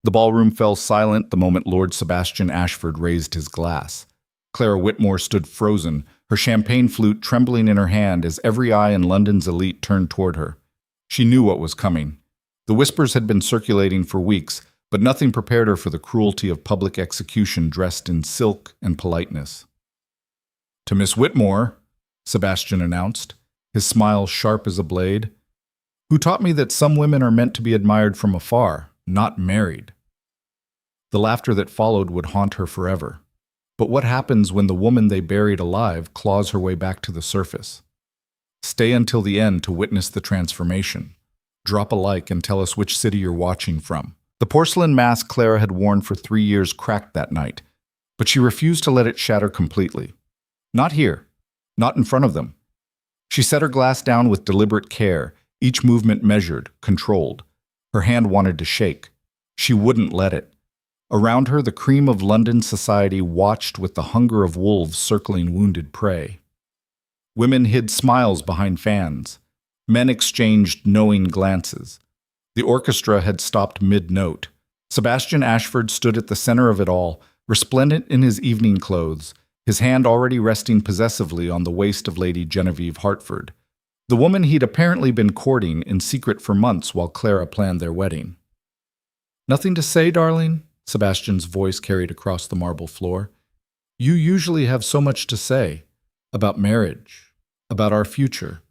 The ballroom fell silent the moment Lord Sebastian Ashford raised his glass. Clara Whitmore stood frozen, her champagne flute trembling in her hand as every eye in London's elite turned toward her. She knew what was coming. The whispers had been circulating for weeks, but nothing prepared her for the cruelty of public execution dressed in silk and politeness. "To Miss Whitmore," Sebastian announced, his smile sharp as a blade, "who taught me that some women are meant to be admired from afar, not married." The laughter that followed would haunt her forever. But what happens when the woman they buried alive claws her way back to the surface? Stay until the end to witness the transformation. Drop a like and tell us which city you're watching from. The porcelain mask Clara had worn for 3 years cracked that night, but she refused to let it shatter completely. Not here. Not in front of them. She set her glass down with deliberate care, each movement measured, controlled. Her hand wanted to shake. She wouldn't let it. Around her, the cream of London society watched with the hunger of wolves circling wounded prey. Women hid smiles behind fans. Men exchanged knowing glances. The orchestra had stopped mid-note. Sebastian Ashford stood at the center of it all, resplendent in his evening clothes, his hand already resting possessively on the waist of Lady Genevieve Hartford, the woman he'd apparently been courting in secret for months while Clara planned their wedding. "Nothing to say, darling?" Sebastian's voice carried across the marble floor. "You usually have so much to say. About marriage. About our future.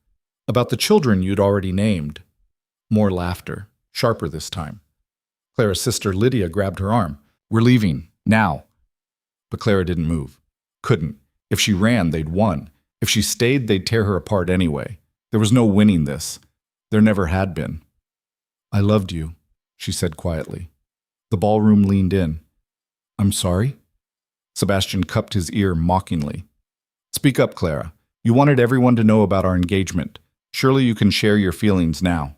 About the children you'd already named." More laughter, sharper this time. Clara's sister Lydia grabbed her arm. "We're leaving. Now." But Clara didn't move. Couldn't. If she ran, they'd won. If she stayed, they'd tear her apart anyway. There was no winning this. There never had been. "I loved you," she said quietly. The ballroom leaned in. "I'm sorry?" Sebastian cupped his ear mockingly. "Speak up, Clara. You wanted everyone to know about our engagement. Surely you can share your feelings now."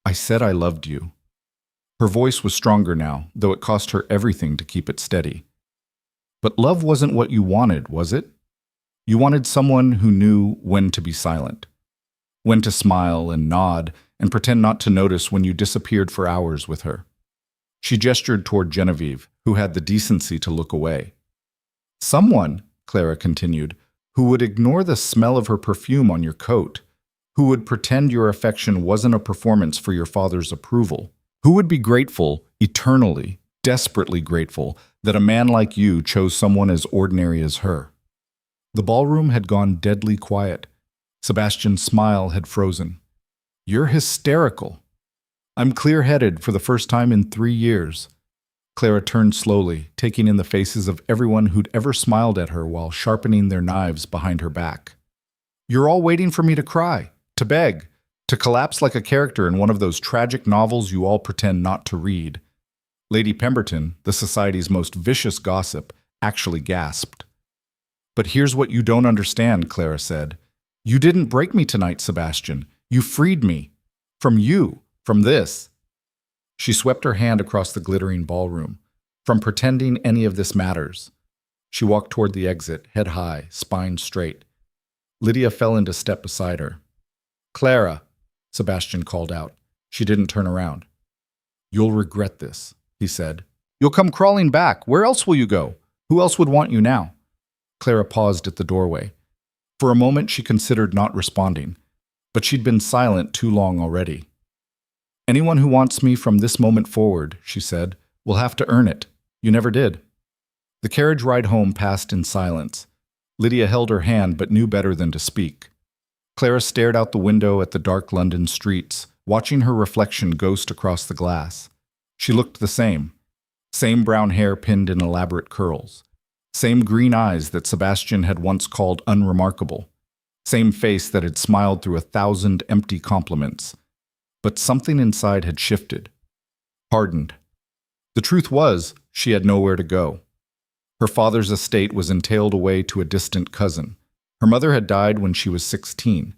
"I said I loved you." Her voice was stronger now, though it cost her everything to keep it steady. "But love wasn't what you wanted, was it? You wanted someone who knew when to be silent, when to smile and nod and pretend not to notice when you disappeared for hours with her." She gestured toward Genevieve, who had the decency to look away. "Someone," Clara continued, "who would ignore the smell of her perfume on your coat, who would pretend your affection wasn't a performance for your father's approval, who would be grateful, eternally, desperately grateful, that a man like you chose someone as ordinary as her." The ballroom had gone deadly quiet. Sebastian's smile had frozen. "You're hysterical." "I'm clear-headed for the first time in 3 years." Clara turned slowly, taking in the faces of everyone who'd ever smiled at her while sharpening their knives behind her back. "You're all waiting for me to cry, to beg, to collapse like a character in one of those tragic novels you all pretend not to read." Lady Pemberton, the society's most vicious gossip, actually gasped. "But here's what you don't understand," Clara said. "You didn't break me tonight, Sebastian. You freed me. From you. From this." She swept her hand across the glittering ballroom. "From pretending any of this matters." She walked toward the exit, head high, spine straight. Lydia fell into step beside her. "Clara," Sebastian called out. She didn't turn around. "You'll regret this," he said. "You'll come crawling back. Where else will you go? Who else would want you now?" Clara paused at the doorway. For a moment she considered not responding, but she'd been silent too long already. "Anyone who wants me from this moment forward," she said, "will have to earn it. You never did." The carriage ride home passed in silence. Lydia held her hand but knew better than to speak. Clara stared out the window at the dark London streets, watching her reflection ghost across the glass. She looked the same. Same brown hair pinned in elaborate curls. Same green eyes that Sebastian had once called unremarkable. Same face that had smiled through 1,000 empty compliments. But something inside had shifted. Hardened. The truth was, she had nowhere to go. Her father's estate was entailed away to a distant cousin. Her mother had died when she was 16.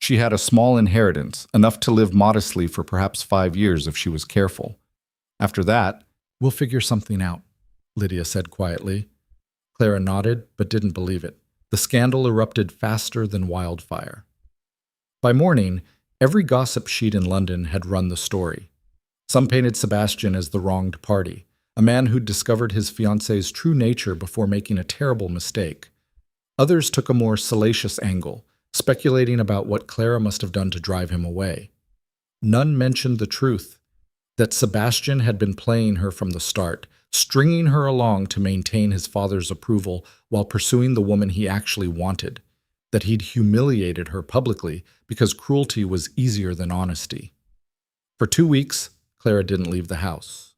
She had a small inheritance, enough to live modestly for perhaps 5 years if she was careful. After that, "We'll figure something out," Lydia said quietly. Clara nodded, but didn't believe it. The scandal erupted faster than wildfire. By morning, every gossip sheet in London had run the story. Some painted Sebastian as the wronged party, a man who'd discovered his fiancée's true nature before making a terrible mistake. Others took a more salacious angle, speculating about what Clara must have done to drive him away. None mentioned the truth, that Sebastian had been playing her from the start, stringing her along to maintain his father's approval while pursuing the woman he actually wanted, that he'd humiliated her publicly because cruelty was easier than honesty. For 2 weeks, Clara didn't leave the house.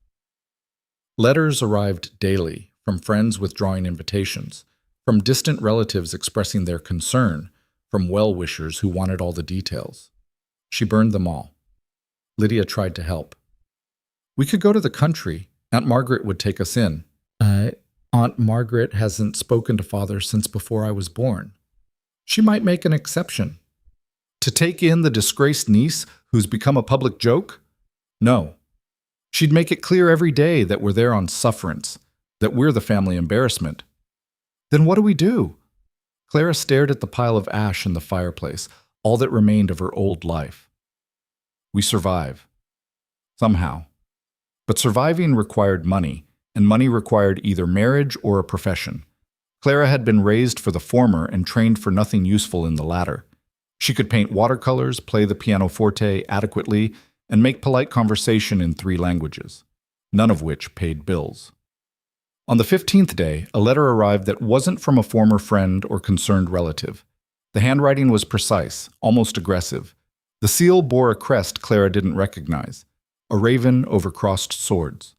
Letters arrived daily, from friends withdrawing invitations, from distant relatives expressing their concern, from well-wishers who wanted all the details. She burned them all. Lydia tried to help. "We could go to the country. Aunt Margaret would take us in." Aunt Margaret hasn't spoken to Father since before I was born." "She might make an exception." "To take in the disgraced niece who's become a public joke? No. She'd make it clear every day that we're there on sufferance, that we're the family embarrassment." "Then what do we do?" Clara stared at the pile of ash in the fireplace, all that remained of her old life. "We survive. Somehow. But surviving required money, and money required either marriage or a profession. Clara had been raised for the former and trained for nothing useful in the latter. She could paint watercolors, play the pianoforte adequately, and make polite conversation in 3 languages, none of which paid bills. On the 15th day, a letter arrived that wasn't from a former friend or concerned relative. The handwriting was precise, almost aggressive. The seal bore a crest Clara didn't recognize, a raven over crossed swords.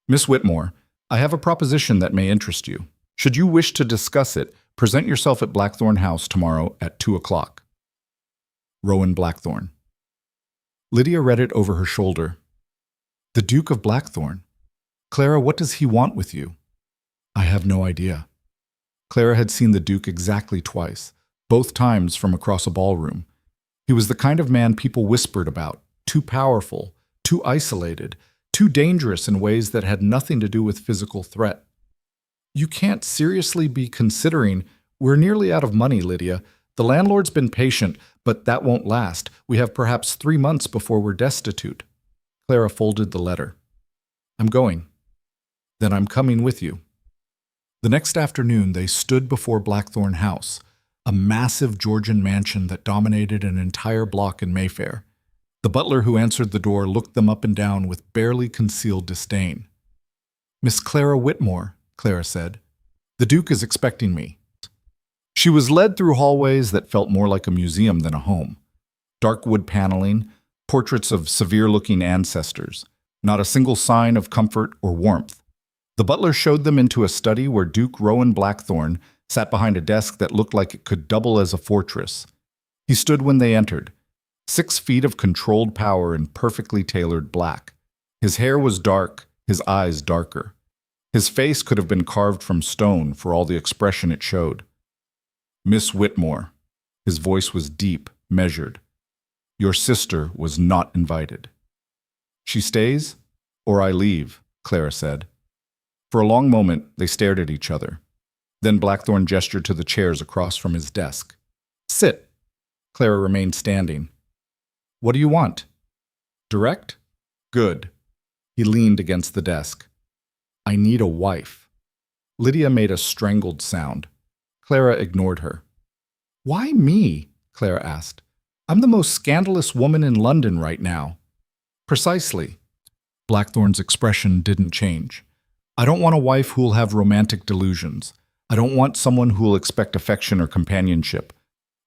"Miss Whitmore, I have a proposition that may interest you. Should you wish to discuss it, present yourself at Blackthorn House tomorrow at 2 o'clock. Rowan Blackthorn." Lydia read it over her shoulder. "The Duke of Blackthorn. Clara, what does he want with you?" "I have no idea." Clara had seen the Duke exactly twice, both times from across a ballroom. He was the kind of man people whispered about, too powerful, too isolated, too dangerous in ways that had nothing to do with physical threat. "You can't seriously be considering—" "We're nearly out of money, Lydia. The landlord's been patient, but that won't last. We have perhaps 3 months before we're destitute." Clara folded the letter. "I'm going." "Then I'm coming with you." The next afternoon, they stood before Blackthorn House, a massive Georgian mansion that dominated an entire block in Mayfair. The butler who answered the door looked them up and down with barely concealed disdain. "Miss Clara Whitmore," Clara said. "The Duke is expecting me." She was led through hallways that felt more like a museum than a home. Dark wood paneling, portraits of severe-looking ancestors, not a single sign of comfort or warmth. The butler showed them into a study where Duke Rowan Blackthorn sat behind a desk that looked like it could double as a fortress. He stood when they entered, 6 feet of controlled power in perfectly tailored black. His hair was dark, his eyes darker. His face could have been carved from stone for all the expression it showed. "Miss Whitmore." His voice was deep, measured. "Your sister was not invited." "She stays, or I leave," Clara said. For a long moment, they stared at each other. Then Blackthorn gestured to the chairs across from his desk. "Sit." Clara remained standing. "What do you want?" "Direct?" "Good." He leaned against the desk. "I need a wife." Lydia made a strangled sound. Clara ignored her. "Why me?" Clara asked. "I'm the most scandalous woman in London right now." "Precisely." Blackthorn's expression didn't change. "I don't want a wife who'll have romantic delusions. I don't want someone who'll expect affection or companionship.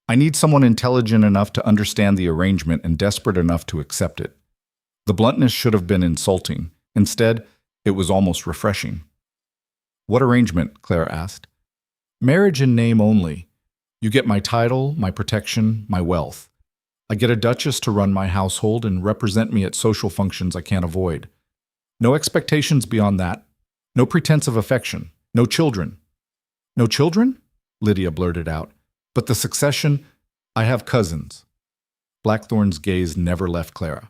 I need someone intelligent enough to understand the arrangement and desperate enough to accept it." The bluntness should have been insulting. Instead, it was almost refreshing. "What arrangement?" Clara asked. "Marriage in name only. You get my title, my protection, my wealth. I get a duchess to run my household and represent me at social functions I can't avoid. No expectations beyond that. No pretense of affection. No children." "No children?" Lydia blurted out. "But the succession, I have cousins." Blackthorn's gaze never left Clara.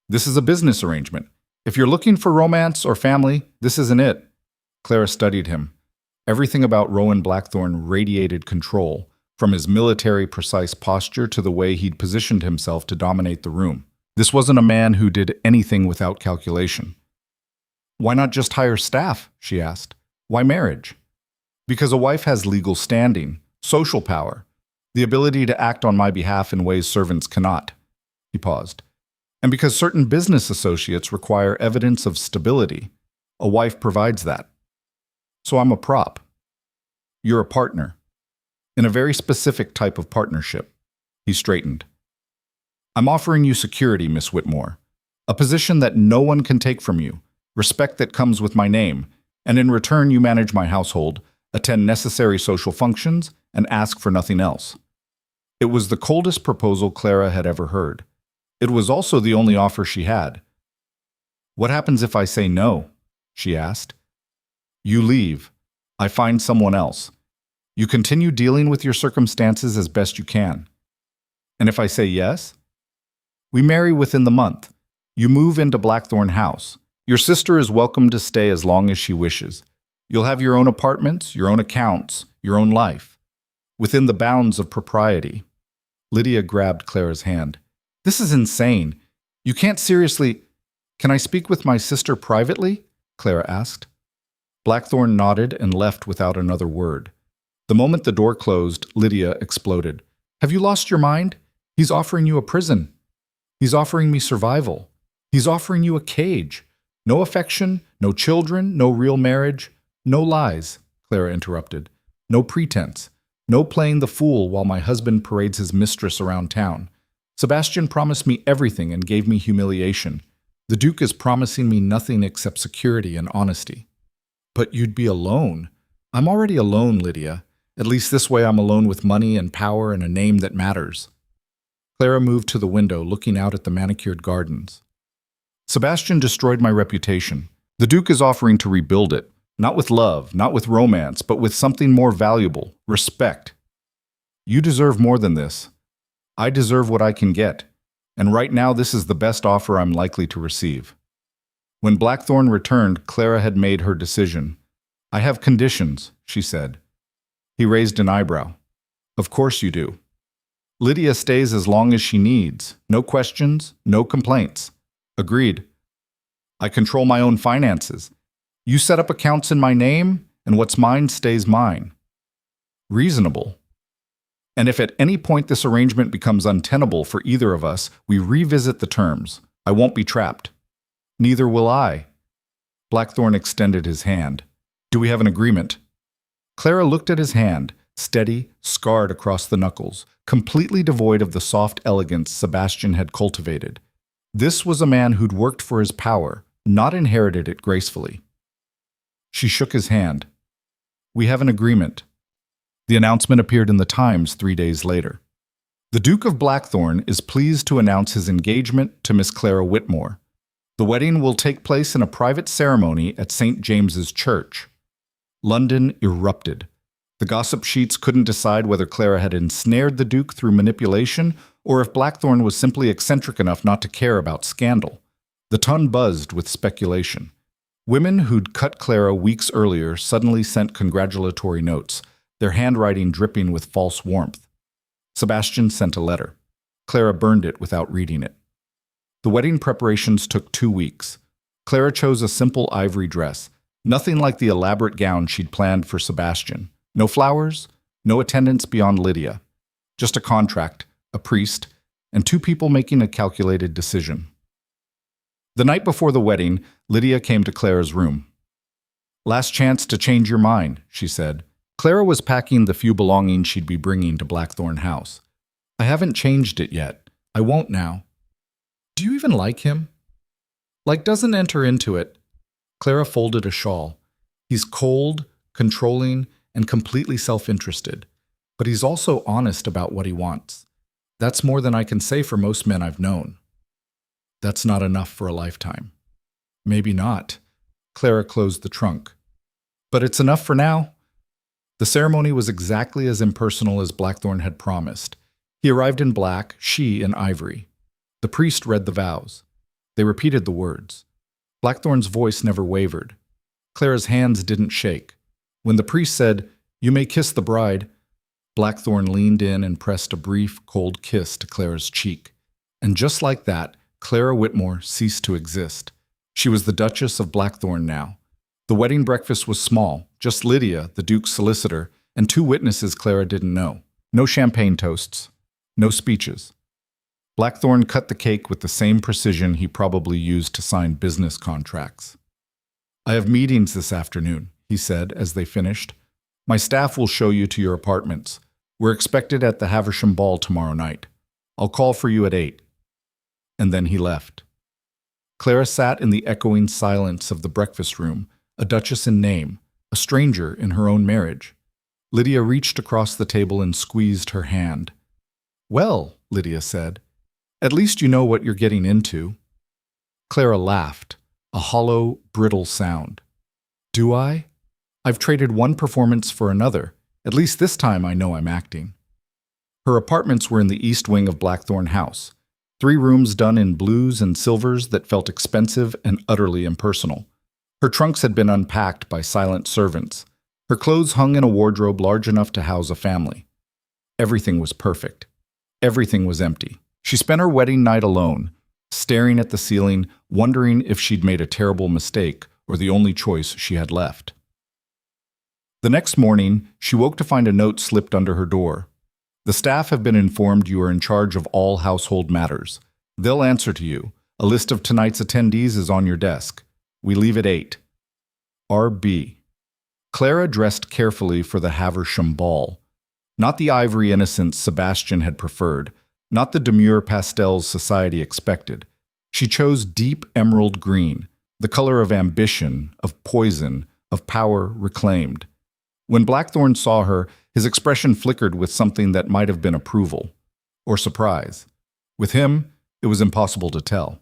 "This is a business arrangement. If you're looking for romance or family, this isn't it." Clara studied him. Everything about Rowan Blackthorn radiated control, from his military precise posture to the way he'd positioned himself to dominate the room. This wasn't a man who did anything without calculation. Why not just hire staff? She asked. Why marriage? Because a wife has legal standing, social power, the ability to act on my behalf in ways servants cannot. He paused. And because certain business associates require evidence of stability, a wife provides that. So I'm a prop. You're a partner. In a very specific type of partnership. He straightened. I'm offering you security, Miss Whitmore. A position that no one can take from you, respect that comes with my name, and in return you manage my household, attend necessary social functions, and ask for nothing else. It was the coldest proposal Clara had ever heard. It was also the only offer she had. What happens if I say no? She asked. You leave. I find someone else. You continue dealing with your circumstances as best you can. And if I say yes? We marry within the month. You move into Blackthorn House. Your sister is welcome to stay as long as she wishes. You'll have your own apartments, your own accounts, your own life. Within the bounds of propriety. Lydia grabbed Clara's hand. This is insane. You can't seriously... Can I speak with my sister privately? Clara asked. Blackthorn nodded and left without another word. The moment the door closed, Lydia exploded. Have you lost your mind? He's offering you a prison. He's offering me survival. He's offering you a cage. No affection, no children, no real marriage, no lies, Clara interrupted. No pretense. No playing the fool while my husband parades his mistress around town. Sebastian promised me everything and gave me humiliation. The Duke is promising me nothing except security and honesty. But you'd be alone. I'm already alone, Lydia. At least this way I'm alone with money and power and a name that matters. Clara moved to the window, looking out at the manicured gardens. Sebastian destroyed my reputation. The Duke is offering to rebuild it. Not with love, not with romance, but with something more valuable, respect. You deserve more than this. I deserve what I can get. And right now this is the best offer I'm likely to receive. When Blackthorn returned, Clara had made her decision. I have conditions, she said. He raised an eyebrow. Of course you do. Lydia stays as long as she needs. No questions, no complaints. Agreed. I control my own finances. You set up accounts in my name, and what's mine stays mine. Reasonable. And if at any point this arrangement becomes untenable for either of us, we revisit the terms. I won't be trapped. Neither will I. Blackthorn extended his hand. Do we have an agreement? Clara looked at his hand, steady, scarred across the knuckles, completely devoid of the soft elegance Sebastian had cultivated. This was a man who'd worked for his power, not inherited it gracefully. She shook his hand. We have an agreement. The announcement appeared in the Times 3 days later. The Duke of Blackthorn is pleased to announce his engagement to Miss Clara Whitmore. The wedding will take place in a private ceremony at St. James's Church. London erupted. The gossip sheets couldn't decide whether Clara had ensnared the Duke through manipulation or if Blackthorn was simply eccentric enough not to care about scandal. The Ton buzzed with speculation. Women who'd cut Clara weeks earlier suddenly sent congratulatory notes, their handwriting dripping with false warmth. Sebastian sent a letter. Clara burned it without reading it. The wedding preparations took 2 weeks. Clara chose a simple ivory dress, nothing like the elaborate gown she'd planned for Sebastian. No flowers, no attendance beyond Lydia. Just a contract, a priest, and 2 people making a calculated decision. The night before the wedding, Lydia came to Clara's room. Last chance to change your mind, she said. Clara was packing the few belongings she'd be bringing to Blackthorn House. I haven't changed it yet. I won't now. Do you even like him? Doesn't enter into it. Clara folded a shawl. He's cold, controlling, and completely self-interested. But he's also honest about what he wants. That's more than I can say for most men I've known. That's not enough for a lifetime. Maybe not. Clara closed the trunk. But it's enough for now. The ceremony was exactly as impersonal as Blackthorn had promised. He arrived in black, she in ivory. The priest read the vows. They repeated the words. Blackthorn's voice never wavered. Clara's hands didn't shake. When the priest said, "You may kiss the bride," Blackthorn leaned in and pressed a brief, cold kiss to Clara's cheek. And just like that, Clara Whitmore ceased to exist. She was the Duchess of Blackthorn now. The wedding breakfast was small, just Lydia, the Duke's solicitor, and 2 witnesses Clara didn't know. No champagne toasts, no speeches. Blackthorn cut the cake with the same precision he probably used to sign business contracts. "I have meetings this afternoon," he said as they finished. "My staff will show you to your apartments. We're expected at the Havisham Ball tomorrow night. I'll call for you at 8. And then he left. Clara sat in the echoing silence of the breakfast room, a duchess in name, a stranger in her own marriage. Lydia reached across the table and squeezed her hand. "Well," Lydia said, "at least you know what you're getting into." Clara laughed, a hollow, brittle sound. "Do I? I've traded one performance for another. At least this time I know I'm acting." Her apartments were in the east wing of Blackthorn House, 3 rooms done in blues and silvers that felt expensive and utterly impersonal. Her trunks had been unpacked by silent servants. Her clothes hung in a wardrobe large enough to house a family. Everything was perfect. Everything was empty. She spent her wedding night alone, staring at the ceiling, wondering if she'd made a terrible mistake or the only choice she had left. The next morning, she woke to find a note slipped under her door. "The staff have been informed you are in charge of all household matters. They'll answer to you. A list of tonight's attendees is on your desk. We leave at 8. R.B." Clara dressed carefully for the Havisham Ball. Not the ivory innocence Sebastian had preferred, not the demure pastels society expected. She chose deep emerald green, the color of ambition, of poison, of power reclaimed. When Blackthorn saw her, his expression flickered with something that might have been approval or surprise. With him, it was impossible to tell.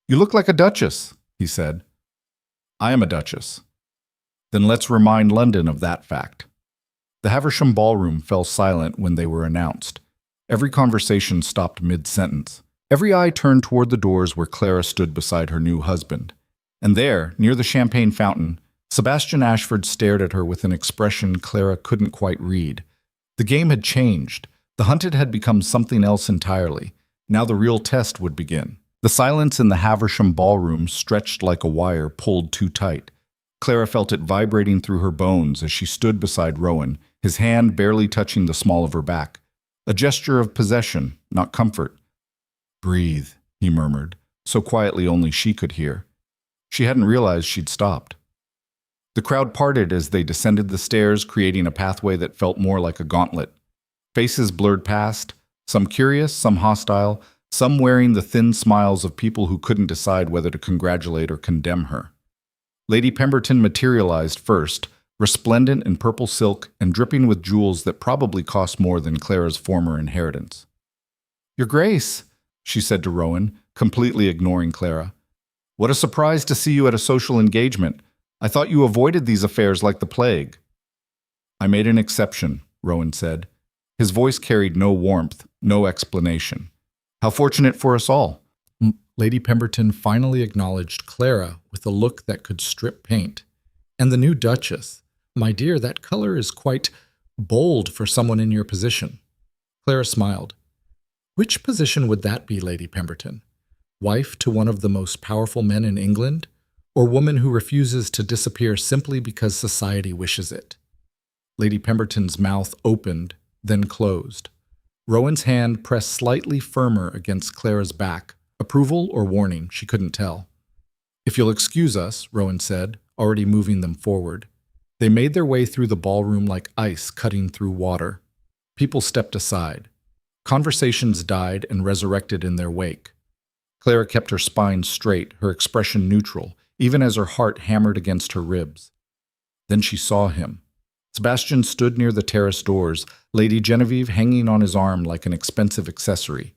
"You look like a duchess," he said. "I am a duchess." "Then let's remind London of that fact." The Havisham ballroom fell silent when they were announced. Every conversation stopped mid-sentence. Every eye turned toward the doors where Clara stood beside her new husband. And there, near the champagne fountain, Sebastian Ashford stared at her with an expression Clara couldn't quite read. The game had changed. The hunted had become something else entirely. Now the real test would begin. The silence in the Havisham ballroom stretched like a wire pulled too tight. Clara felt it vibrating through her bones as she stood beside Rowan, his hand barely touching the small of her back. A gesture of possession, not comfort. "Breathe," he murmured, so quietly only she could hear. She hadn't realized she'd stopped. The crowd parted as they descended the stairs, creating a pathway that felt more like a gauntlet. Faces blurred past, some curious, some hostile, some wearing the thin smiles of people who couldn't decide whether to congratulate or condemn her. Lady Pemberton materialized first, resplendent in purple silk and dripping with jewels that probably cost more than Clara's former inheritance. "Your Grace," she said to Rowan, completely ignoring Clara. "What a surprise to see you at a social engagement. I thought you avoided these affairs like the plague." "I made an exception," Rowan said. His voice carried no warmth, no explanation. "How fortunate for us all." Lady Pemberton finally acknowledged Clara with a look that could strip paint. "And the new Duchess. My dear, that color is quite bold for someone in your position." Clara smiled. "Which position would that be, Lady Pemberton? Wife to one of the most powerful men in England? Or woman who refuses to disappear simply because society wishes it?" Lady Pemberton's mouth opened, then closed. Rowan's hand pressed slightly firmer against Clara's back. Approval or warning, she couldn't tell. "If you'll excuse us," Rowan said, already moving them forward. They made their way through the ballroom like ice cutting through water. People stepped aside. Conversations died and resurrected in their wake. Clara kept her spine straight, her expression neutral, even as her heart hammered against her ribs. Then she saw him. Sebastian stood near the terrace doors, Lady Genevieve hanging on his arm like an expensive accessory.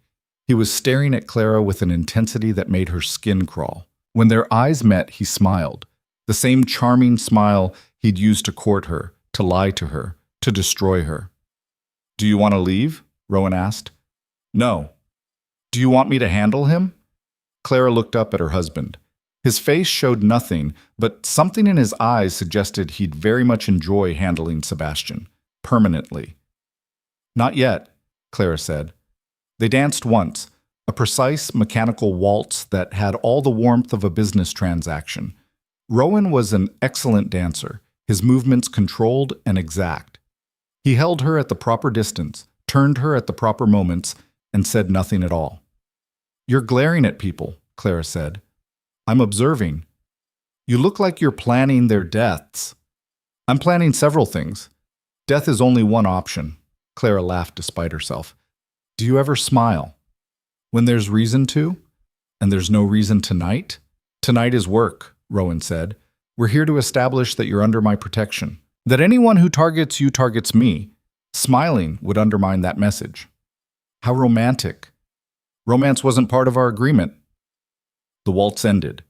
He was staring at Clara with an intensity that made her skin crawl. When their eyes met, he smiled. The same charming smile he'd used to court her, to lie to her, to destroy her. "Do you want to leave?" Rowan asked. "No." "Do you want me to handle him?" Clara looked up at her husband. His face showed nothing, but something in his eyes suggested he'd very much enjoy handling Sebastian, permanently. "Not yet," Clara said. They danced once, a precise mechanical waltz that had all the warmth of a business transaction. Rowan was an excellent dancer, his movements controlled and exact. He held her at the proper distance, turned her at the proper moments, and said nothing at all. "You're glaring at people," Clara said. "I'm observing. You look like you're planning their deaths." "I'm planning several things. Death is only one option." Clara laughed despite herself. "Do you ever smile? When there's reason to? And there's no reason tonight?" "Tonight is work," Rowan said. "We're here to establish that you're under my protection. That anyone who targets you targets me. Smiling would undermine that message." "How romantic." "Romance wasn't part of our agreement." The waltz ended.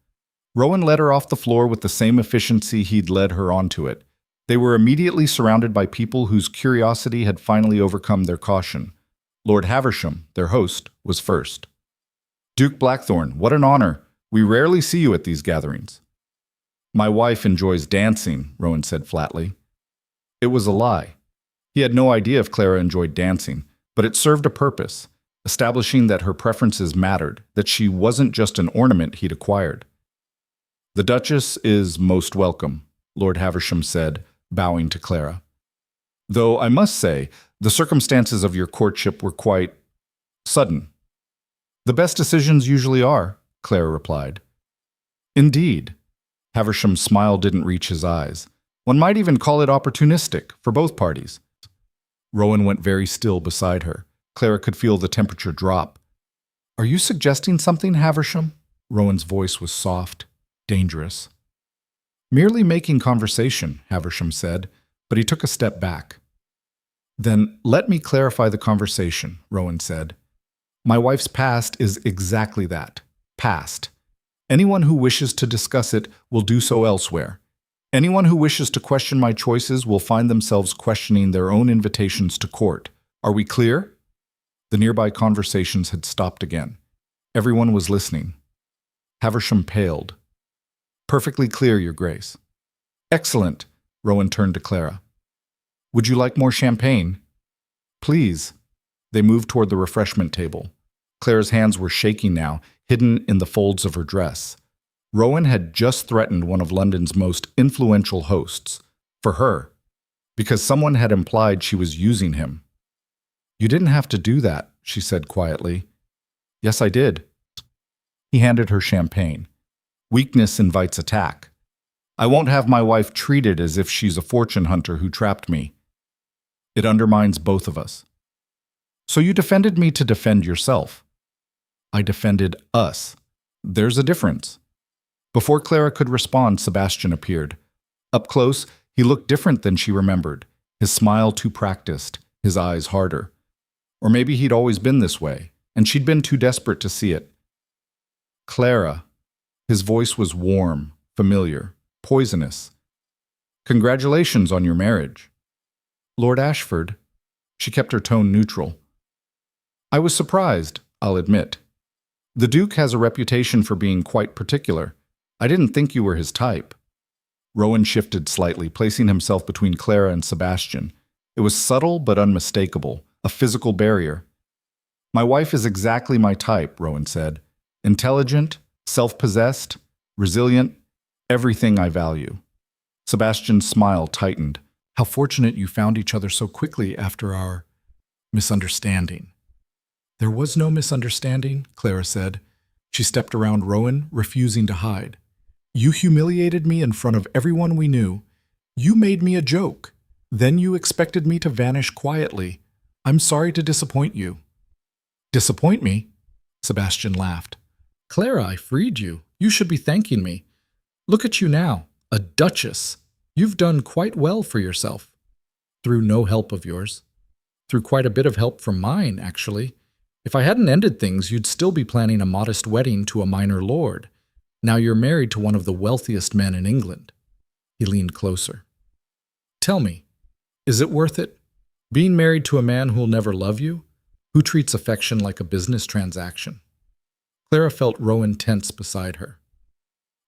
Rowan led her off the floor with the same efficiency he'd led her onto it. They were immediately surrounded by people whose curiosity had finally overcome their caution. Lord Haversham, their host, was first. "Duke Blackthorne, what an honor. We rarely see you at these gatherings." "My wife enjoys dancing," Rowan said flatly. It was a lie. He had no idea if Clara enjoyed dancing, but it served a purpose, establishing that her preferences mattered, that she wasn't just an ornament he'd acquired. "The Duchess is most welcome," Lord Haversham said, bowing to Clara. "Though I must say, the circumstances of your courtship were quite sudden." "The best decisions usually are," Clara replied. "Indeed." Haversham's smile didn't reach his eyes. "One might even call it opportunistic, for both parties." Rowan went very still beside her. Clara could feel the temperature drop. "Are you suggesting something, Haversham?" Rowan's voice was soft, dangerous. "Merely making conversation," Haversham said, but he took a step back. "Then let me clarify the conversation," Rowan said. "My wife's past is exactly that, past. Anyone who wishes to discuss it will do so elsewhere. Anyone who wishes to question my choices will find themselves questioning their own invitations to court. Are we clear?" The nearby conversations had stopped again. Everyone was listening. Haversham paled. "Perfectly clear, Your Grace." "Excellent," Rowan turned to Clara. "Would you like more champagne?" "Please." They moved toward the refreshment table. Clara's hands were shaking now, hidden in the folds of her dress. Rowan had just threatened one of London's most influential hosts. For her. Because someone had implied she was using him. "You didn't have to do that," she said quietly. "Yes, I did." He handed her champagne. "Weakness invites attack. I won't have my wife treated as if she's a fortune hunter who trapped me. It undermines both of us." "So you defended me to defend yourself." "I defended us. There's a difference." Before Clara could respond, Sebastian appeared. Up close, he looked different than she remembered, his smile too practiced, his eyes harder. Or maybe he'd always been this way, and she'd been too desperate to see it. "Clara." His voice was warm, familiar, poisonous. "Congratulations on your marriage." "Lord Ashford." She kept her tone neutral. "I was surprised, I'll admit. The Duke has a reputation for being quite particular. I didn't think you were his type." Rowan shifted slightly, placing himself between Clara and Sebastian. It was subtle but unmistakable, a physical barrier. "My wife is exactly my type," Rowan said. "Intelligent, self-possessed, resilient, everything I value." Sebastian's smile tightened. "How fortunate you found each other so quickly after our misunderstanding." "There was no misunderstanding," Clara said. She stepped around Rowan, refusing to hide. "You humiliated me in front of everyone we knew. You made me a joke. Then you expected me to vanish quietly. I'm sorry to disappoint you." "Disappoint me?" Sebastian laughed. "Clara, I freed you. You should be thanking me. Look at you now, a duchess. You've done quite well for yourself. Through no help of yours. Through quite a bit of help from mine, actually. If I hadn't ended things, you'd still be planning a modest wedding to a minor lord. Now you're married to one of the wealthiest men in England." He leaned closer. "Tell me, is it worth it? Being married to a man who'll never love you? Who treats affection like a business transaction?" Clara felt Rowan tense beside her.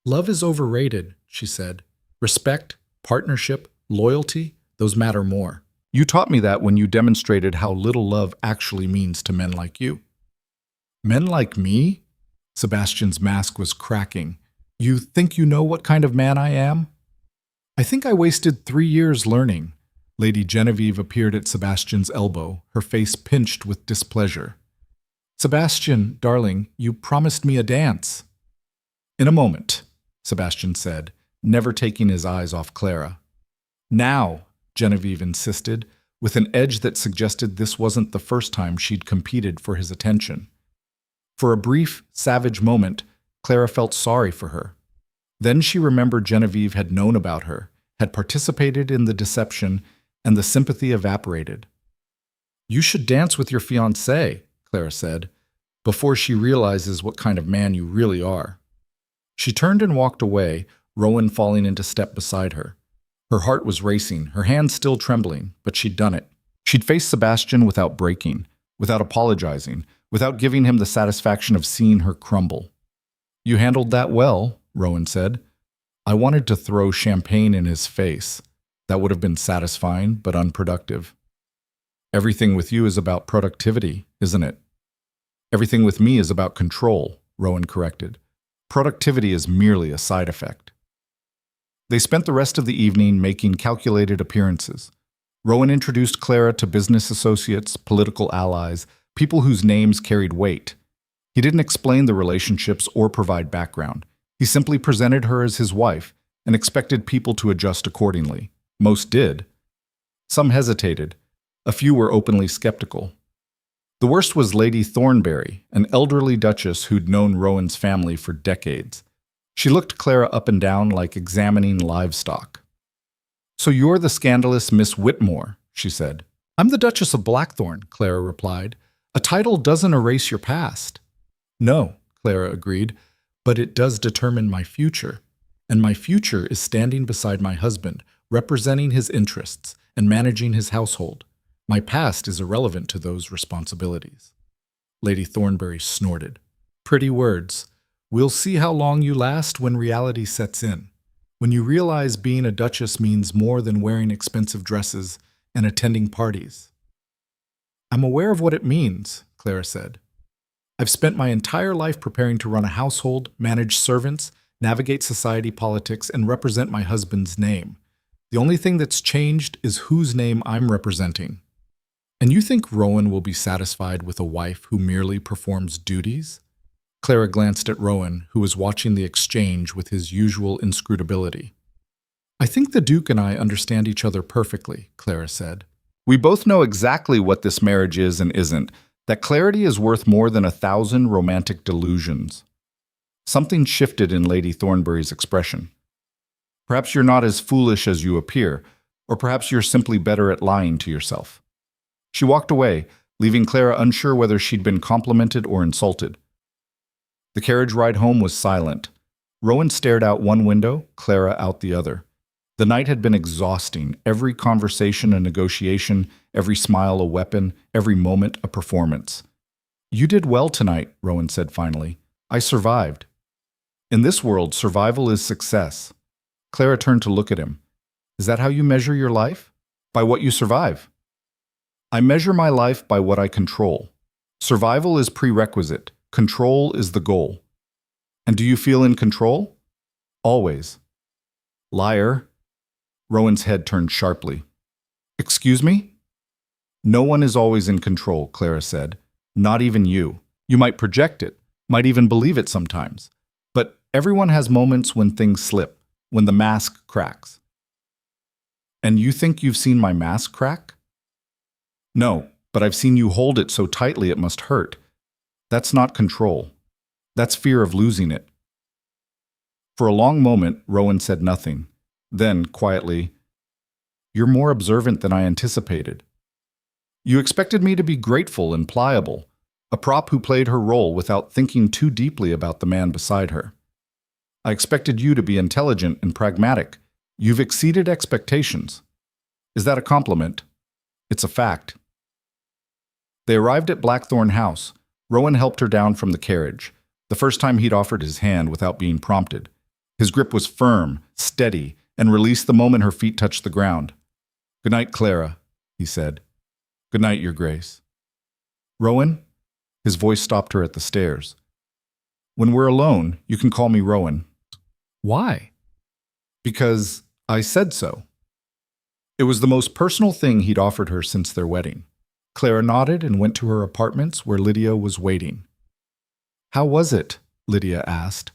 "Love is overrated," she said. "Respect, partnership, loyalty, those matter more. You taught me that when you demonstrated how little love actually means to men like you." Men like me? Sebastian's mask was cracking. You think you know what kind of man I am? I think I wasted 3 years learning. Lady Genevieve appeared at Sebastian's elbow, her face pinched with displeasure. Sebastian, darling, you promised me a dance. In a moment, Sebastian said, never taking his eyes off Clara. Now, Genevieve insisted, with an edge that suggested this wasn't the first time she'd competed for his attention. For a brief, savage moment, Clara felt sorry for her. Then she remembered Genevieve had known about her, had participated in the deception, and the sympathy evaporated. You should dance with your fiancé, Clara said, before she realizes what kind of man you really are. She turned and walked away, Rowan falling into step beside her. Her heart was racing, her hands still trembling, but she'd done it. She'd faced Sebastian without breaking, without apologizing, without giving him the satisfaction of seeing her crumble. You handled that well, Rowan said. I wanted to throw champagne in his face. That would have been satisfying, but unproductive. Everything with you is about productivity, isn't it? Everything with me is about control, Rowan corrected. Productivity is merely a side effect. They spent the rest of the evening making calculated appearances. Rowan introduced Clara to business associates, political allies, people whose names carried weight. He didn't explain the relationships or provide background. He simply presented her as his wife and expected people to adjust accordingly. Most did. Some hesitated. A few were openly skeptical. The worst was Lady Thornberry, an elderly duchess who'd known Rowan's family for decades. She looked Clara up and down like examining livestock. So you're the scandalous Miss Whitmore, she said. I'm the Duchess of Blackthorn, Clara replied. A title doesn't erase your past. No, Clara agreed, but it does determine my future. And my future is standing beside my husband, representing his interests and managing his household. My past is irrelevant to those responsibilities. Lady Thornberry snorted. Pretty words. We'll see how long you last when reality sets in. When you realize being a duchess means more than wearing expensive dresses and attending parties. I'm aware of what it means, Clara said. I've spent my entire life preparing to run a household, manage servants, navigate society politics, and represent my husband's name. The only thing that's changed is whose name I'm representing. And you think Rowan will be satisfied with a wife who merely performs duties? Clara glanced at Rowan, who was watching the exchange with his usual inscrutability. I think the Duke and I understand each other perfectly, Clara said. We both know exactly what this marriage is and isn't, that clarity is worth more than 1,000 romantic delusions. Something shifted in Lady Thornberry's expression. Perhaps you're not as foolish as you appear, or perhaps you're simply better at lying to yourself. She walked away, leaving Clara unsure whether she'd been complimented or insulted. The carriage ride home was silent. Rowan stared out one window, Clara out the other. The night had been exhausting, every conversation a negotiation, every smile a weapon, every moment a performance. You did well tonight, Rowan said finally. I survived. In this world, survival is success. Clara turned to look at him. Is that how you measure your life? By what you survive? I measure my life by what I control. Survival is prerequisite. Control is the goal. And do you feel in control? Always. Liar. Rowan's head turned sharply. Excuse me? No one is always in control, Clara said. Not even you. You might project it, might even believe it sometimes. But everyone has moments when things slip, when the mask cracks. And you think you've seen my mask crack? No, but I've seen you hold it so tightly it must hurt. That's not control. That's fear of losing it. For a long moment, Rowan said nothing. Then, quietly, You're more observant than I anticipated. You expected me to be grateful and pliable, a prop who played her role without thinking too deeply about the man beside her. I expected you to be intelligent and pragmatic. You've exceeded expectations. Is that a compliment? It's a fact. They arrived at Blackthorn House. Rowan helped her down from the carriage, the first time he'd offered his hand without being prompted. His grip was firm, steady, and released the moment her feet touched the ground. Good night, Clara, he said. Good night, Your Grace. Rowan, His voice stopped her at the stairs. When we're alone, you can call me Rowan. Why? Because I said so. It was the most personal thing he'd offered her since their wedding. Clara nodded and went to her apartments where Lydia was waiting. How was it? Lydia asked.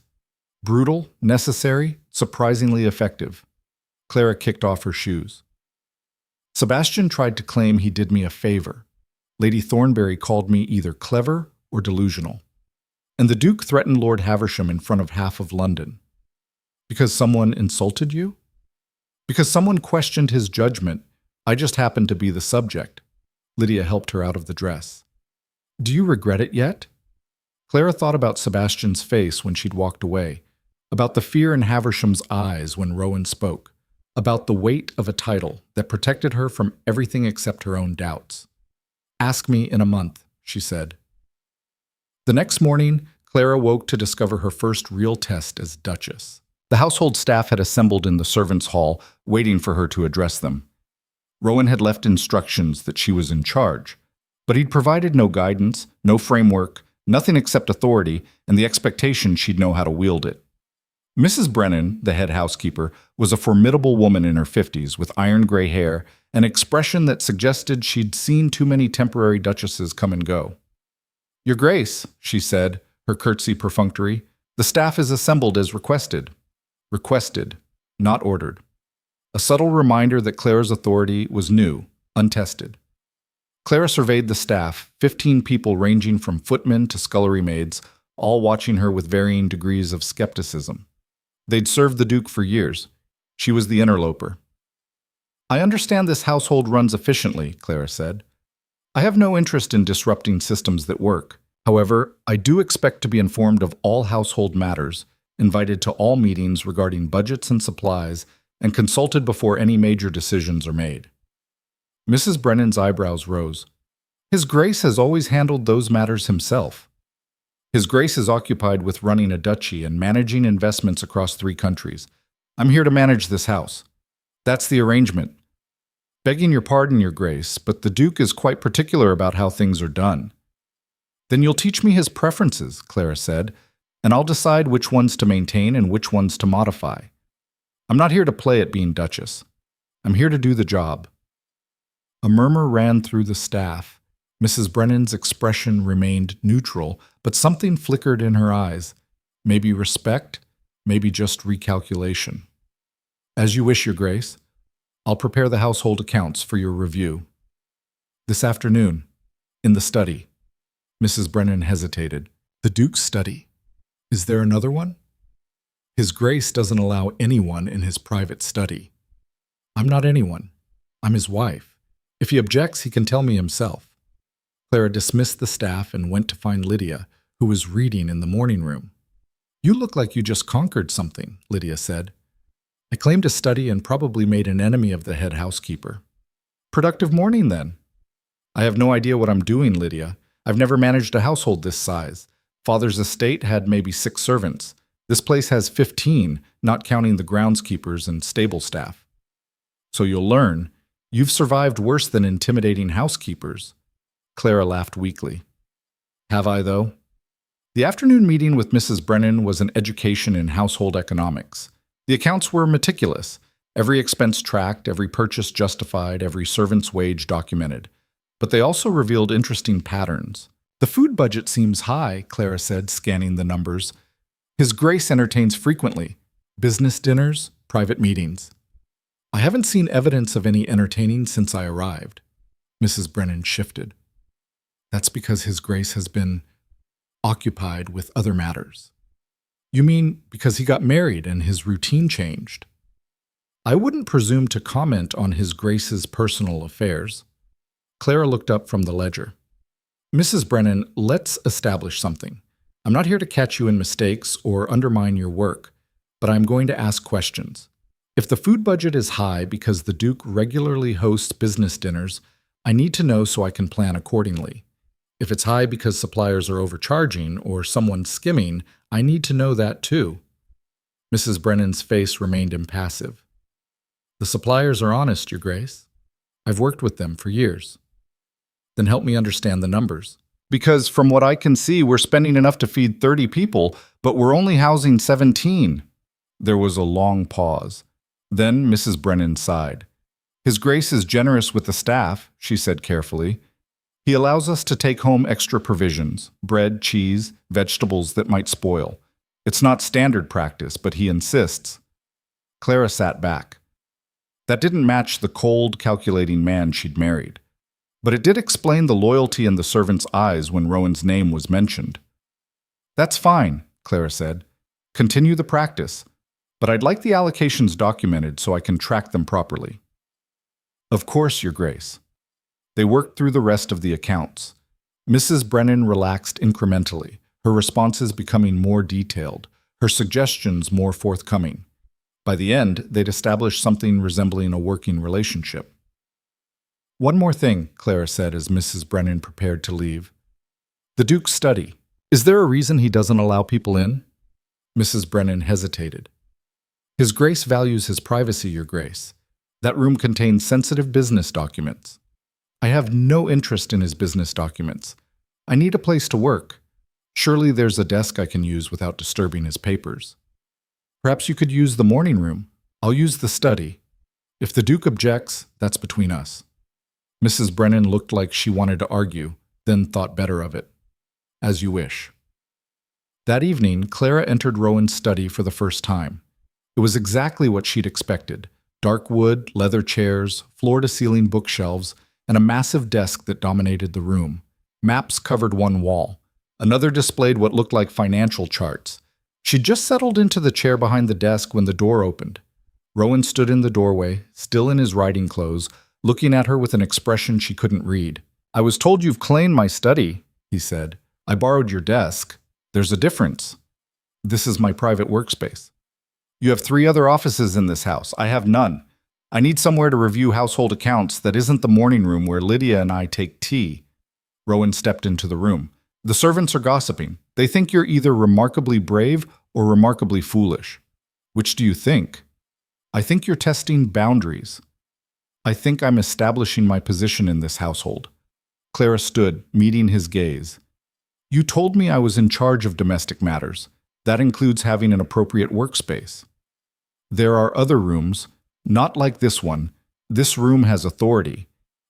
Brutal, necessary, surprisingly effective. Clara kicked off her shoes. Sebastian tried to claim he did me a favor. Lady Thornbury called me either clever or delusional. And the Duke threatened Lord Haversham in front of half of London. Because someone insulted you? Because someone questioned his judgment. I just happened to be the subject. Lydia helped her out of the dress. Do you regret it yet? Clara thought about Sebastian's face when she'd walked away, about the fear in Haversham's eyes when Rowan spoke, about the weight of a title that protected her from everything except her own doubts. Ask me in a month, she said. The next morning, Clara woke to discover her first real test as Duchess. The household staff had assembled in the servants' hall, waiting for her to address them. Rowan had left instructions that she was in charge, but he'd provided no guidance, no framework, nothing except authority and the expectation she'd know how to wield it. Mrs. Brennan, the head housekeeper, was a formidable woman in her 50s with iron gray hair, an expression that suggested she'd seen too many temporary duchesses come and go. Your Grace, she said, her curtsy perfunctory, the staff is assembled as requested. Requested, not ordered. A subtle reminder that Clara's authority was new, untested. Clara surveyed the staff, 15 people ranging from footmen to scullery maids, all watching her with varying degrees of skepticism. They'd served the Duke for years. She was the interloper. I understand this household runs efficiently, Clara said. I have no interest in disrupting systems that work. However, I do expect to be informed of all household matters, invited to all meetings regarding budgets and supplies, and consulted before any major decisions are made. Mrs. Brennan's eyebrows rose. His Grace has always handled those matters himself. His Grace is occupied with running a duchy and managing investments across 3 countries. I'm here to manage this house. That's the arrangement. Begging your pardon, Your Grace, but the Duke is quite particular about how things are done. Then you'll teach me his preferences, Clara said, and I'll decide which ones to maintain and which ones to modify. I'm not here to play at being Duchess. I'm here to do the job. A murmur ran through the staff. Mrs. Brennan's expression remained neutral, but something flickered in her eyes. Maybe respect, maybe just recalculation. As you wish, Your Grace. I'll prepare the household accounts for your review. This afternoon, in the study. Mrs. Brennan hesitated. The Duke's study. Is there another one? His Grace doesn't allow anyone in his private study. I'm not anyone. I'm his wife. If he objects, he can tell me himself. Clara dismissed the staff and went to find Lydia, who was reading in the morning room. You look like you just conquered something, Lydia said. I claimed a study and probably made an enemy of the head housekeeper. Productive morning, then. I have no idea what I'm doing, Lydia. I've never managed a household this size. Father's estate had maybe 6 servants. This place has 15, not counting the groundskeepers and stable staff. So you'll learn. You've survived worse than intimidating housekeepers. Clara laughed weakly. Have I, though? The afternoon meeting with Mrs. Brennan was an education in household economics. The accounts were meticulous. Every expense tracked, every purchase justified, every servant's wage documented. But they also revealed interesting patterns. The food budget seems high, Clara said, scanning the numbers. His Grace entertains frequently. Business dinners, private meetings. I haven't seen evidence of any entertaining since I arrived. Mrs. Brennan shifted. That's because His Grace has been occupied with other matters. You mean because he got married and his routine changed? I wouldn't presume to comment on His Grace's personal affairs. Clara looked up from the ledger. Mrs. Brennan, let's establish something. I'm not here to catch you in mistakes or undermine your work, but I'm going to ask questions. If the food budget is high because the Duke regularly hosts business dinners, I need to know so I can plan accordingly. If it's high because suppliers are overcharging or someone's skimming, I need to know that too. Mrs. Brennan's face remained impassive. The suppliers are honest, Your Grace. I've worked with them for years. Then help me understand the numbers. Because from what I can see, we're spending enough to feed 30 people, but we're only housing 17. There was a long pause. Then Mrs. Brennan sighed. His Grace is generous with the staff, she said carefully. He allows us to take home extra provisions, bread, cheese, vegetables that might spoil. It's not standard practice, but he insists. Clara sat back. That didn't match the cold, calculating man she'd married. But it did explain the loyalty in the servant's eyes when Rowan's name was mentioned. That's fine, Clara said. Continue the practice. But I'd like the allocations documented so I can track them properly. Of course, Your Grace. They worked through the rest of the accounts. Mrs. Brennan relaxed incrementally, her responses becoming more detailed, her suggestions more forthcoming. By the end, they'd established something resembling a working relationship. One more thing, Clara said as Mrs. Brennan prepared to leave. The Duke's study. Is there a reason he doesn't allow people in? Mrs. Brennan hesitated. His Grace values his privacy, Your Grace. That room contains sensitive business documents. I have no interest in his business documents. I need a place to work. Surely there's a desk I can use without disturbing his papers. Perhaps you could use the morning room. I'll use the study. If the Duke objects, that's between us. Mrs. Brennan looked like she wanted to argue, then thought better of it. As you wish. That evening, Clara entered Rowan's study for the first time. It was exactly what she'd expected. Dark wood, leather chairs, floor-to-ceiling bookshelves, and a massive desk that dominated the room. Maps covered one wall. Another displayed what looked like financial charts. She'd just settled into the chair behind the desk when the door opened. Rowan stood in the doorway, still in his riding clothes, looking at her with an expression she couldn't read. I was told you've claimed my study, he said. I borrowed your desk. There's a difference. This is my private workspace. You have 3 other offices in this house. I have none. I need somewhere to review household accounts that isn't the morning room where Lydia and I take tea. Rowan stepped into the room. The servants are gossiping. They think you're either remarkably brave or remarkably foolish. Which do you think? I think you're testing boundaries. I think I'm establishing my position in this household. Clara stood, meeting his gaze. You told me I was in charge of domestic matters. That includes having an appropriate workspace. There are other rooms, not like this one. This room has authority.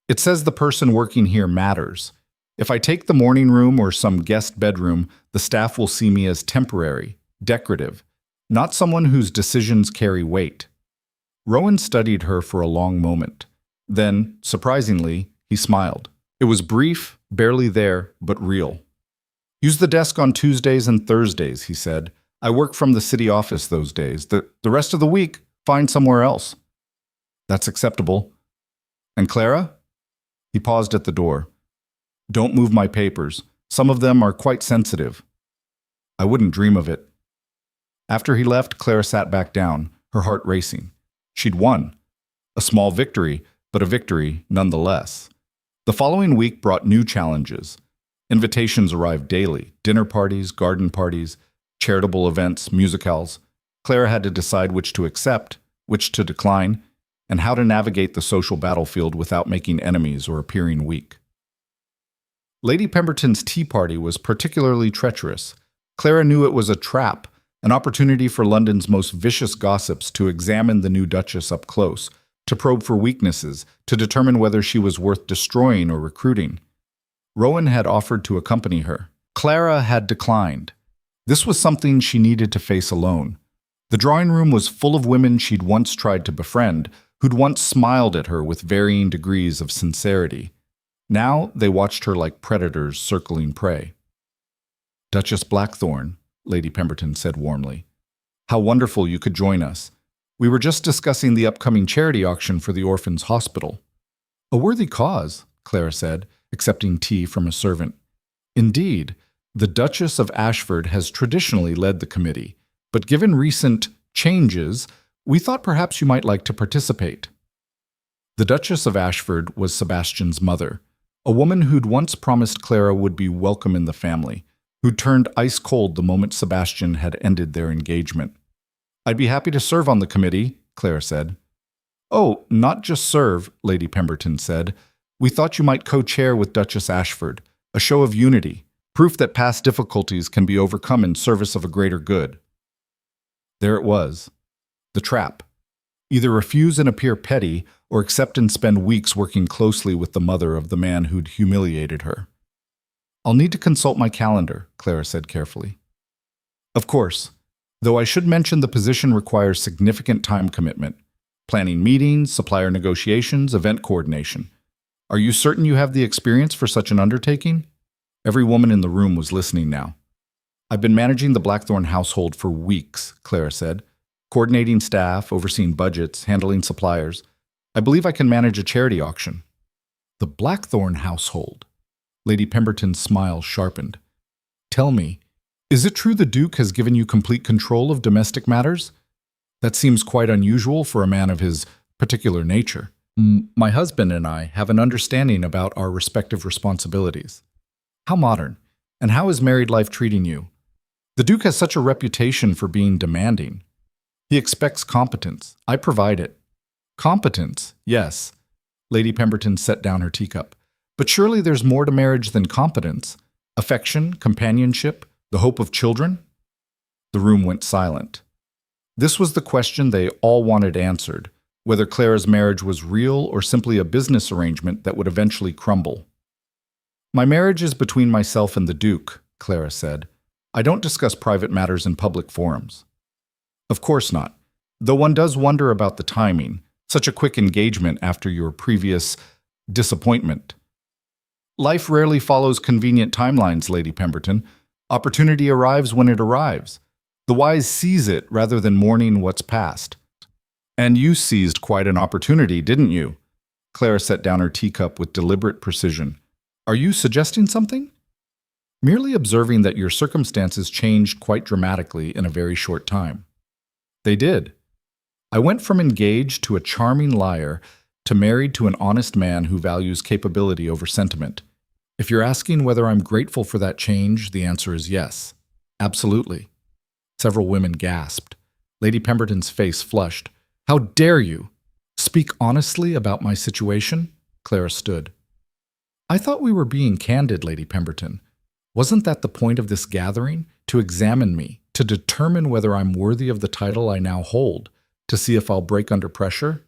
It says the person working here matters. If I take the morning room or some guest bedroom, the staff will see me as temporary, decorative, not someone whose decisions carry weight. Rowan studied her for a long moment. Then, surprisingly, he smiled. It was brief, barely there, but real. Use the desk on Tuesdays and Thursdays, he said. I work from the city office those days. The rest of the week, find somewhere else. That's acceptable. And Clara? He paused at the door. Don't move my papers. Some of them are quite sensitive. I wouldn't dream of it. After he left, Clara sat back down, her heart racing. She'd won. A small victory, but a victory nonetheless. The following week brought new challenges. Invitations arrived daily, dinner parties, garden parties, charitable events, musicals. Clara had to decide which to accept, which to decline, and how to navigate the social battlefield without making enemies or appearing weak. Lady Pemberton's tea party was particularly treacherous. Clara knew it was a trap, an opportunity for London's most vicious gossips to examine the new Duchess up close, to probe for weaknesses, to determine whether she was worth destroying or recruiting. Rowan had offered to accompany her. Clara had declined. This was something she needed to face alone. The drawing room was full of women she'd once tried to befriend, who'd once smiled at her with varying degrees of sincerity. Now they watched her like predators circling prey. Duchess Blackthorne, Lady Pemberton said warmly. How wonderful you could join us. We were just discussing the upcoming charity auction for the Orphans' Hospital. A worthy cause, Clara said, accepting tea from a servant. Indeed, the Duchess of Ashford has traditionally led the committee, but given recent changes, we thought perhaps you might like to participate. The Duchess of Ashford was Sebastian's mother, a woman who'd once promised Clara would be welcome in the family, who'd turned ice cold the moment Sebastian had ended their engagement. I'd be happy to serve on the committee, Clara said. Oh, not just serve, Lady Pemberton said. We thought you might co-chair with Duchess Ashford, a show of unity, proof that past difficulties can be overcome in service of a greater good. There it was, the trap. Either refuse and appear petty, or accept and spend weeks working closely with the mother of the man who'd humiliated her. "I'll need to consult my calendar," Clara said carefully. "Of course, though I should mention the position requires significant time commitment. Planning meetings, supplier negotiations, event coordination. Are you certain you have the experience for such an undertaking?" Every woman in the room was listening now. "I've been managing the Blackthorn household for weeks," Clara said. "Coordinating staff, overseeing budgets, handling suppliers. I believe I can manage a charity auction." "The Blackthorn household?" Lady Pemberton's smile sharpened. "Tell me, is it true the Duke has given you complete control of domestic matters? That seems quite unusual for a man of his particular nature." "My husband and I have an understanding about our respective responsibilities." "How modern. And how is married life treating you?" "The Duke has such a reputation for being demanding. He expects competence. I provide it." "Competence, yes." Lady Pemberton set down her teacup. "But surely there's more to marriage than competence. Affection, companionship, the hope of children?" The room went silent. This was the question they all wanted answered, whether Clara's marriage was real or simply a business arrangement that would eventually crumble. "My marriage is between myself and the Duke," Clara said. "I don't discuss private matters in public forums." "Of course not, though one does wonder about the timing, such a quick engagement after your previous disappointment." "Life rarely follows convenient timelines, Lady Pemberton. Opportunity arrives when it arrives. The wise seize it rather than mourning what's past." "And you seized quite an opportunity, didn't you?" Clara set down her teacup with deliberate precision. "Are you suggesting something?" "Merely observing that your circumstances changed quite dramatically in a very short time." "They did. I went from engaged to a charming liar to married to an honest man who values capability over sentiment. If you're asking whether I'm grateful for that change, the answer is yes. Absolutely." Several women gasped. Lady Pemberton's face flushed. "How dare you? Speak honestly about my situation?" Clara stood. "I thought we were being candid, Lady Pemberton. Wasn't that the point of this gathering? To examine me, to determine whether I'm worthy of the title I now hold, to see if I'll break under pressure?"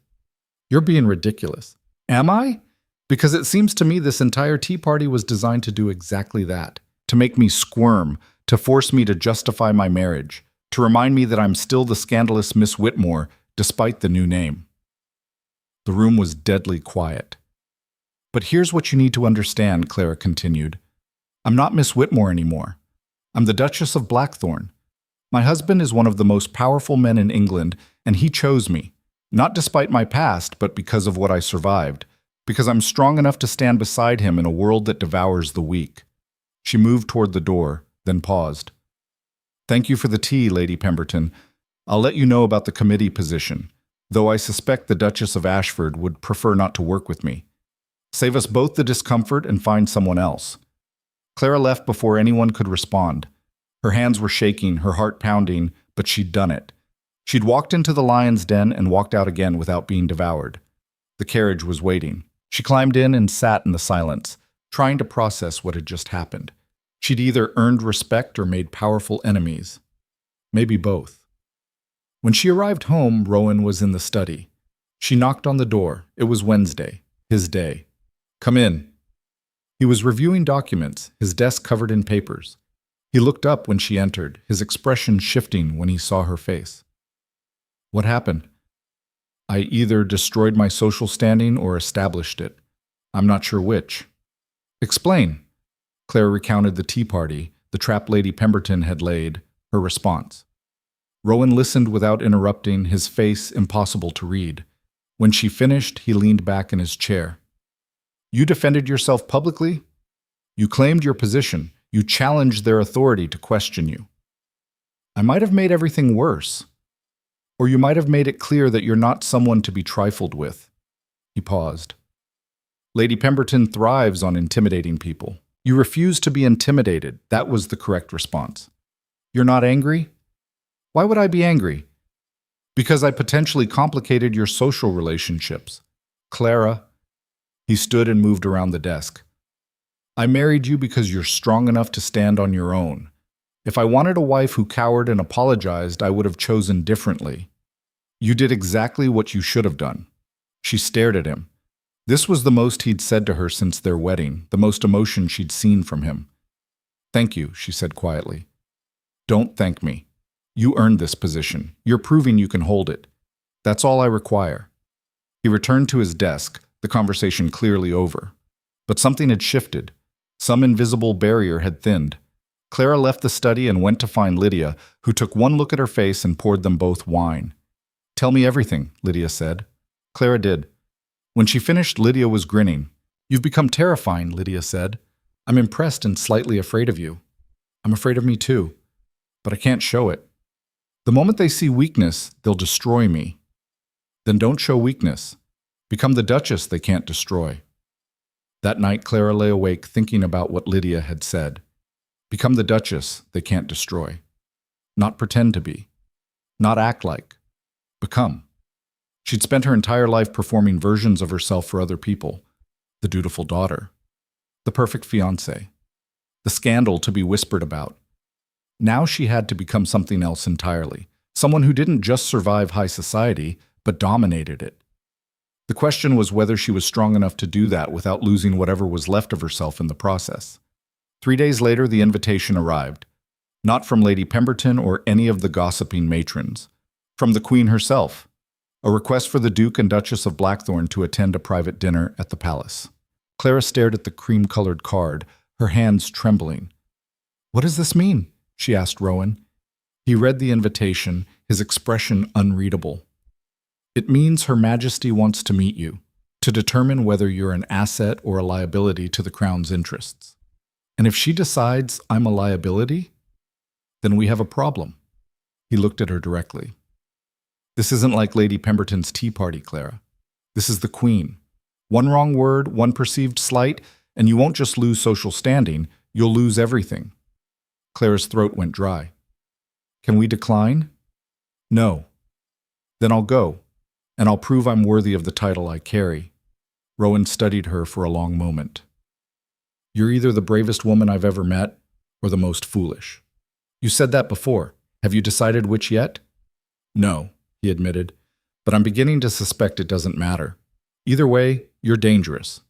"You're being ridiculous." "Am I? Because it seems to me this entire tea party was designed to do exactly that, to make me squirm, to force me to justify my marriage, to remind me that I'm still the scandalous Miss Whitmore, despite the new name." The room was deadly quiet. "But here's what you need to understand," Clara continued. "I'm not Miss Whitmore anymore. I'm the Duchess of Blackthorn. My husband is one of the most powerful men in England, and he chose me, not despite my past, but because of what I survived, because I'm strong enough to stand beside him in a world that devours the weak." She moved toward the door, then paused. "Thank you for the tea, Lady Pemberton. I'll let you know about the committee position, though I suspect the Duchess of Ashford would prefer not to work with me. Save us both the discomfort and find someone else." Clara left before anyone could respond. Her hands were shaking, her heart pounding, but she'd done it. She'd walked into the lion's den and walked out again without being devoured. The carriage was waiting. She climbed in and sat in the silence, trying to process what had just happened. She'd either earned respect or made powerful enemies. Maybe both. When she arrived home, Rowan was in the study. She knocked on the door. It was Wednesday, his day. "Come in." He was reviewing documents, his desk covered in papers. He looked up when she entered, his expression shifting when he saw her face. "What happened?" "I either destroyed my social standing or established it. I'm not sure which." "Explain." Claire recounted the tea party, the trap Lady Pemberton had laid, her response. Rowan listened without interrupting, his face impossible to read. When she finished, he leaned back in his chair. "You defended yourself publicly? You claimed your position. You challenged their authority to question you. I might have made everything worse. Or you might have made it clear that you're not someone to be trifled with." He paused. "Lady Pemberton thrives on intimidating people. You refuse to be intimidated. That was the correct response. You're not angry? Why would I be angry? Because I potentially complicated your social relationships. Clara." He stood and moved around the desk. I married you because you're strong enough to stand on your own. If I wanted a wife who cowered and apologized, I would have chosen differently. You did exactly what you should have done." She stared at him. This was the most he'd said to her since their wedding, the most emotion she'd seen from him. "Thank you," she said quietly. "Don't thank me. You earned this position. You're proving you can hold it. That's all I require." He returned to his desk, the conversation clearly over. But something had shifted. Some invisible barrier had thinned. Clara left the study and went to find Lydia, who took one look at her face and poured them both wine. "Tell me everything," Lydia said. Clara did. When she finished, Lydia was grinning. "You've become terrifying," Lydia said. "I'm impressed and slightly afraid of you. I'm afraid of me too, but I can't show it. The moment they see weakness, they'll destroy me. Then don't show weakness. Become the Duchess they can't destroy." That night, Clara lay awake thinking about what Lydia had said. Become the Duchess they can't destroy. Not pretend to be. Not act like. Become. She'd spent her entire life performing versions of herself for other people. The dutiful daughter. The perfect fiancé. The scandal to be whispered about. Now she had to become something else entirely. Someone who didn't just survive high society, but dominated it. The question was whether she was strong enough to do that without losing whatever was left of herself in the process. 3 days later, the invitation arrived. Not from Lady Pemberton or any of the gossiping matrons. From the Queen herself. A request for the Duke and Duchess of Blackthorn to attend a private dinner at the palace. Clara stared at the cream-colored card, her hands trembling. "What does this mean?" she asked Rowan. He read the invitation, his expression unreadable. "It means Her Majesty wants to meet you, to determine whether you're an asset or a liability to the Crown's interests. And if she decides I'm a liability, then we have a problem." He looked at her directly. "This isn't like Lady Pemberton's tea party, Clara. This is the Queen. One wrong word, one perceived slight, and you won't just lose social standing, you'll lose everything." Clara's throat went dry. "Can we decline?" "No." "Then I'll go, and I'll prove I'm worthy of the title I carry." Rowan studied her for a long moment. "You're either the bravest woman I've ever met, or the most foolish. You said that before. Have you decided which yet?" "No," he admitted, "but I'm beginning to suspect it doesn't matter. Either way, you're dangerous."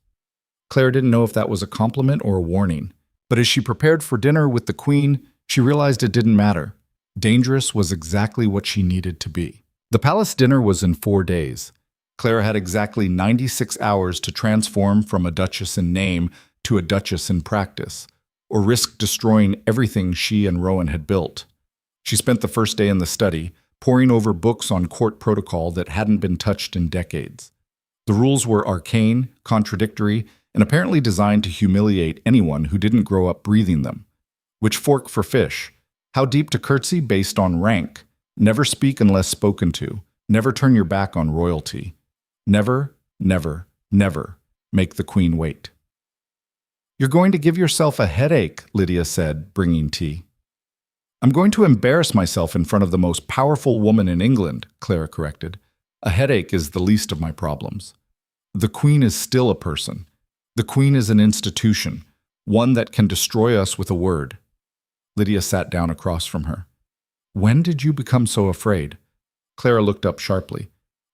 Clara didn't know if that was a compliment or a warning, but as she prepared for dinner with the Queen, she realized it didn't matter. Dangerous was exactly what she needed to be. The palace dinner was in 4 days. Clara had exactly 96 hours to transform from a duchess in name to a duchess in practice, or risk destroying everything she and Rowan had built. She spent the first day in the study, poring over books on court protocol that hadn't been touched in decades. The rules were arcane, contradictory, and apparently designed to humiliate anyone who didn't grow up breathing them. Which fork for fish? How deep to curtsy based on rank? Never speak unless spoken to. Never turn your back on royalty. Never, never, never make the Queen wait. "You're going to give yourself a headache," Lydia said, bringing tea. "I'm going to embarrass myself in front of the most powerful woman in England," Clara corrected. "A headache is the least of my problems. The Queen is still a person. The Queen is an institution, one that can destroy us with a word." Lydia sat down across from her. "When did you become so afraid?" Clara looked up sharply.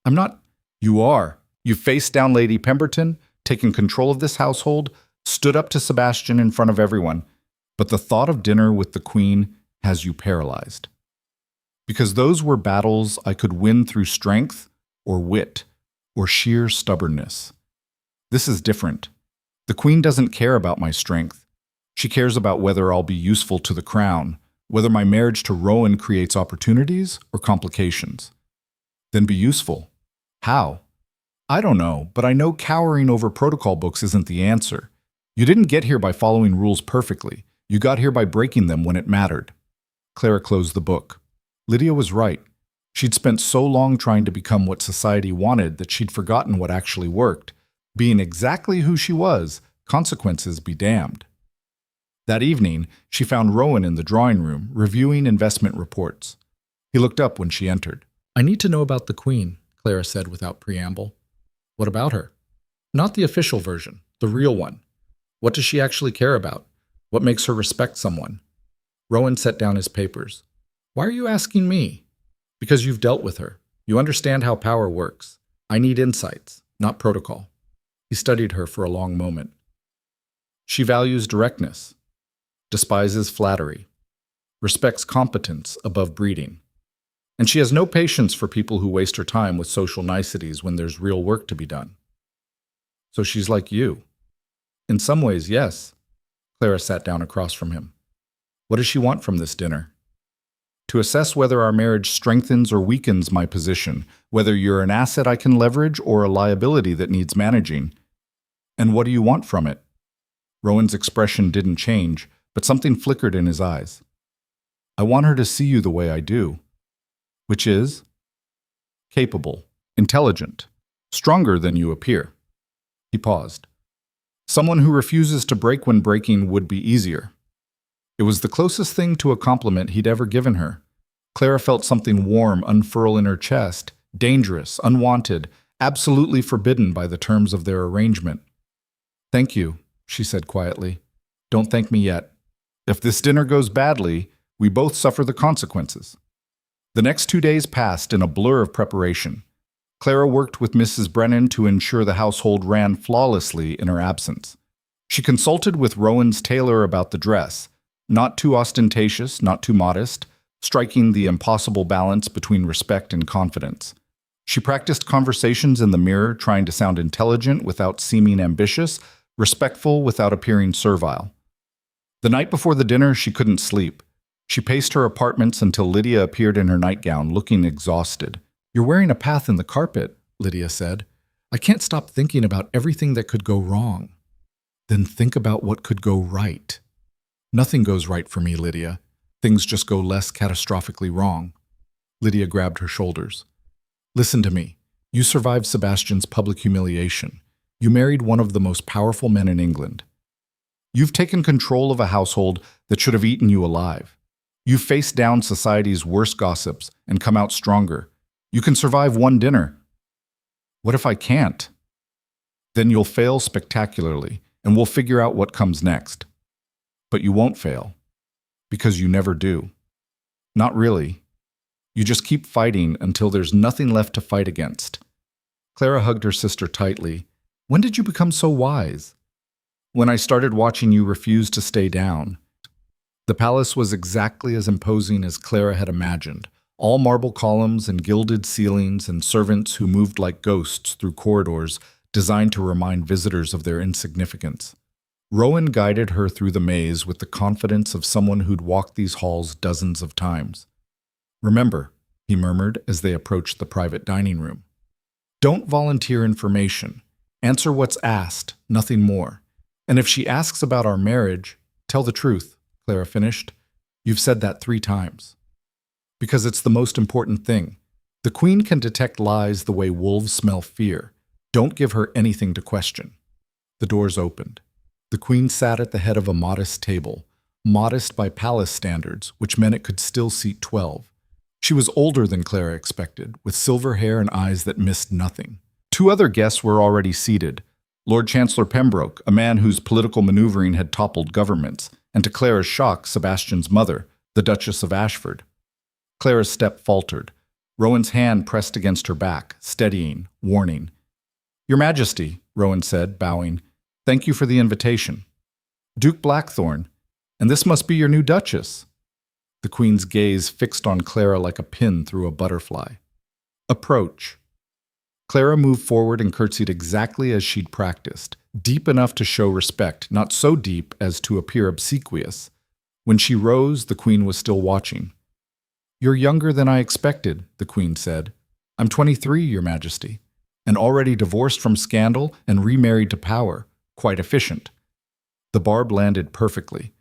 "I'm not—" "You are. You faced down Lady Pemberton, taken control of this household, stood up to Sebastian in front of everyone, but the thought of dinner with the Queen has you paralyzed. Because those were battles I could win through strength or wit or sheer stubbornness. This is different. The Queen doesn't care about my strength. She cares about whether I'll be useful to the Crown, whether my marriage to Rowan creates opportunities or complications. Then be useful. How? I don't know, but I know cowering over protocol books isn't the answer. You didn't get here by following rules perfectly. You got here by breaking them when it mattered." Clara closed the book. Lydia was right. She'd spent so long trying to become what society wanted that she'd forgotten what actually worked. Being exactly who she was, consequences be damned. That evening, she found Rowan in the drawing room, reviewing investment reports. He looked up when she entered. "I need to know about the Queen," Clara said without preamble. "What about her?" "Not the official version, the real one. What does she actually care about? What makes her respect someone? Rowan set down his papers. Why are you asking me? Because you've dealt with her. You understand how power works. I need insights, not protocol. He studied her for a long moment. She values directness, despises flattery, respects competence above breeding. And she has no patience for people who waste her time with social niceties when there's real work to be done. So she's like you. In some ways, yes. Clara sat down across from him. What does she want from this dinner? To assess whether our marriage strengthens or weakens my position, whether you're an asset I can leverage or a liability that needs managing. And what do you want from it? Rowan's expression didn't change, but something flickered in his eyes. I want her to see you the way I do. Which is? Capable, intelligent, stronger than you appear. He paused. Someone who refuses to break when breaking would be easier. It was the closest thing to a compliment he'd ever given her. Clara felt something warm unfurl in her chest, dangerous, unwanted, absolutely forbidden by the terms of their arrangement. Thank you, she said quietly. Don't thank me yet. If this dinner goes badly, we both suffer the consequences. The next 2 days passed in a blur of preparation. Clara worked with Mrs. Brennan to ensure the household ran flawlessly in her absence. She consulted with Rowan's tailor about the dress, not too ostentatious, not too modest, striking the impossible balance between respect and confidence. She practiced conversations in the mirror, trying to sound intelligent without seeming ambitious, respectful without appearing servile. The night before the dinner, she couldn't sleep. She paced her apartments until Lydia appeared in her nightgown, looking exhausted. You're wearing a path in the carpet, Lydia said. I can't stop thinking about everything that could go wrong. Then think about what could go right. Nothing goes right for me, Lydia. Things just go less catastrophically wrong. Lydia grabbed her shoulders. Listen to me. You survived Sebastian's public humiliation. You married one of the most powerful men in England. You've taken control of a household that should have eaten you alive. You've faced down society's worst gossips and come out stronger. You can survive one dinner. What if I can't? Then you'll fail spectacularly, and we'll figure out what comes next. But you won't fail, because you never do. Not really. You just keep fighting until there's nothing left to fight against. Clara hugged her sister tightly. When did you become so wise? When I started watching you refuse to stay down. The palace was exactly as imposing as Clara had imagined. All marble columns and gilded ceilings and servants who moved like ghosts through corridors designed to remind visitors of their insignificance. Rowan guided her through the maze with the confidence of someone who'd walked these halls dozens of times. Remember, he murmured as they approached the private dining room. Don't volunteer information. Answer what's asked, nothing more. And if she asks about our marriage, tell the truth, Clara finished. You've said that 3 times. Because it's the most important thing. The queen can detect lies the way wolves smell fear. Don't give her anything to question. The doors opened. The queen sat at the head of a modest table, modest by palace standards, which meant it could still seat 12. She was older than Clara expected, with silver hair and eyes that missed nothing. 2 other guests were already seated. Lord Chancellor Pembroke, a man whose political maneuvering had toppled governments, and to Clara's shock, Sebastian's mother, the Duchess of Ashford. Clara's step faltered. Rowan's hand pressed against her back, steadying, warning. Your Majesty, Rowan said, bowing, thank you for the invitation. Duke Blackthorn, and this must be your new Duchess. The Queen's gaze fixed on Clara like a pin through a butterfly. Approach. Clara moved forward and curtsied exactly as she'd practiced, deep enough to show respect, not so deep as to appear obsequious. When she rose, the Queen was still watching. You're younger than I expected, the Queen said. I'm 23, Your Majesty, and already divorced from scandal and remarried to power. Quite efficient. The barb landed perfectly.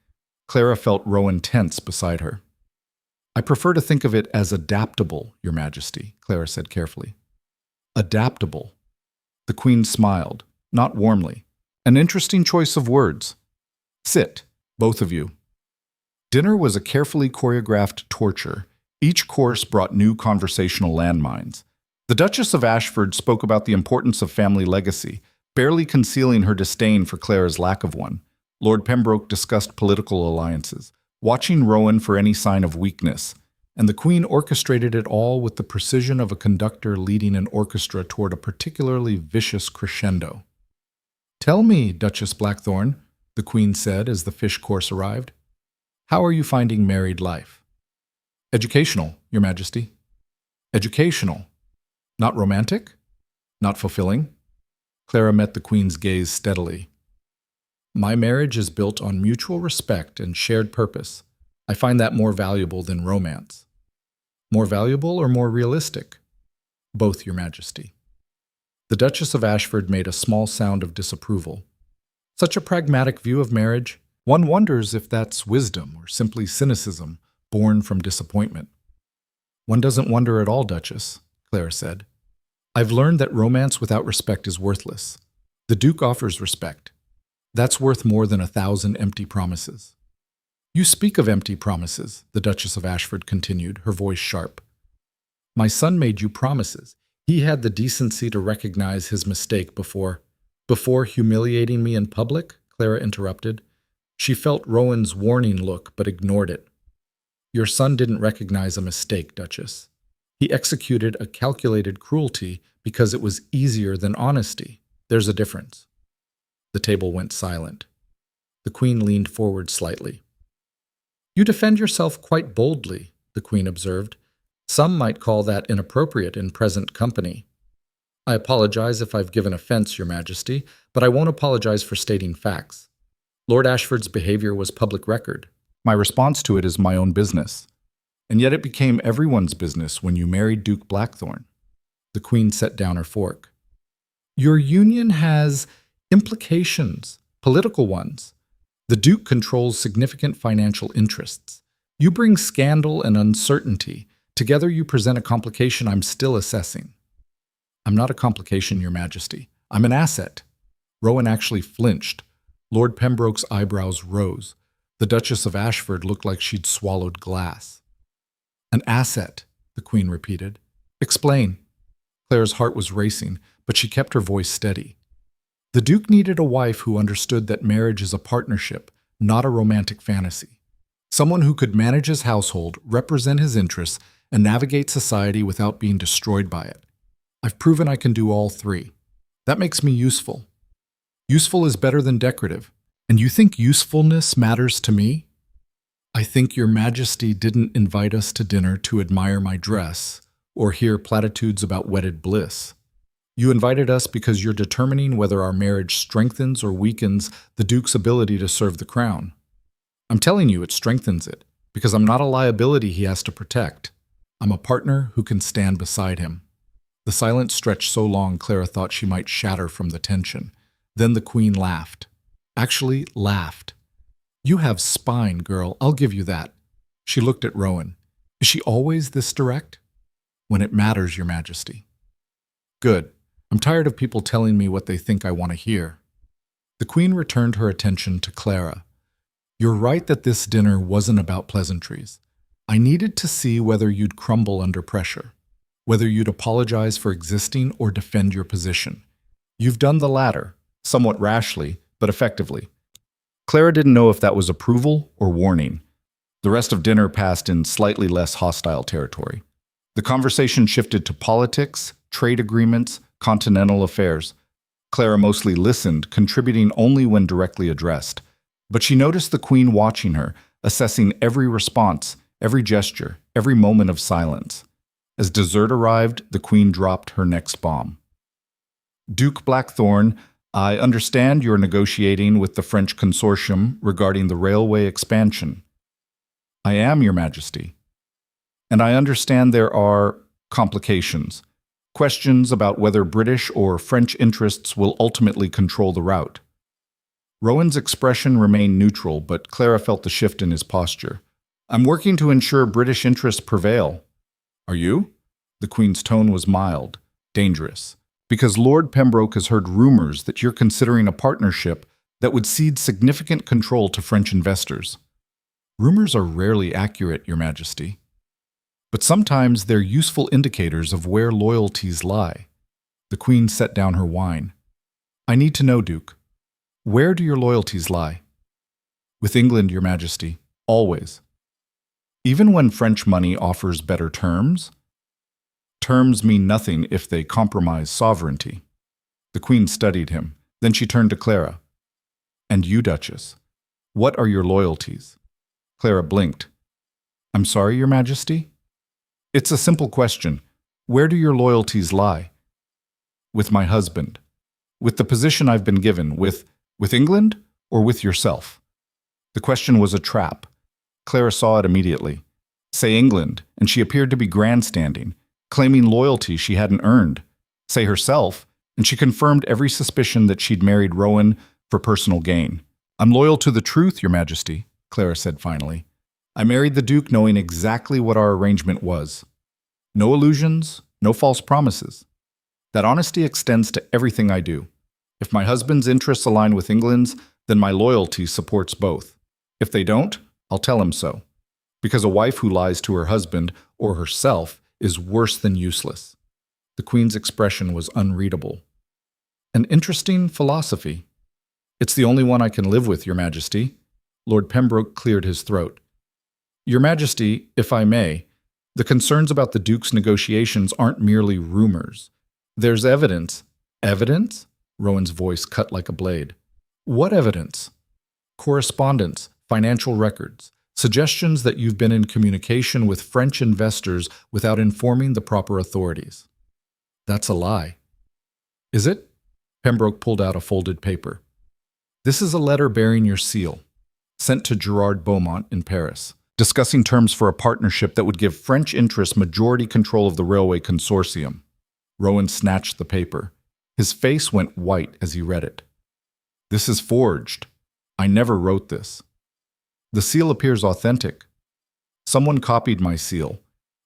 Clara felt Rowan tense beside her. I prefer to think of it as adaptable, Your Majesty, Clara said carefully. Adaptable. The Queen smiled, not warmly. An interesting choice of words. Sit, both of you. Dinner was a carefully choreographed torture. Each course brought new conversational landmines. The Duchess of Ashford spoke about the importance of family legacy, barely concealing her disdain for Clara's lack of one. Lord Pembroke discussed political alliances, watching Rowan for any sign of weakness, and the Queen orchestrated it all with the precision of a conductor leading an orchestra toward a particularly vicious crescendo. "Tell me, Duchess Blackthorne," the Queen said as the fish course arrived, "how are you finding married life?" "Educational, Your Majesty." "Educational. Not romantic? Not fulfilling?" Clara met the Queen's gaze steadily. "My marriage is built on mutual respect and shared purpose. I find that more valuable than romance." "More valuable or more realistic?" "Both, Your Majesty." The Duchess of Ashford made a small sound of disapproval. "Such a pragmatic view of marriage? One wonders if that's wisdom or simply cynicism born from disappointment." "One doesn't wonder at all, Duchess," Clara said. "I've learned that romance without respect is worthless. The Duke offers respect. That's worth more than 1,000 empty promises." "You speak of empty promises," the Duchess of Ashford continued, her voice sharp. "My son made you promises. He had the decency to recognize his mistake before humiliating me in public," Clara interrupted. She felt Rowan's warning look, but ignored it. "Your son didn't recognize a mistake, Duchess. He executed a calculated cruelty because it was easier than honesty. There's a difference." The table went silent. The Queen leaned forward slightly. "You defend yourself quite boldly," the Queen observed. "Some might call that inappropriate in present company." "I apologize if I've given offense, Your Majesty, but I won't apologize for stating facts. Lord Ashford's behavior was public record. My response to it is my own business. And yet it became everyone's business when you married Duke Blackthorne." The Queen set down her fork. "Your union has implications, political ones. The Duke controls significant financial interests. You bring scandal and uncertainty. Together you present a complication I'm still assessing." "I'm not a complication, Your Majesty. I'm an asset." Rowan actually flinched. Lord Pembroke's eyebrows rose. The Duchess of Ashford looked like she'd swallowed glass. "An asset," the Queen repeated. "Explain." Clara's heart was racing, but she kept her voice steady. "The Duke needed a wife who understood that marriage is a partnership, not a romantic fantasy. Someone who could manage his household, represent his interests, and navigate society without being destroyed by it. I've proven I can do all three. That makes me useful. Useful is better than decorative. And you think usefulness matters to me? I think Your Majesty didn't invite us to dinner to admire my dress or hear platitudes about wedded bliss. You invited us because you're determining whether our marriage strengthens or weakens the Duke's ability to serve the crown. I'm telling you it strengthens it, because I'm not a liability he has to protect. I'm a partner who can stand beside him." The silence stretched so long Clara thought she might shatter from the tension. Then the Queen laughed. Actually laughed. "You have spine, girl, I'll give you that." She looked at Rowan. "Is she always this direct?" "When it matters, Your Majesty." "Good. I'm tired of people telling me what they think I want to hear." The Queen returned her attention to Clara. "You're right that this dinner wasn't about pleasantries. I needed to see whether you'd crumble under pressure, whether you'd apologize for existing or defend your position. You've done the latter, somewhat rashly, but effectively." Clara didn't know if that was approval or warning. The rest of dinner passed in slightly less hostile territory. The conversation shifted to politics, trade agreements, continental affairs. Clara mostly listened, contributing only when directly addressed. But she noticed the Queen watching her, assessing every response, every gesture, every moment of silence. As dessert arrived, the Queen dropped her next bomb. "Duke Blackthorne, I understand you're negotiating with the French consortium regarding the railway expansion." "I am, Your Majesty." "And I understand there are complications. Questions about whether British or French interests will ultimately control the route." Rowan's expression remained neutral, but Clara felt the shift in his posture. "I'm working to ensure British interests prevail." "Are you?" The Queen's tone was mild, dangerous. "Because Lord Pembroke has heard rumors that you're considering a partnership that would cede significant control to French investors." "Rumors are rarely accurate, Your Majesty. But sometimes they're useful indicators of where loyalties lie." The Queen set down her wine. "I need to know, Duke. Where do your loyalties lie?" With England, Your Majesty, always. Even when French money offers better terms? Terms mean nothing if they compromise sovereignty. The Queen studied him. Then she turned to Clara. And you, Duchess, what are your loyalties? Clara blinked. I'm sorry, Your Majesty? It's a simple question. Where do your loyalties lie? With my husband. With the position I've been given. With England or with yourself? The question was a trap. Clara saw it immediately. Say England, and she appeared to be grandstanding, claiming loyalty she hadn't earned. Say herself, and she confirmed every suspicion that she'd married Rowan for personal gain. I'm loyal to the truth, Your Majesty, Clara said finally. I married the Duke knowing exactly what our arrangement was. No illusions, no false promises. That honesty extends to everything I do. If my husband's interests align with England's, then my loyalty supports both. If they don't, I'll tell him so. Because a wife who lies to her husband or herself is worse than useless. The Queen's expression was unreadable. An interesting philosophy. It's the only one I can live with, Your Majesty. Lord Pembroke cleared his throat. Your Majesty, if I may, the concerns about the Duke's negotiations aren't merely rumors. There's evidence. Evidence? Rowan's voice cut like a blade. What evidence? Correspondence, financial records, suggestions that you've been in communication with French investors without informing the proper authorities. That's a lie. Is it? Pembroke pulled out a folded paper. This is a letter bearing your seal, sent to Gerard Beaumont in Paris, discussing terms for a partnership that would give French interests majority control of the railway consortium. Rowan snatched the paper. His face went white as he read it. This is forged. I never wrote this. The seal appears authentic. Someone copied my seal.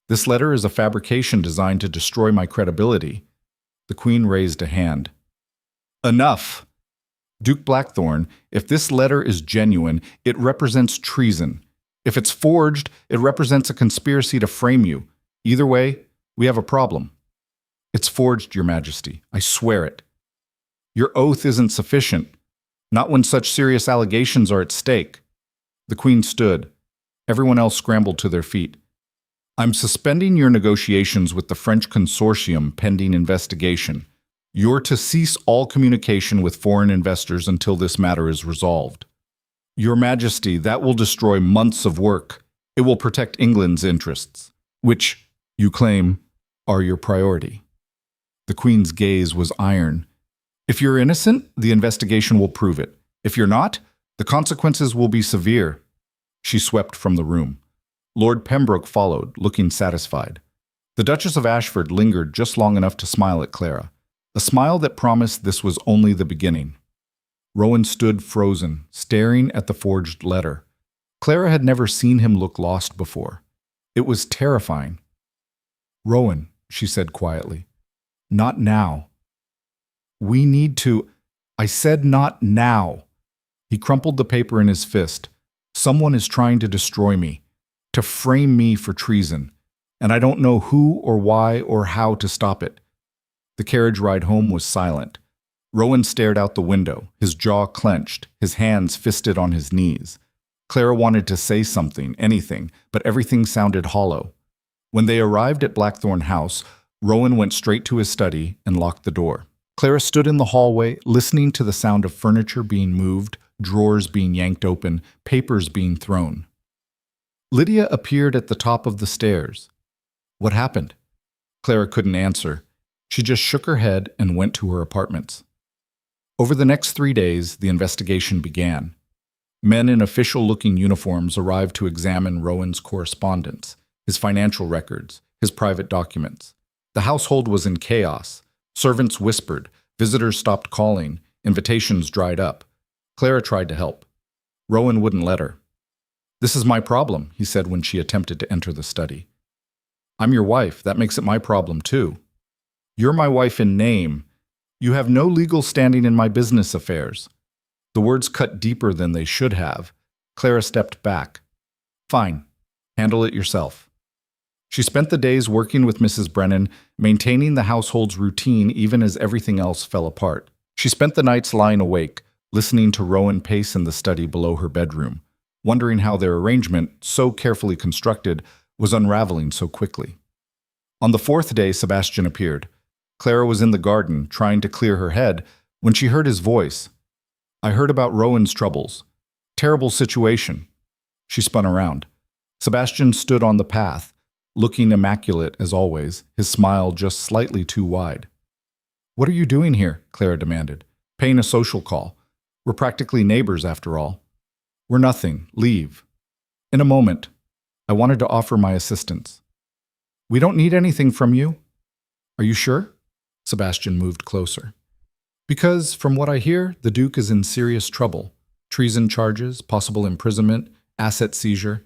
This letter is a fabrication designed to destroy my credibility. The Queen raised a hand. Enough! Duke Blackthorne, if this letter is genuine, it represents treason. If it's forged, it represents a conspiracy to frame you. Either way, we have a problem. It's forged, Your Majesty. I swear it. Your oath isn't sufficient. Not when such serious allegations are at stake. The Queen stood. Everyone else scrambled to their feet. I'm suspending your negotiations with the French consortium pending investigation. You're to cease all communication with foreign investors until this matter is resolved. Your Majesty, that will destroy months of work. It will protect England's interests, which, you claim, are your priority. The Queen's gaze was iron. If you're innocent, the investigation will prove it. If you're not, the consequences will be severe. She swept from the room. Lord Pembroke followed, looking satisfied. The Duchess of Ashford lingered just long enough to smile at Clara, a smile that promised this was only the beginning. Rowan stood frozen, staring at the forged letter. Clara had never seen him look lost before. It was terrifying. Rowan, she said quietly, not now. We need to. I said not now. He crumpled the paper in his fist. Someone is trying to destroy me, to frame me for treason, and I don't know who or why or how to stop it. The carriage ride home was silent. Rowan stared out the window, his jaw clenched, his hands fisted on his knees. Clara wanted to say something, anything, but everything sounded hollow. When they arrived at Blackthorn House, Rowan went straight to his study and locked the door. Clara stood in the hallway, listening to the sound of furniture being moved, drawers being yanked open, papers being thrown. Lydia appeared at the top of the stairs. What happened? Clara couldn't answer. She just shook her head and went to her apartments. Over the next 3 days, the investigation began. Men in official-looking uniforms arrived to examine Rowan's correspondence, his financial records, his private documents. The household was in chaos. Servants whispered, visitors stopped calling, invitations dried up. Clara tried to help. Rowan wouldn't let her. This is my problem, he said when she attempted to enter the study. I'm your wife. That makes it my problem, too. You're my wife in name. You have no legal standing in my business affairs. The words cut deeper than they should have. Clara stepped back. Fine. Handle it yourself. She spent the days working with Mrs. Brennan, maintaining the household's routine even as everything else fell apart. She spent the nights lying awake, listening to Rowan pace in the study below her bedroom, wondering how their arrangement, so carefully constructed, was unraveling so quickly. On the fourth day, Sebastian appeared. Clara was in the garden, trying to clear her head, when she heard his voice. "I heard about Rowan's troubles. Terrible situation." She spun around. Sebastian stood on the path, looking immaculate as always, his smile just slightly too wide. "What are you doing here?" Clara demanded. "Paying a social call. We're practically neighbors after all." "We're nothing. Leave." "In a moment. I wanted to offer my assistance." "We don't need anything from you." "Are you sure?" Sebastian moved closer. "Because, from what I hear, the Duke is in serious trouble. Treason charges, possible imprisonment, asset seizure,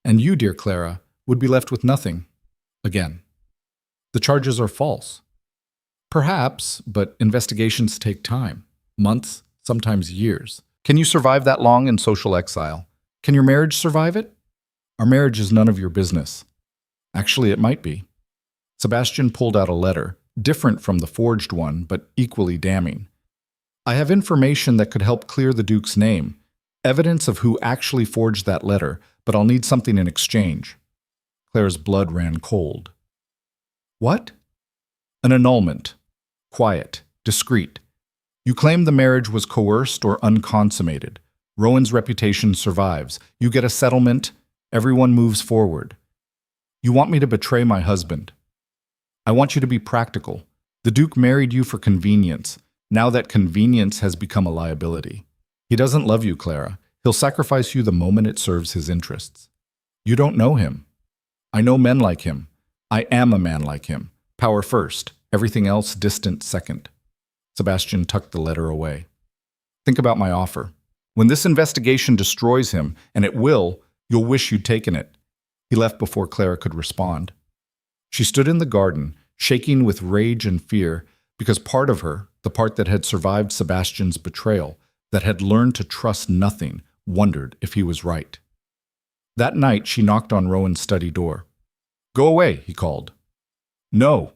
and you, dear Clara, would be left with nothing. Again. The charges are false." "Perhaps, but investigations take time. Months, sometimes years. Can you survive that long in social exile? Can your marriage survive it?" "Our marriage is none of your business." "Actually, it might be." Sebastian pulled out a letter, different from the forged one, but equally damning. "I have information that could help clear the Duke's name, evidence of who actually forged that letter, but I'll need something in exchange." Clara's blood ran cold. "What?" "An annulment. Quiet, discreet. You claim the marriage was coerced or unconsummated. Rowan's reputation survives. You get a settlement. Everyone moves forward. You want me to betray my husband. I want you to be practical. The Duke married you for convenience. Now that convenience has become a liability. He doesn't love you, Clara. He'll sacrifice you the moment it serves his interests. You don't know him. I know men like him. I am a man like him. Power first, everything else distant second." Sebastian tucked the letter away. "Think about my offer. When this investigation destroys him, and it will, you'll wish you'd taken it." He left before Clara could respond. She stood in the garden, shaking with rage and fear, because part of her, the part that had survived Sebastian's betrayal, that had learned to trust nothing, wondered if he was right. That night, she knocked on Rowan's study door. "Go away," he called. "No."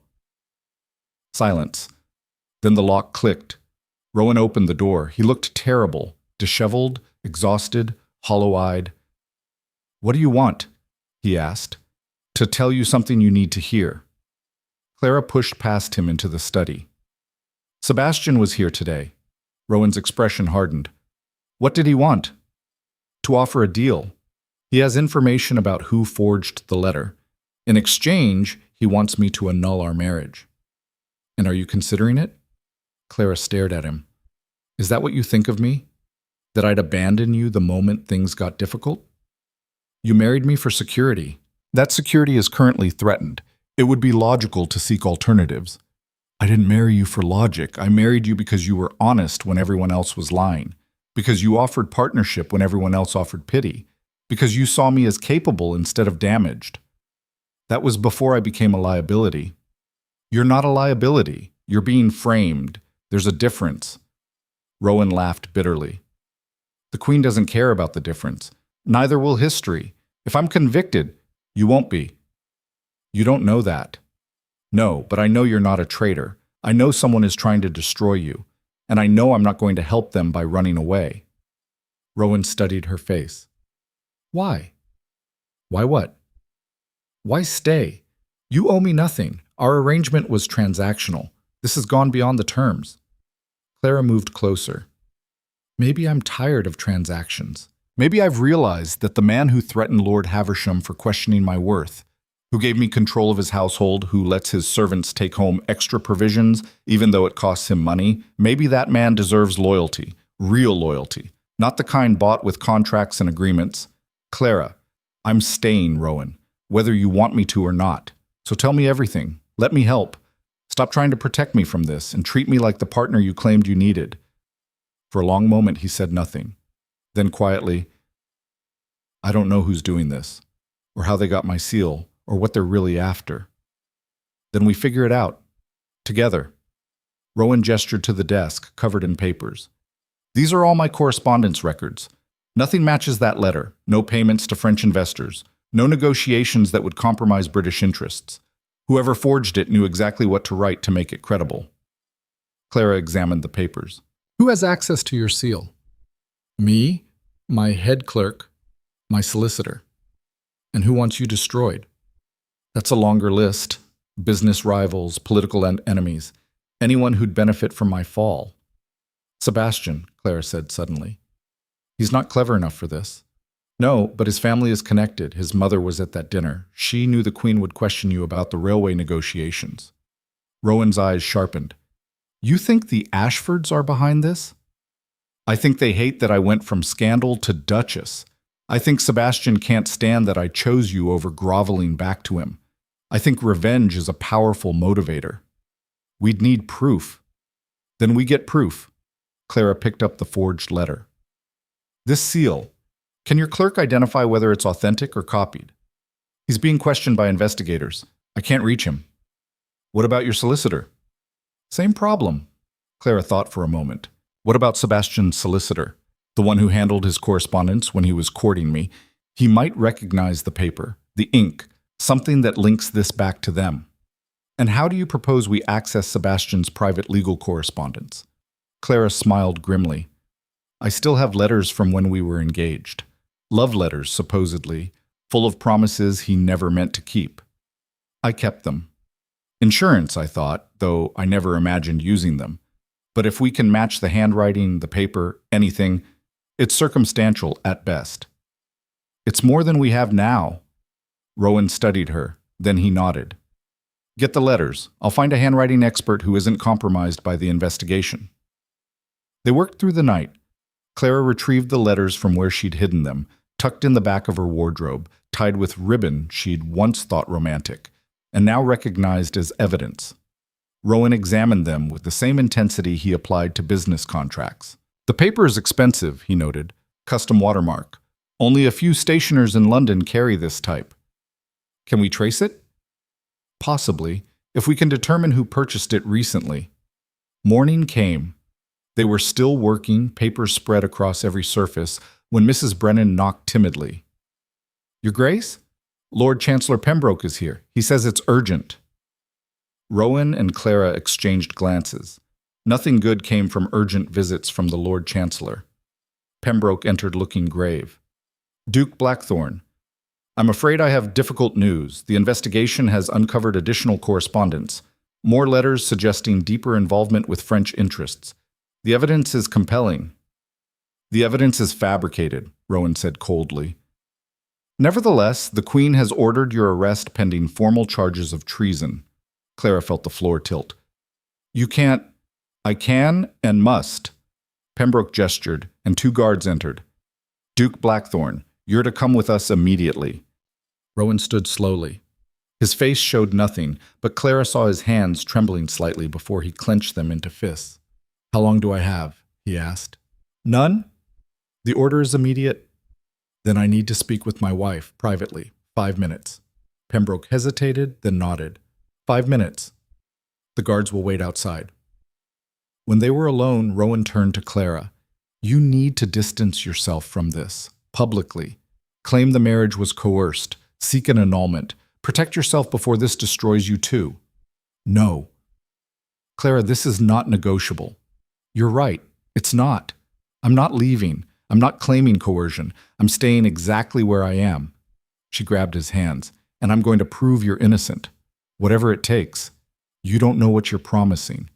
Silence. Then the lock clicked. Rowan opened the door. He looked terrible, disheveled, exhausted, hollow-eyed. "What do you want?" he asked. "To tell you something you need to hear." Clara pushed past him into the study. "Sebastian was here today." Rowan's expression hardened. "What did he want?" "To offer a deal. He has information about who forged the letter. In exchange, he wants me to annul our marriage." "And are you considering it?" Clara stared at him. "Is that what you think of me? That I'd abandon you the moment things got difficult? You married me for security. That security is currently threatened. It would be logical to seek alternatives. I didn't marry you for logic. I married you because you were honest when everyone else was lying, because you offered partnership when everyone else offered pity, because you saw me as capable instead of damaged. That was before I became a liability. You're not a liability. You're being framed. There's a difference." Rowan laughed bitterly. "The Queen doesn't care about the difference. Neither will history. If I'm convicted, you won't be." "You don't know that." "No, but I know you're not a traitor. I know someone is trying to destroy you, and I know I'm not going to help them by running away." Rowan studied her face. "Why?" "Why what?" "Why stay? You owe me nothing. Our arrangement was transactional. This has gone beyond the terms." Clara moved closer. "Maybe I'm tired of transactions. Maybe I've realized that the man who threatened Lord Haversham for questioning my worth, who gave me control of his household, who lets his servants take home extra provisions even though it costs him money, maybe that man deserves loyalty, real loyalty, not the kind bought with contracts and agreements. Clara, I'm staying, Rowan, whether you want me to or not. So tell me everything. Let me help. Stop trying to protect me from this and treat me like the partner you claimed you needed." For a long moment, he said nothing. Then quietly, "I don't know who's doing this, or how they got my seal, or what they're really after." "Then we figure it out. Together." Rowan gestured to the desk, covered in papers. "These are all my correspondence records. Nothing matches that letter. No payments to French investors. No negotiations that would compromise British interests. Whoever forged it knew exactly what to write to make it credible." Clara examined the papers. "Who has access to your seal?" "Me, my head clerk, My solicitor. And who wants you destroyed? That's a longer list. Business rivals, political enemies, anyone who'd benefit from my fall. Sebastian, Clara said suddenly. He's not clever enough for this. No, but his family is connected. His mother was at that dinner. She knew the Queen would question you about the railway negotiations. Rowan's eyes sharpened. You think the Ashfords are behind this? I think they hate that I went from scandal to duchess. I think Sebastian can't stand that I chose you over groveling back to him. I think revenge is a powerful motivator. We'd need proof. Then we get proof. Clara picked up the forged letter. This seal. Can your clerk identify whether it's authentic or copied? He's being questioned by investigators. I can't reach him. What about your solicitor? Same problem. Clara thought for a moment. What about Sebastian's solicitor? The one who handled his correspondence when he was courting me. He might recognize the paper, the ink, something that links this back to them. And how do you propose we access Sebastian's private legal correspondence? Clara smiled grimly. I still have letters from when we were engaged. Love letters, supposedly, full of promises he never meant to keep. I kept them. Insurance, I thought, though I never imagined using them. But if we can match the handwriting, the paper, anything, it's circumstantial at best. It's more than we have now. Rowan studied her, then he nodded. Get the letters. I'll find a handwriting expert who isn't compromised by the investigation. They worked through the night. Clara retrieved the letters from where she'd hidden them, tucked in the back of her wardrobe, tied with ribbon she'd once thought romantic, and now recognized as evidence. Rowan examined them with the same intensity he applied to business contracts. The paper is expensive, he noted. Custom watermark. Only a few stationers in London carry this type. Can we trace it? Possibly, if we can determine who purchased it recently. Morning came. They were still working, papers spread across every surface, when Mrs. Brennan knocked timidly. Your Grace? Lord Chancellor Pembroke is here. He says it's urgent. Rowan and Clara exchanged glances. Nothing good came from urgent visits from the Lord Chancellor. Pembroke entered looking grave. Duke Blackthorne. I'm afraid I have difficult news. The investigation has uncovered additional correspondence. More letters suggesting deeper involvement with French interests. The evidence is compelling. The evidence is fabricated, Rowan said coldly. Nevertheless, the Queen has ordered your arrest pending formal charges of treason. Clara felt the floor tilt. You can't. I can and must. Pembroke gestured, and 2 guards entered. Duke Blackthorne, you're to come with us immediately. Rowan stood slowly. His face showed nothing, but Clara saw his hands trembling slightly before he clenched them into fists. How long do I have? He asked. None? The order is immediate? Then I need to speak with my wife, privately. 5 minutes. Pembroke hesitated, then nodded. 5 minutes. The guards will wait outside. When they were alone, Rowan turned to Clara. You need to distance yourself from this, publicly. Claim the marriage was coerced. Seek an annulment. Protect yourself before this destroys you too. No. Clara, this is not negotiable. You're right. It's not. I'm not leaving. I'm not claiming coercion. I'm staying exactly where I am. She grabbed his hands. And I'm going to prove you're innocent. Whatever it takes. You don't know what you're promising.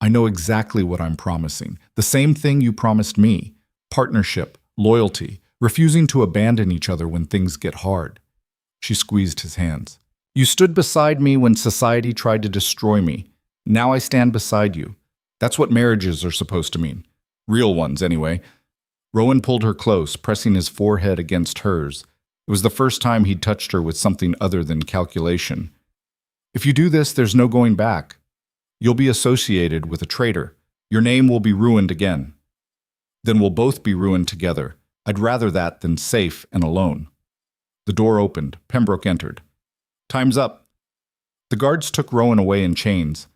I know exactly what I'm promising. The same thing you promised me. Partnership, loyalty, refusing to abandon each other when things get hard. She squeezed his hands. You stood beside me when society tried to destroy me. Now I stand beside you. That's what marriages are supposed to mean. Real ones, anyway. Rowan pulled her close, pressing his forehead against hers. It was the first time he'd touched her with something other than calculation. If you do this, there's no going back. You'll be associated with a traitor. Your name will be ruined again. Then we'll both be ruined together. I'd rather that than safe and alone. The door opened. Pembroke entered. Time's up. The guards took Rowan away in chains.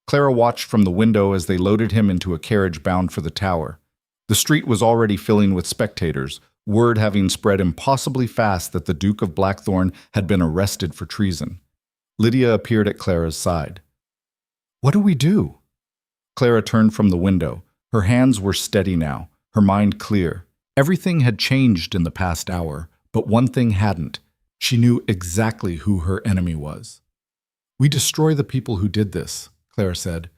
Clara watched from the window as they loaded him into a carriage bound for the tower. The street was already filling with spectators, word having spread impossibly fast that the Duke of Blackthorne had been arrested for treason. Lydia appeared at Clara's side. What do we do? Clara turned from the window. Her hands were steady now, her mind clear. Everything had changed in the past hour, But one thing hadn't. She knew exactly who her enemy was. "We destroy the people who did this," Clara said,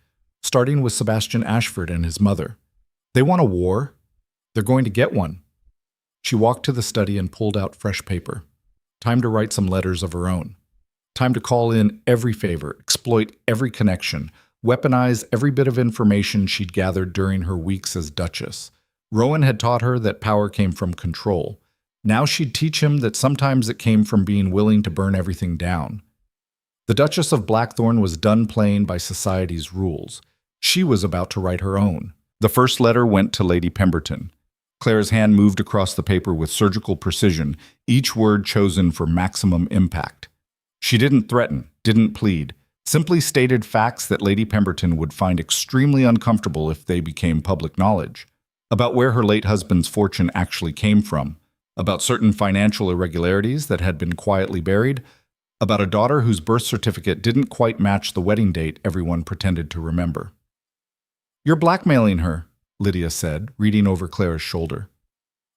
starting with Sebastian Ashford and his mother. "They want a war. They're going to get one." She walked to the study and pulled out fresh paper. Time to write some letters of her own. Time to call in every favor, exploit every connection, weaponize every bit of information she'd gathered during her weeks as Duchess. Rowan had taught her that power came from control. Now she'd teach him that sometimes it came from being willing to burn everything down. The Duchess of Blackthorn was done playing by society's rules. She was about to write her own. The first letter went to Lady Pemberton. Clara's hand moved across the paper with surgical precision, each word chosen for maximum impact. She didn't threaten, didn't plead, simply stated facts that Lady Pemberton would find extremely uncomfortable if they became public knowledge. About where her late husband's fortune actually came from, about certain financial irregularities that had been quietly buried, about a daughter whose birth certificate didn't quite match the wedding date everyone pretended to remember. "You're blackmailing her," Lydia said, reading over Clara's shoulder.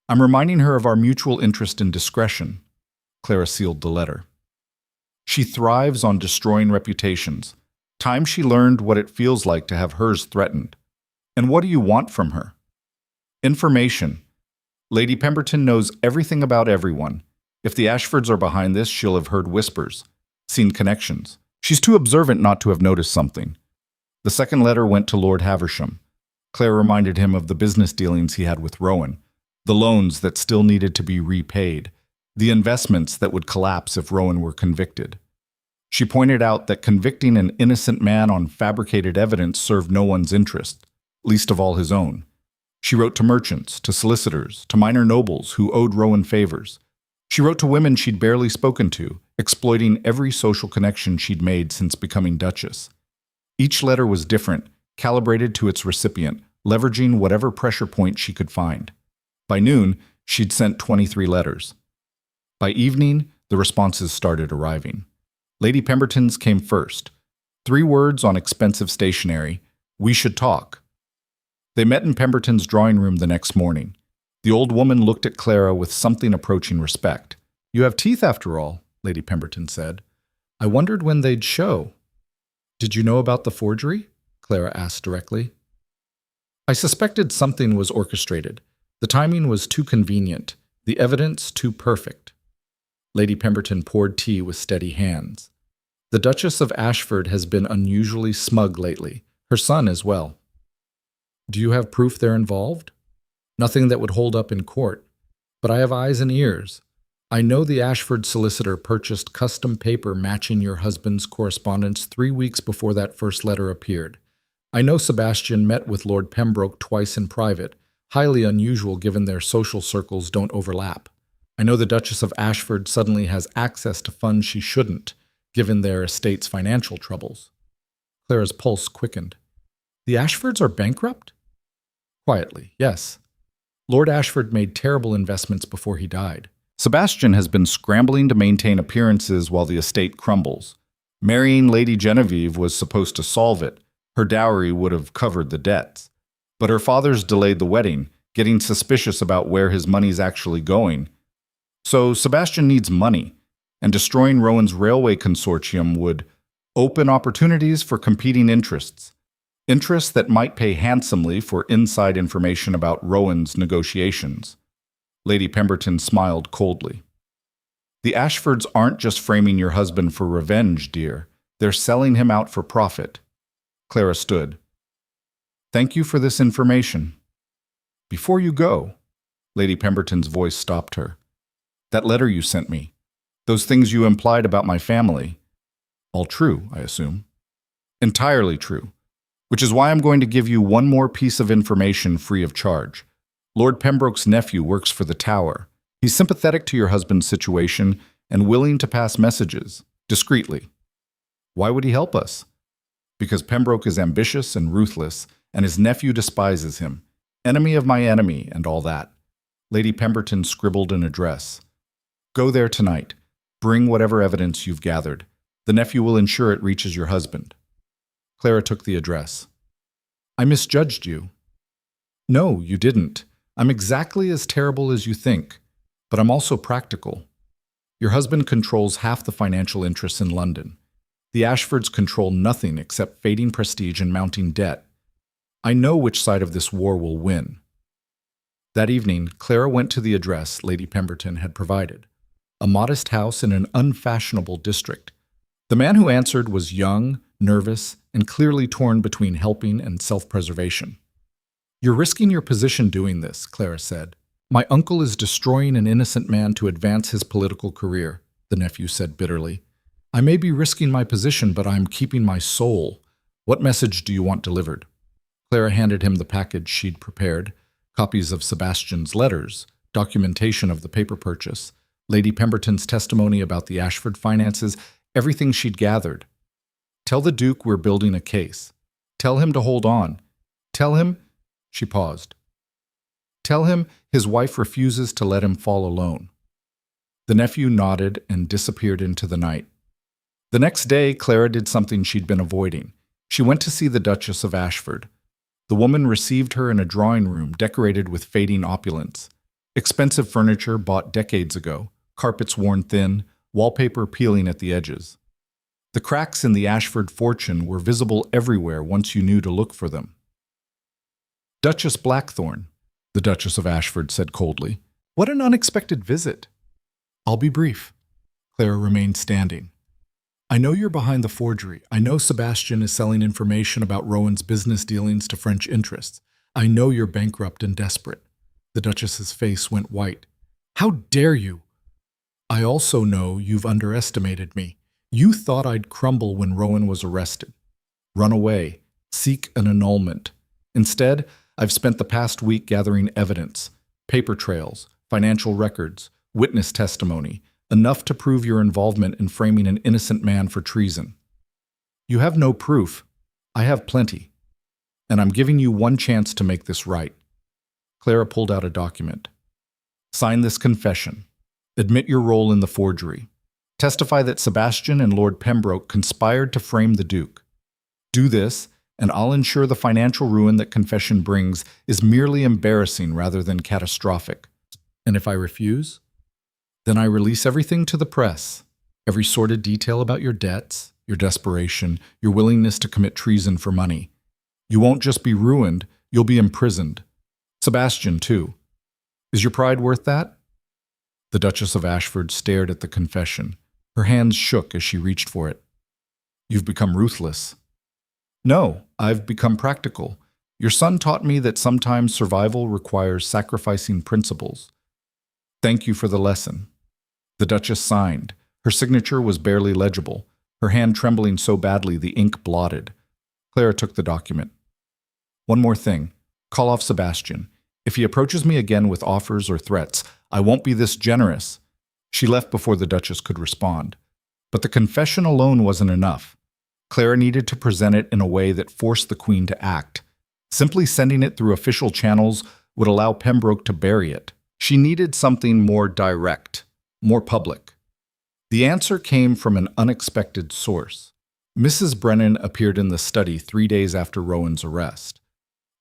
"I'm reminding her of our mutual interest in discretion." Clara sealed the letter. "She thrives on destroying reputations. Time she learned what it feels like to have hers threatened. And what do you want from her?" "Information. Lady Pemberton knows everything about everyone. If the Ashfords are behind this, she'll have heard whispers, seen connections. She's too observant not to have noticed something." The second letter went to Lord Haversham. Claire reminded him of the business dealings he had with Rowan, the loans that still needed to be repaid, the investments that would collapse if Rowan were convicted. She pointed out that convicting an innocent man on fabricated evidence served no one's interest, least of all his own. She wrote to merchants, to solicitors, to minor nobles who owed Rowan favors. She wrote to women she'd barely spoken to, exploiting every social connection she'd made since becoming Duchess. Each letter was different, calibrated to its recipient, leveraging whatever pressure point she could find. By noon, she'd sent 23 letters. By evening, the responses started arriving. Lady Pemberton's came first. 3 words on expensive stationery: "We should talk." They met in Pemberton's drawing room the next morning. The old woman looked at Clara with something approaching respect. "You have teeth, after all," Lady Pemberton said. "I wondered when they'd show." "Did you know about the forgery?" Clara asked directly. "I suspected something was orchestrated. The timing was too convenient, the evidence too perfect." Lady Pemberton poured tea with steady hands. "The Duchess of Ashford has been unusually smug lately, her son as well." "Do you have proof they're involved?" "Nothing that would hold up in court. But I have eyes and ears. I know the Ashford solicitor purchased custom paper matching your husband's correspondence 3 weeks before that first letter appeared. I know Sebastian met with Lord Pembroke twice in private, highly unusual given their social circles don't overlap. I know the Duchess of Ashford suddenly has access to funds she shouldn't, given their estate's financial troubles." Clara's pulse quickened. "The Ashfords are bankrupt?" "Quietly, yes. Lord Ashford made terrible investments before he died. Sebastian has been scrambling to maintain appearances while the estate crumbles. Marrying Lady Genevieve was supposed to solve it. Her dowry would have covered the debts. But her father's delayed the wedding, getting suspicious about where his money's actually going. So Sebastian needs money, and destroying Rowan's railway consortium would open opportunities for competing interests. Interests that might pay handsomely for inside information about Rowan's negotiations." Lady Pemberton smiled coldly. "The Ashfords aren't just framing your husband for revenge, dear. They're selling him out for profit." Clara stood. "Thank you for this information." "Before you go," Lady Pemberton's voice stopped her. "That letter you sent me, those things you implied about my family, all true, I assume?" "Entirely true. Which is why I'm going to give you one more piece of information free of charge. Lord Pembroke's nephew works for the Tower. He's sympathetic to your husband's situation and willing to pass messages, discreetly. Why would he help us? Because Pembroke is ambitious and ruthless, and his nephew despises him. Enemy of my enemy, and all that." Lady Pemberton scribbled an address. "Go there tonight. Bring whatever evidence you've gathered. The nephew will ensure it reaches your husband." Clara took the address. "I misjudged you." "No, you didn't. I'm exactly as terrible as you think. But I'm also practical. Your husband controls half the financial interests in London. The Ashfords control nothing except fading prestige and mounting debt. I know which side of this war will win." That evening, Clara went to the address Lady Pemberton had provided, a modest house in an unfashionable district. The man who answered was young, nervous, and clearly torn between helping and self-preservation. "You're risking your position doing this," Clara said. "My uncle is destroying an innocent man to advance his political career," the nephew said bitterly. "I may be risking my position, but I'm keeping my soul. What message do you want delivered?" Clara handed him the package she'd prepared, copies of Sebastian's letters, documentation of the paper purchase, Lady Pemberton's testimony about the Ashford finances, everything she'd gathered. "Tell the Duke we're building a case. Tell him to hold on. Tell him—" She paused. "Tell him his wife refuses to let him fall alone." The nephew nodded and disappeared into the night. The next day, Clara did something she'd been avoiding. She went to see the Duchess of Ashford. The woman received her in a drawing room decorated with fading opulence. Expensive furniture bought decades ago, carpets worn thin, wallpaper peeling at the edges. The cracks in the Ashford fortune were visible everywhere once you knew to look for them. "Duchess Blackthorne," the Duchess of Ashford said coldly. "What an unexpected visit." "I'll be brief." Clara remained standing. "I know you're behind the forgery. I know Sebastian is selling information about Rowan's business dealings to French interests. I know you're bankrupt and desperate." The Duchess's face went white. "How dare you?" "I also know you've underestimated me. You thought I'd crumble when Rowan was arrested. Run away. Seek an annulment. Instead, I've spent the past week gathering evidence, paper trails, financial records, witness testimony, enough to prove your involvement in framing an innocent man for treason. You have no proof. I have plenty. And I'm giving you one chance to make this right." Clara pulled out a document. "Sign this confession. Admit your role in the forgery. Testify that Sebastian and Lord Pembroke conspired to frame the Duke. Do this, and I'll ensure the financial ruin that confession brings is merely embarrassing rather than catastrophic. And if I refuse, then I release everything to the press, every sordid detail about your debts, your desperation, your willingness to commit treason for money. You won't just be ruined, you'll be imprisoned. Sebastian, too. Is your pride worth that?" The Duchess of Ashford stared at the confession. Her hands shook as she reached for it. "You've become ruthless." "No, I've become practical. Your son taught me that sometimes survival requires sacrificing principles. Thank you for the lesson." The Duchess signed. Her signature was barely legible, her hand trembling so badly the ink blotted. Clara took the document. "One more thing. Call off Sebastian. If he approaches me again with offers or threats, I won't be this generous." She left before the Duchess could respond. But the confession alone wasn't enough. Clara needed to present it in a way that forced the Queen to act. Simply sending it through official channels would allow Pembroke to bury it. She needed something more direct, more public. The answer came from an unexpected source. Mrs. Brennan appeared in the study 3 days after Rowan's arrest.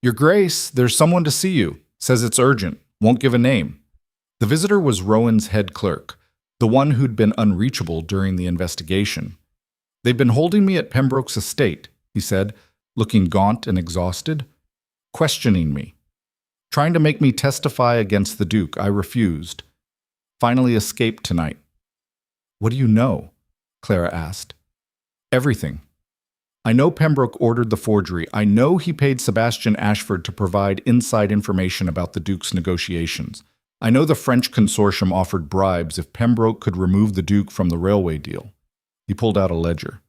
"Your Grace, there's someone to see you. Says it's urgent. Won't give a name." The visitor was Rowan's head clerk, the one who'd been unreachable during the investigation. "They've been holding me at Pembroke's estate," he said, looking gaunt and exhausted. "Questioning me. Trying to make me testify against the Duke. I refused. Finally escaped tonight." "What do you know?" Clara asked. "Everything. I know Pembroke ordered the forgery. I know he paid Sebastian Ashford to provide inside information about the Duke's negotiations. I know the French consortium offered bribes if Pembroke could remove the Duke from the railway deal." He pulled out a ledger.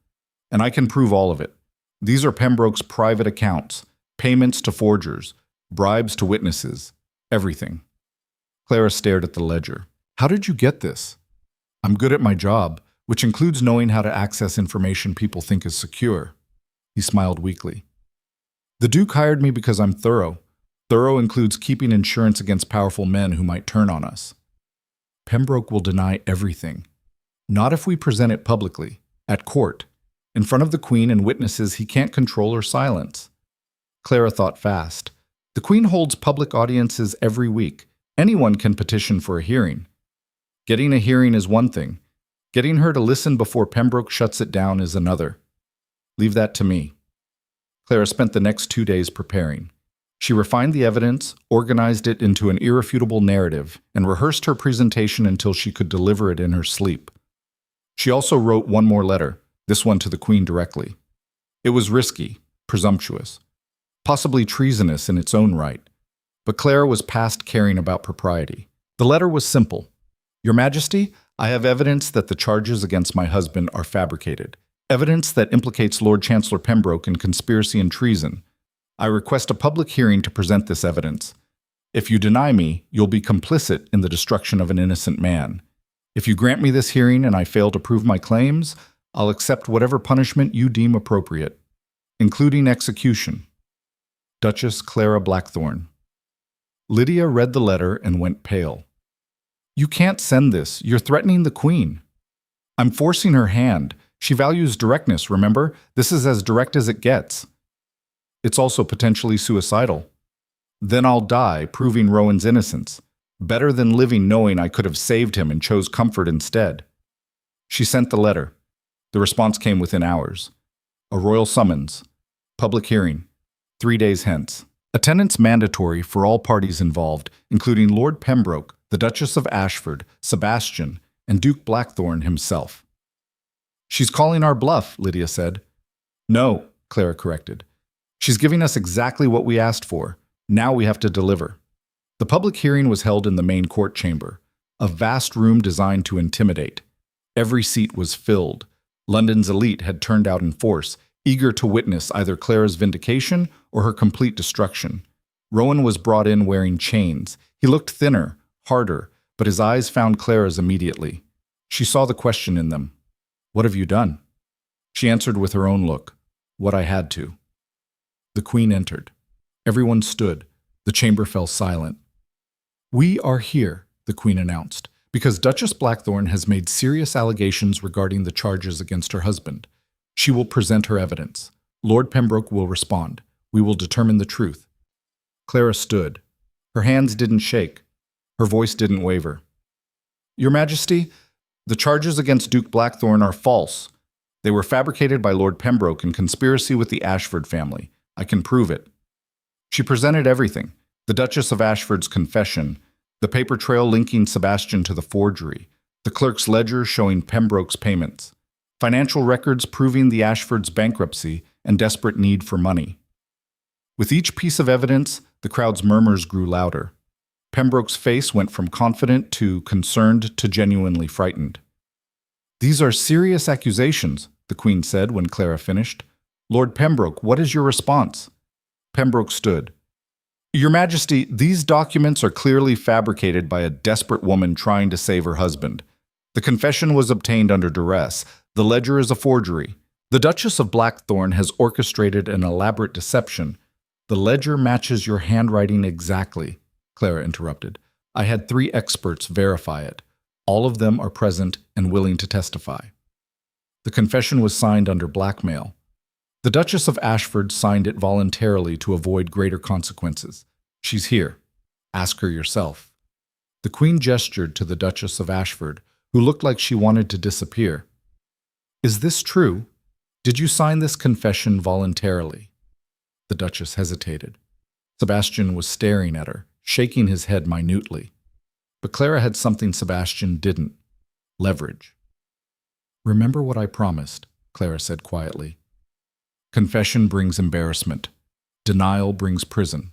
"And I can prove all of it. These are Pembroke's private accounts, payments to forgers, bribes to witnesses, everything." Clara stared at the ledger. "How did you get this?" "I'm good at my job, which includes knowing how to access information people think is secure." He smiled weakly. "The Duke hired me because I'm thorough. Thorough includes keeping insurance against powerful men who might turn on us." "Pembroke will deny everything. Not if we present it publicly, at court, in front of the Queen and witnesses he can't control or silence." Clara thought fast. "The Queen holds public audiences every week. Anyone can petition for a hearing. Getting a hearing is one thing. Getting her to listen before Pembroke shuts it down is another. Leave that to me. Clara spent the next 2 days preparing. She refined the evidence, organized it into an irrefutable narrative, and rehearsed her presentation until she could deliver it in her sleep. She also wrote one more letter, this one to the Queen directly. It was risky, presumptuous, possibly treasonous in its own right, but Clara was past caring about propriety. The letter was simple. Your Majesty, I have evidence that the charges against my husband are fabricated, evidence that implicates Lord Chancellor Pembroke in conspiracy and treason. I request a public hearing to present this evidence. If you deny me, you'll be complicit in the destruction of an innocent man. If you grant me this hearing and I fail to prove my claims, I'll accept whatever punishment you deem appropriate, including execution. Duchess Clara Blackthorne. Lydia read the letter and went pale. You can't send this. You're threatening the Queen. I'm forcing her hand. She values directness, remember? This is as direct as it gets. It's also potentially suicidal. Then I'll die, proving Rowan's innocence. Better than living knowing I could have saved him and chose comfort instead. She sent the letter. The response came within hours. A royal summons. Public hearing. 3 days hence. Attendance mandatory for all parties involved, including Lord Pembroke, the Duchess of Ashford, Sebastian, and Duke Blackthorne himself. She's calling our bluff, Lydia said. No, Clara corrected. She's giving us exactly what we asked for. Now we have to deliver. The public hearing was held in the main court chamber, a vast room designed to intimidate. Every seat was filled. London's elite had turned out in force, eager to witness either Clara's vindication or her complete destruction. Rowan was brought in wearing chains. He looked thinner, harder, but his eyes found Clara's immediately. She saw the question in them. What have you done? She answered with her own look. What I had to. The Queen entered. Everyone stood. The chamber fell silent. We are here, the Queen announced, because Duchess Blackthorne has made serious allegations regarding the charges against her husband. She will present her evidence. Lord Pembroke will respond. We will determine the truth. Clara stood. Her hands didn't shake. Her voice didn't waver. Your Majesty, the charges against Duke Blackthorne are false. They were fabricated by Lord Pembroke in conspiracy with the Ashford family. I can prove it. She presented everything. The Duchess of Ashford's confession, the paper trail linking Sebastian to the forgery, the clerk's ledger showing Pembroke's payments, financial records proving the Ashfords' bankruptcy and desperate need for money. With each piece of evidence, the crowd's murmurs grew louder. Pembroke's face went from confident to concerned to genuinely frightened. These are serious accusations, the Queen said when Clara finished. Lord Pembroke, what is your response? Pembroke stood. Your Majesty, these documents are clearly fabricated by a desperate woman trying to save her husband. The confession was obtained under duress. The ledger is a forgery. The Duchess of Blackthorne has orchestrated an elaborate deception. The ledger matches your handwriting exactly, Clara interrupted. I had 3 experts verify it. All of them are present and willing to testify. The confession was signed under blackmail. The Duchess of Ashford signed it voluntarily to avoid greater consequences. She's here. Ask her yourself. The Queen gestured to the Duchess of Ashford, who looked like she wanted to disappear. Is this true? Did you sign this confession voluntarily? The Duchess hesitated. Sebastian was staring at her, shaking his head minutely. But Clara had something Sebastian didn't. Leverage. Remember what I promised, Clara said quietly. Confession brings embarrassment. Denial brings prison.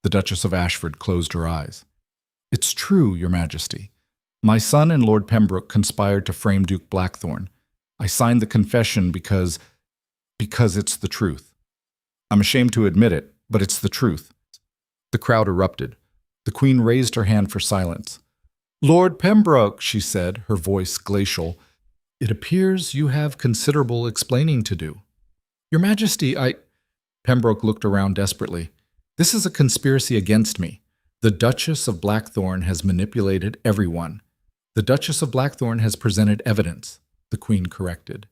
The Duchess of Ashford closed her eyes. It's true, Your Majesty. My son and Lord Pembroke conspired to frame Duke Blackthorne. I signed the confession because it's the truth. I'm ashamed to admit it, but it's the truth. The crowd erupted. The Queen raised her hand for silence. Lord Pembroke, she said, her voice glacial, it appears you have considerable explaining to do. Your Majesty, Pembroke looked around desperately. This is a conspiracy against me. The Duchess of Blackthorne has manipulated everyone. The Duchess of Blackthorne has presented evidence, the Queen corrected.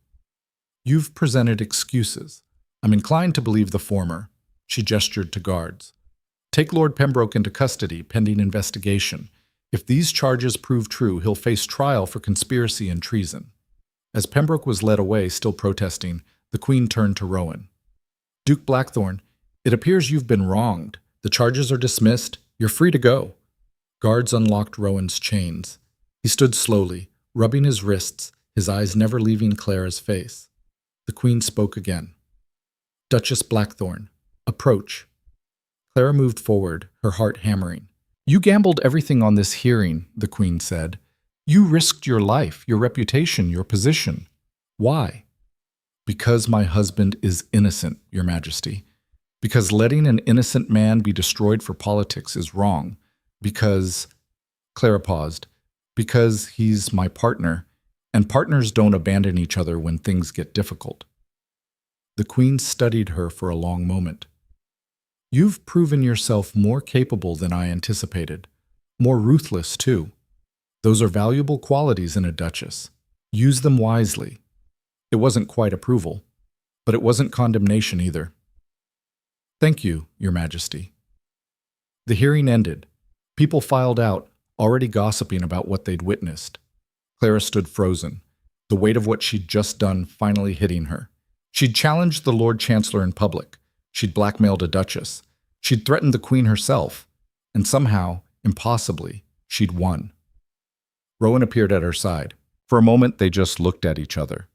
You've presented excuses. I'm inclined to believe the former. She gestured to guards. Take Lord Pembroke into custody pending investigation. If these charges prove true, he'll face trial for conspiracy and treason. As Pembroke was led away, still protesting, the Queen turned to Rowan. Duke Blackthorn, it appears you've been wronged. The charges are dismissed. You're free to go. Guards unlocked Rowan's chains. He stood slowly, rubbing his wrists, his eyes never leaving Clara's face. The Queen spoke again. Duchess Blackthorn, approach. Clara moved forward, her heart hammering. You gambled everything on this hearing, the Queen said. You risked your life, your reputation, your position. Why? Because my husband is innocent, Your Majesty. Because letting an innocent man be destroyed for politics is wrong. Because, Clara paused, because he's my partner, and partners don't abandon each other when things get difficult. The Queen studied her for a long moment. You've proven yourself more capable than I anticipated, more ruthless too. Those are valuable qualities in a duchess. Use them wisely. It wasn't quite approval, but it wasn't condemnation either. Thank you, Your Majesty. The hearing ended. People filed out, already gossiping about what they'd witnessed. Clara stood frozen, the weight of what she'd just done finally hitting her. She'd challenged the Lord Chancellor in public. She'd blackmailed a duchess. She'd threatened the Queen herself. And somehow, impossibly, she'd won. Rowan appeared at her side. For a moment, they just looked at each other.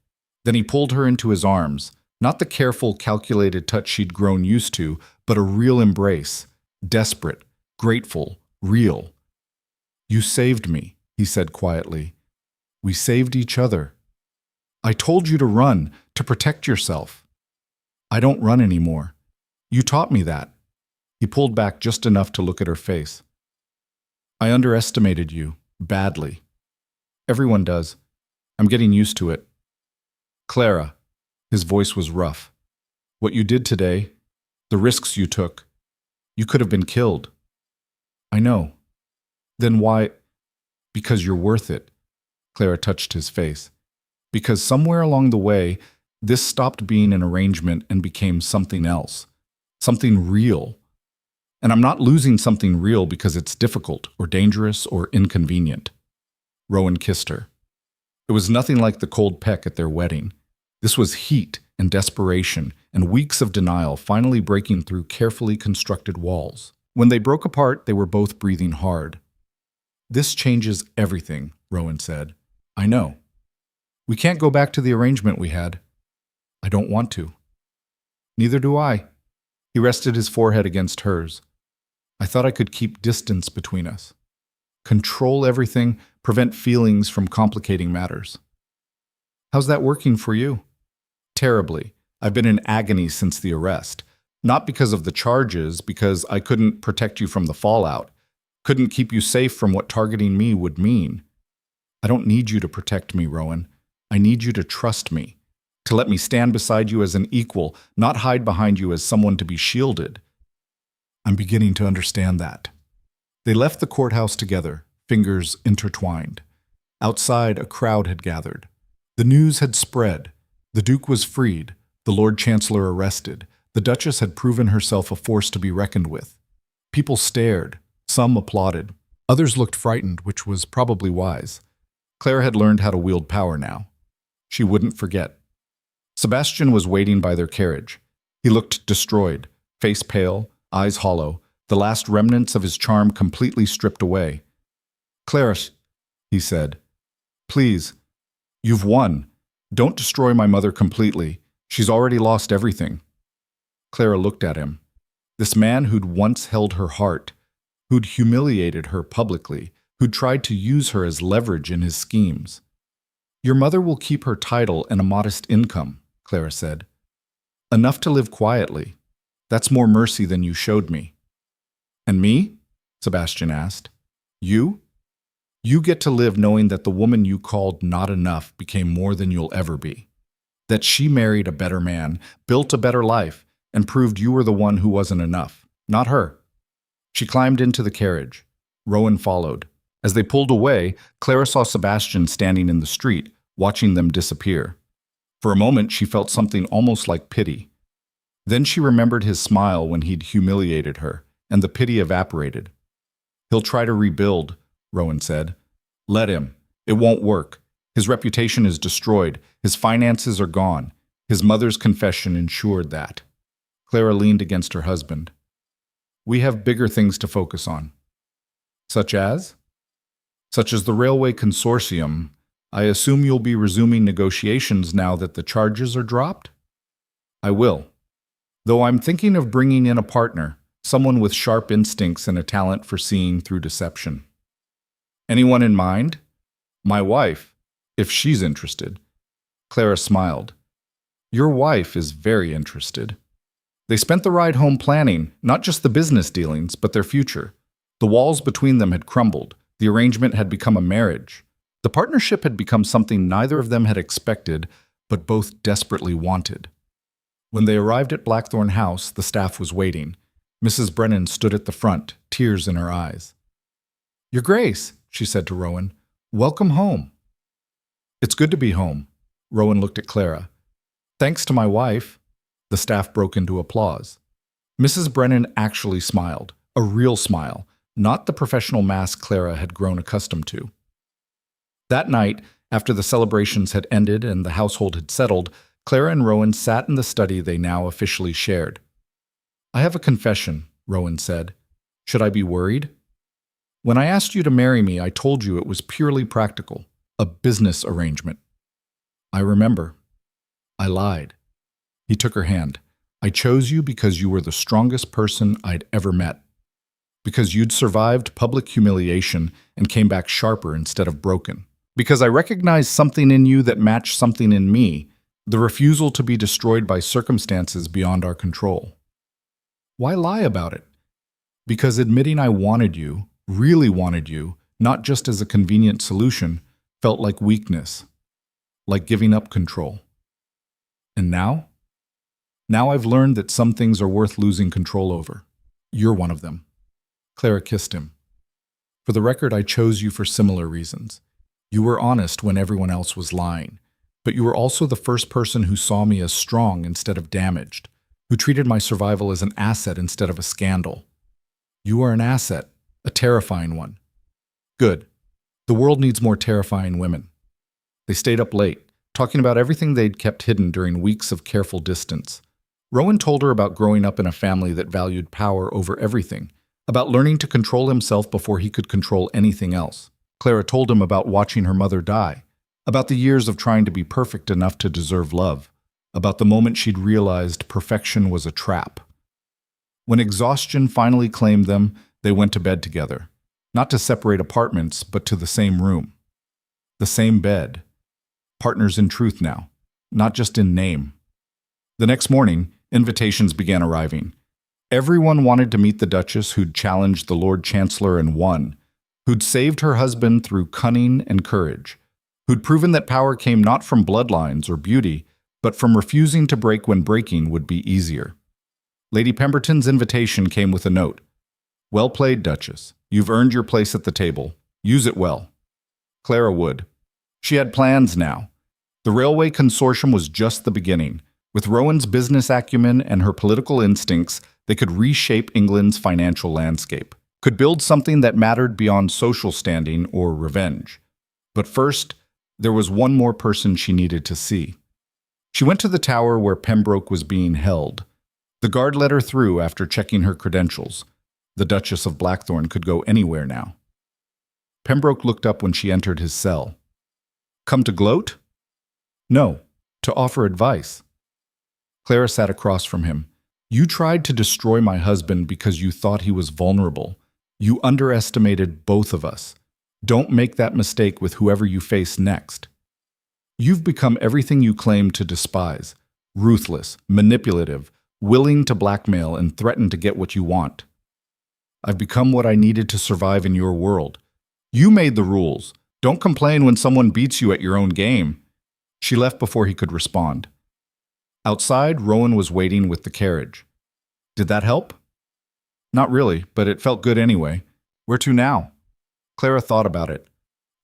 Then he pulled her into his arms, not the careful, calculated touch she'd grown used to, but a real embrace, desperate, grateful, real. You saved me, he said quietly. We saved each other. I told you to run, to protect yourself. I don't run anymore. You taught me that. He pulled back just enough to look at her face. I underestimated you, badly. Everyone does. I'm getting used to it. Clara, his voice was rough. What you did today, the risks you took, you could have been killed. I know. Then why? Because you're worth it. Clara touched his face. Because somewhere along the way, this stopped being an arrangement and became something else. Something real. And I'm not losing something real because it's difficult or dangerous or inconvenient. Rowan kissed her. It was nothing like the cold peck at their wedding. This was heat and desperation and weeks of denial finally breaking through carefully constructed walls. When they broke apart, they were both breathing hard. This changes everything, Rowan said. I know. We can't go back to the arrangement we had. I don't want to. Neither do I. He rested his forehead against hers. I thought I could keep distance between us. Control everything, prevent feelings from complicating matters. How's that working for you? Terribly. I've been in agony since the arrest. Not because of the charges, because I couldn't protect you from the fallout. Couldn't keep you safe from what targeting me would mean. I don't need you to protect me, Rowan. I need you to trust me. To let me stand beside you as an equal, not hide behind you as someone to be shielded. I'm beginning to understand that. They left the courthouse together, fingers intertwined. Outside, a crowd had gathered. The news had spread. The Duke was freed, the Lord Chancellor arrested. The Duchess had proven herself a force to be reckoned with. People stared. Some applauded. Others looked frightened, which was probably wise. Clara had learned how to wield power now. She wouldn't forget. Sebastian was waiting by their carriage. He looked destroyed, face pale, eyes hollow, the last remnants of his charm completely stripped away. Clara, he said, please, you've won. Don't destroy my mother completely. She's already lost everything. Clara looked at him. This man who'd once held her heart, who'd humiliated her publicly, who'd tried to use her as leverage in his schemes. Your mother will keep her title and a modest income, Clara said. Enough to live quietly. That's more mercy than you showed me. And me? Sebastian asked. You? You get to live knowing that the woman you called not enough became more than you'll ever be. That she married a better man, built a better life, and proved you were the one who wasn't enough, not her. She climbed into the carriage. Rowan followed. As they pulled away, Clara saw Sebastian standing in the street, watching them disappear. For a moment, she felt something almost like pity. Then she remembered his smile when he'd humiliated her, and the pity evaporated. He'll try to rebuild, Rowan said. Let him. It won't work. His reputation is destroyed. His finances are gone. His mother's confession ensured that. Clara leaned against her husband. We have bigger things to focus on. Such as? Such as the Railway Consortium. I assume you'll be resuming negotiations now that the charges are dropped? I will. Though I'm thinking of bringing in a partner, someone with sharp instincts and a talent for seeing through deception. Anyone in mind? My wife, if she's interested. Clara smiled. Your wife is very interested. They spent the ride home planning, not just the business dealings, but their future. The walls between them had crumbled. The arrangement had become a marriage. The partnership had become something neither of them had expected, but both desperately wanted. When they arrived at Blackthorn House, the staff was waiting. Mrs. Brennan stood at the front, tears in her eyes. Your Grace, she said to Rowan, welcome home. It's good to be home. Rowan looked at Clara. Thanks to my wife. The staff broke into applause. Mrs. Brennan actually smiled, a real smile, not the professional mask Clara had grown accustomed to. That night, after the celebrations had ended and the household had settled, Clara and Rowan sat in the study they now officially shared. I have a confession, Rowan said. Should I be worried? When I asked you to marry me, I told you it was purely practical, a business arrangement. I remember. I lied. He took her hand. I chose you because you were the strongest person I'd ever met. Because you'd survived public humiliation and came back sharper instead of broken. Because I recognized something in you that matched something in me, the refusal to be destroyed by circumstances beyond our control. Why lie about it? Because admitting I wanted you, really wanted you, not just as a convenient solution, felt like weakness, like giving up control. And now? Now I've learned that some things are worth losing control over. You're one of them. Clara kissed him. For the record, I chose you for similar reasons. You were honest when everyone else was lying, but you were also the first person who saw me as strong instead of damaged, who treated my survival as an asset instead of a scandal. You are an asset, a terrifying one. Good. The world needs more terrifying women. They stayed up late, talking about everything they'd kept hidden during weeks of careful distance. Rowan told her about growing up in a family that valued power over everything, about learning to control himself before he could control anything else. Clara told him about watching her mother die, about the years of trying to be perfect enough to deserve love, about the moment she'd realized perfection was a trap. When exhaustion finally claimed them, they went to bed together, not to separate apartments, but to the same room. The same bed. Partners in truth now, not just in name. The next morning, invitations began arriving. Everyone wanted to meet the Duchess who'd challenged the Lord Chancellor and won, who'd saved her husband through cunning and courage, who'd proven that power came not from bloodlines or beauty, but from refusing to break when breaking would be easier. Lady Pemberton's invitation came with a note. Well played, Duchess. You've earned your place at the table. Use it well. Clara would. She had plans now. The Railway Consortium was just the beginning. With Rowan's business acumen and her political instincts, they could reshape England's financial landscape, could build something that mattered beyond social standing or revenge. But first, there was one more person she needed to see. She went to the tower where Pembroke was being held. The guard let her through after checking her credentials. The Duchess of Blackthorn could go anywhere now. Pembroke looked up when she entered his cell. Come to gloat? No, to offer advice. Clara sat across from him. You tried to destroy my husband because you thought he was vulnerable. You underestimated both of us. Don't make that mistake with whoever you face next. You've become everything you claim to despise. Ruthless, manipulative, willing to blackmail and threaten to get what you want. I've become what I needed to survive in your world. You made the rules. Don't complain when someone beats you at your own game. She left before he could respond. Outside, Rowan was waiting with the carriage. Did that help? Not really, but it felt good anyway. Where to now? Clara thought about it.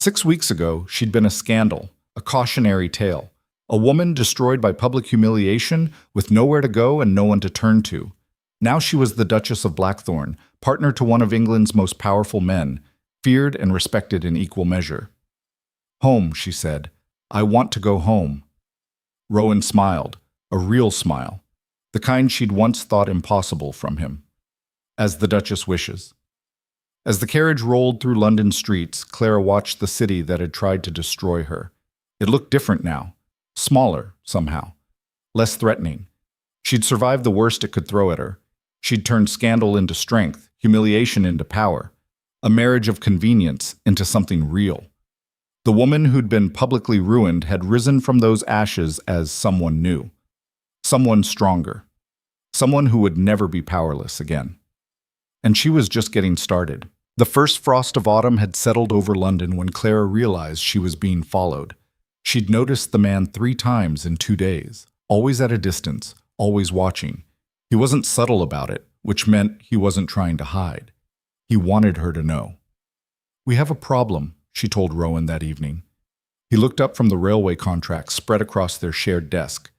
6 weeks ago, she'd been a scandal, a cautionary tale, a woman destroyed by public humiliation with nowhere to go and no one to turn to. Now she was the Duchess of Blackthorn, partner to one of England's most powerful men. feared and respected in equal measure. "Home," she said. "I want to go home." Rowan smiled, a real smile, the kind she'd once thought impossible from him. "As the Duchess wishes." As the carriage rolled through London streets, Clara watched the city that had tried to destroy her. It looked different now, smaller, somehow, less threatening. She'd survived the worst it could throw at her. She'd turned scandal into strength, humiliation into power, a marriage of convenience into something real. The woman who'd been publicly ruined had risen from those ashes as someone new, someone stronger, someone who would never be powerless again. And she was just getting started. The first frost of autumn had settled over London when Clara realized she was being followed. She'd noticed the man 3 times in 2 days, always at a distance, always watching. He wasn't subtle about it, which meant he wasn't trying to hide. He wanted her to know. "We have a problem," she told Rowan that evening. He looked up from the railway contracts spread across their shared desk.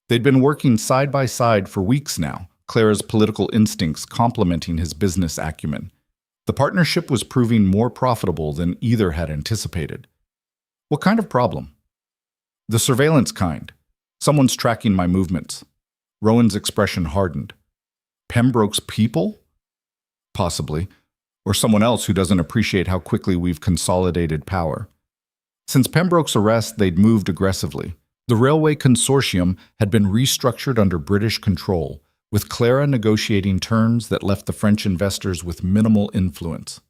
They'd been working side by side for weeks now, Clara's political instincts complementing his business acumen. The partnership was proving more profitable than either had anticipated. "What kind of problem?" "The surveillance kind. Someone's tracking my movements." Rowan's expression hardened. "Pembroke's people?" "Possibly. Or someone else who doesn't appreciate how quickly we've consolidated power." Since Pembroke's arrest, they'd moved aggressively. The railway consortium had been restructured under British control, with Clara negotiating terms that left the French investors with minimal influence.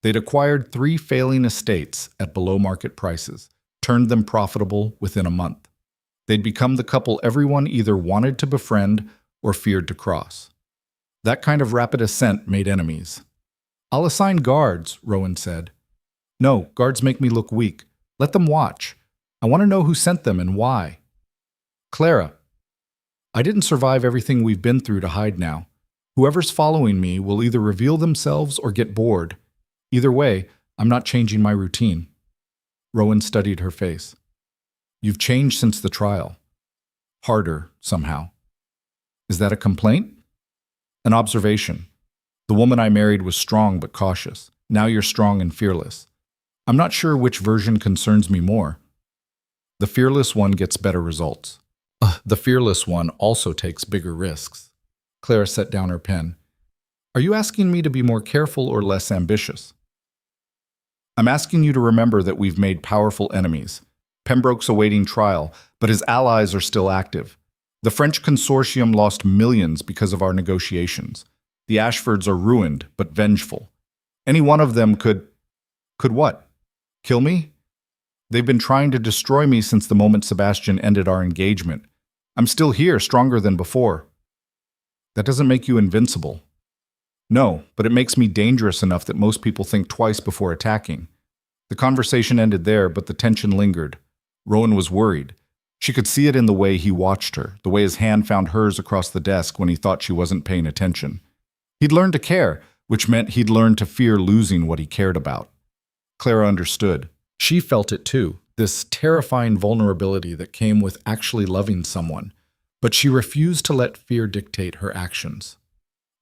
They'd acquired 3 failing estates at below-market prices, turned them profitable within a month. They'd become the couple everyone either wanted to befriend or feared to cross. That kind of rapid ascent made enemies. "I'll assign guards," Rowan said. "No, guards make me look weak. Let them watch. I want to know who sent them and why." "Clara, I didn't survive everything we've been through to hide now. Whoever's following me will either reveal themselves or get bored. Either way, I'm not changing my routine." Rowan studied her face. "You've changed since the trial. Harder, somehow." "Is that a complaint?" "An observation. The woman I married was strong but cautious. Now you're strong and fearless. I'm not sure which version concerns me more." "The fearless one gets better results." The fearless one also takes bigger risks." Clara set down her pen. "Are you asking me to be more careful or less ambitious?" "I'm asking you to remember that we've made powerful enemies. Pembroke's awaiting trial, but his allies are still active. The French consortium lost millions because of our negotiations. The Ashfords are ruined, but vengeful. Any one of them could what? Kill me? They've been trying to destroy me since the moment Sebastian ended our engagement. I'm still here, stronger than before." "That doesn't make you invincible." "No, but it makes me dangerous enough that most people think twice before attacking." The conversation ended there, but the tension lingered. Rowan was worried. She could see it in the way he watched her, the way his hand found hers across the desk when he thought she wasn't paying attention. He'd learned to care, which meant he'd learned to fear losing what he cared about. Clara understood. She felt it too, this terrifying vulnerability that came with actually loving someone, but she refused to let fear dictate her actions.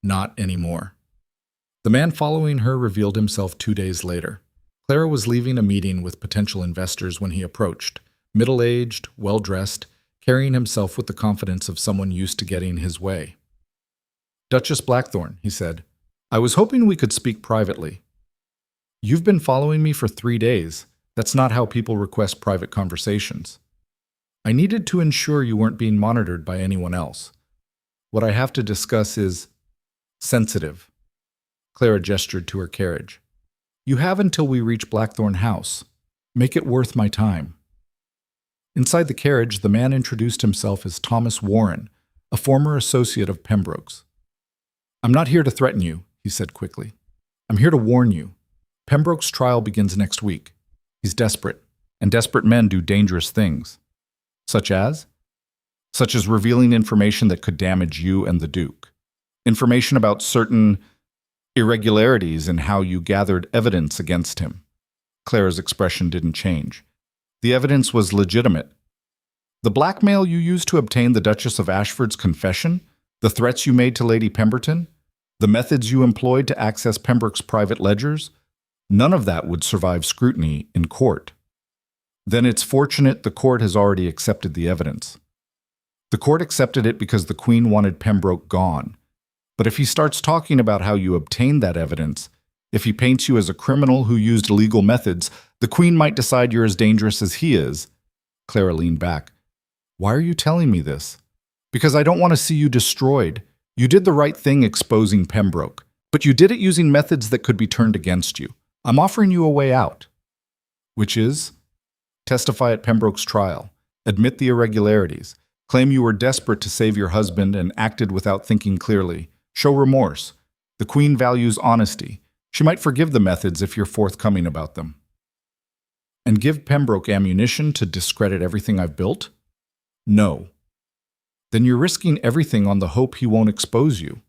Not anymore. The man following her revealed himself 2 days later. Clara was leaving a meeting with potential investors when he approached, middle-aged, well-dressed, carrying himself with the confidence of someone used to getting his way. "Duchess Blackthorne," he said, "I was hoping we could speak privately." "You've been following me for 3 days. That's not how people request private conversations." "I needed to ensure you weren't being monitored by anyone else. What I have to discuss is sensitive." Clara gestured to her carriage. "You have until we reach Blackthorne House. Make it worth my time." Inside the carriage, the man introduced himself as Thomas Warren, a former associate of Pembroke's. "I'm not here to threaten you," he said quickly. "I'm here to warn you. Pembroke's trial begins next week. He's desperate, and desperate men do dangerous things." "Such as?" "Such as revealing information that could damage you and the Duke. Information about certain irregularities in how you gathered evidence against him." Clara's expression didn't change. "The evidence was legitimate." "The blackmail you used to obtain the Duchess of Ashford's confession? The threats you made to Lady Pemberton? The methods you employed to access Pembroke's private ledgers? None of that would survive scrutiny in court. Then it's fortunate the court has already accepted the evidence. The court accepted it because the Queen wanted Pembroke gone. But if he starts talking about how you obtained that evidence, if he paints you as a criminal who used illegal methods, the Queen might decide you're as dangerous as he is. Clara leaned back. Why are you telling me this? Because I don't want to see you destroyed. You did the right thing exposing Pembroke, but you did it using methods that could be turned against you. I'm offering you a way out. Which is? Testify at Pembroke's trial. Admit the irregularities. Claim you were desperate to save your husband and acted without thinking clearly. Show remorse. The Queen values honesty. She might forgive the methods if you're forthcoming about them. And give Pembroke ammunition to discredit everything I've built? No. Then you're risking everything on the hope he won't expose you.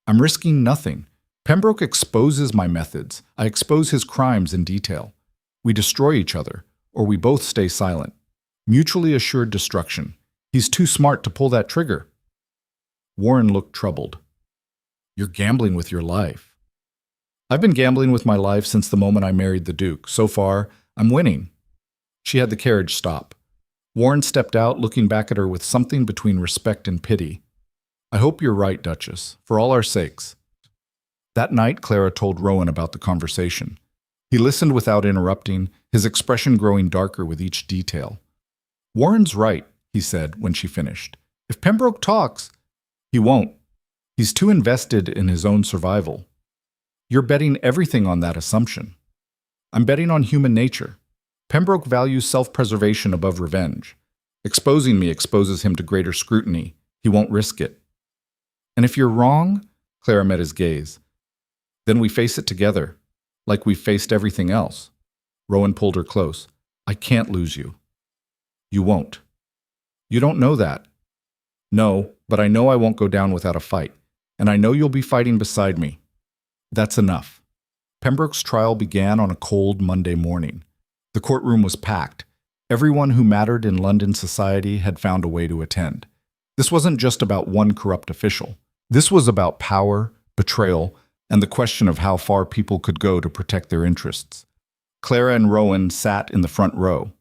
I'm risking nothing. Pembroke exposes my methods. I expose his crimes in detail. We destroy each other, or we both stay silent. Mutually assured destruction. He's too smart to pull that trigger. Warren looked troubled. You're gambling with your life. I've been gambling with my life since the moment I married the Duke. So far, I'm winning. She had the carriage stop. Warren stepped out, looking back at her with something between respect and pity. I hope you're right, Duchess, for all our sakes. That night, Clara told Rowan about the conversation. He listened without interrupting, his expression growing darker with each detail. Warren's right, he said when she finished. If Pembroke talks, he won't. He's too invested in his own survival. You're betting everything on that assumption. I'm betting on human nature. Pembroke values self-preservation above revenge. Exposing me exposes him to greater scrutiny. He won't risk it. And if you're wrong, Clara met his gaze, then we face it together, like we've faced everything else. Rowan pulled her close. I can't lose you. You won't. You don't know that. No, but I know I won't go down without a fight, and I know you'll be fighting beside me. That's enough. Pembroke's trial began on a cold Monday morning. The courtroom was packed. Everyone who mattered in London society had found a way to attend. This wasn't just about one corrupt official. This was about power, betrayal, and the question of how far people could go to protect their interests. Clara and Rowan sat in the front row.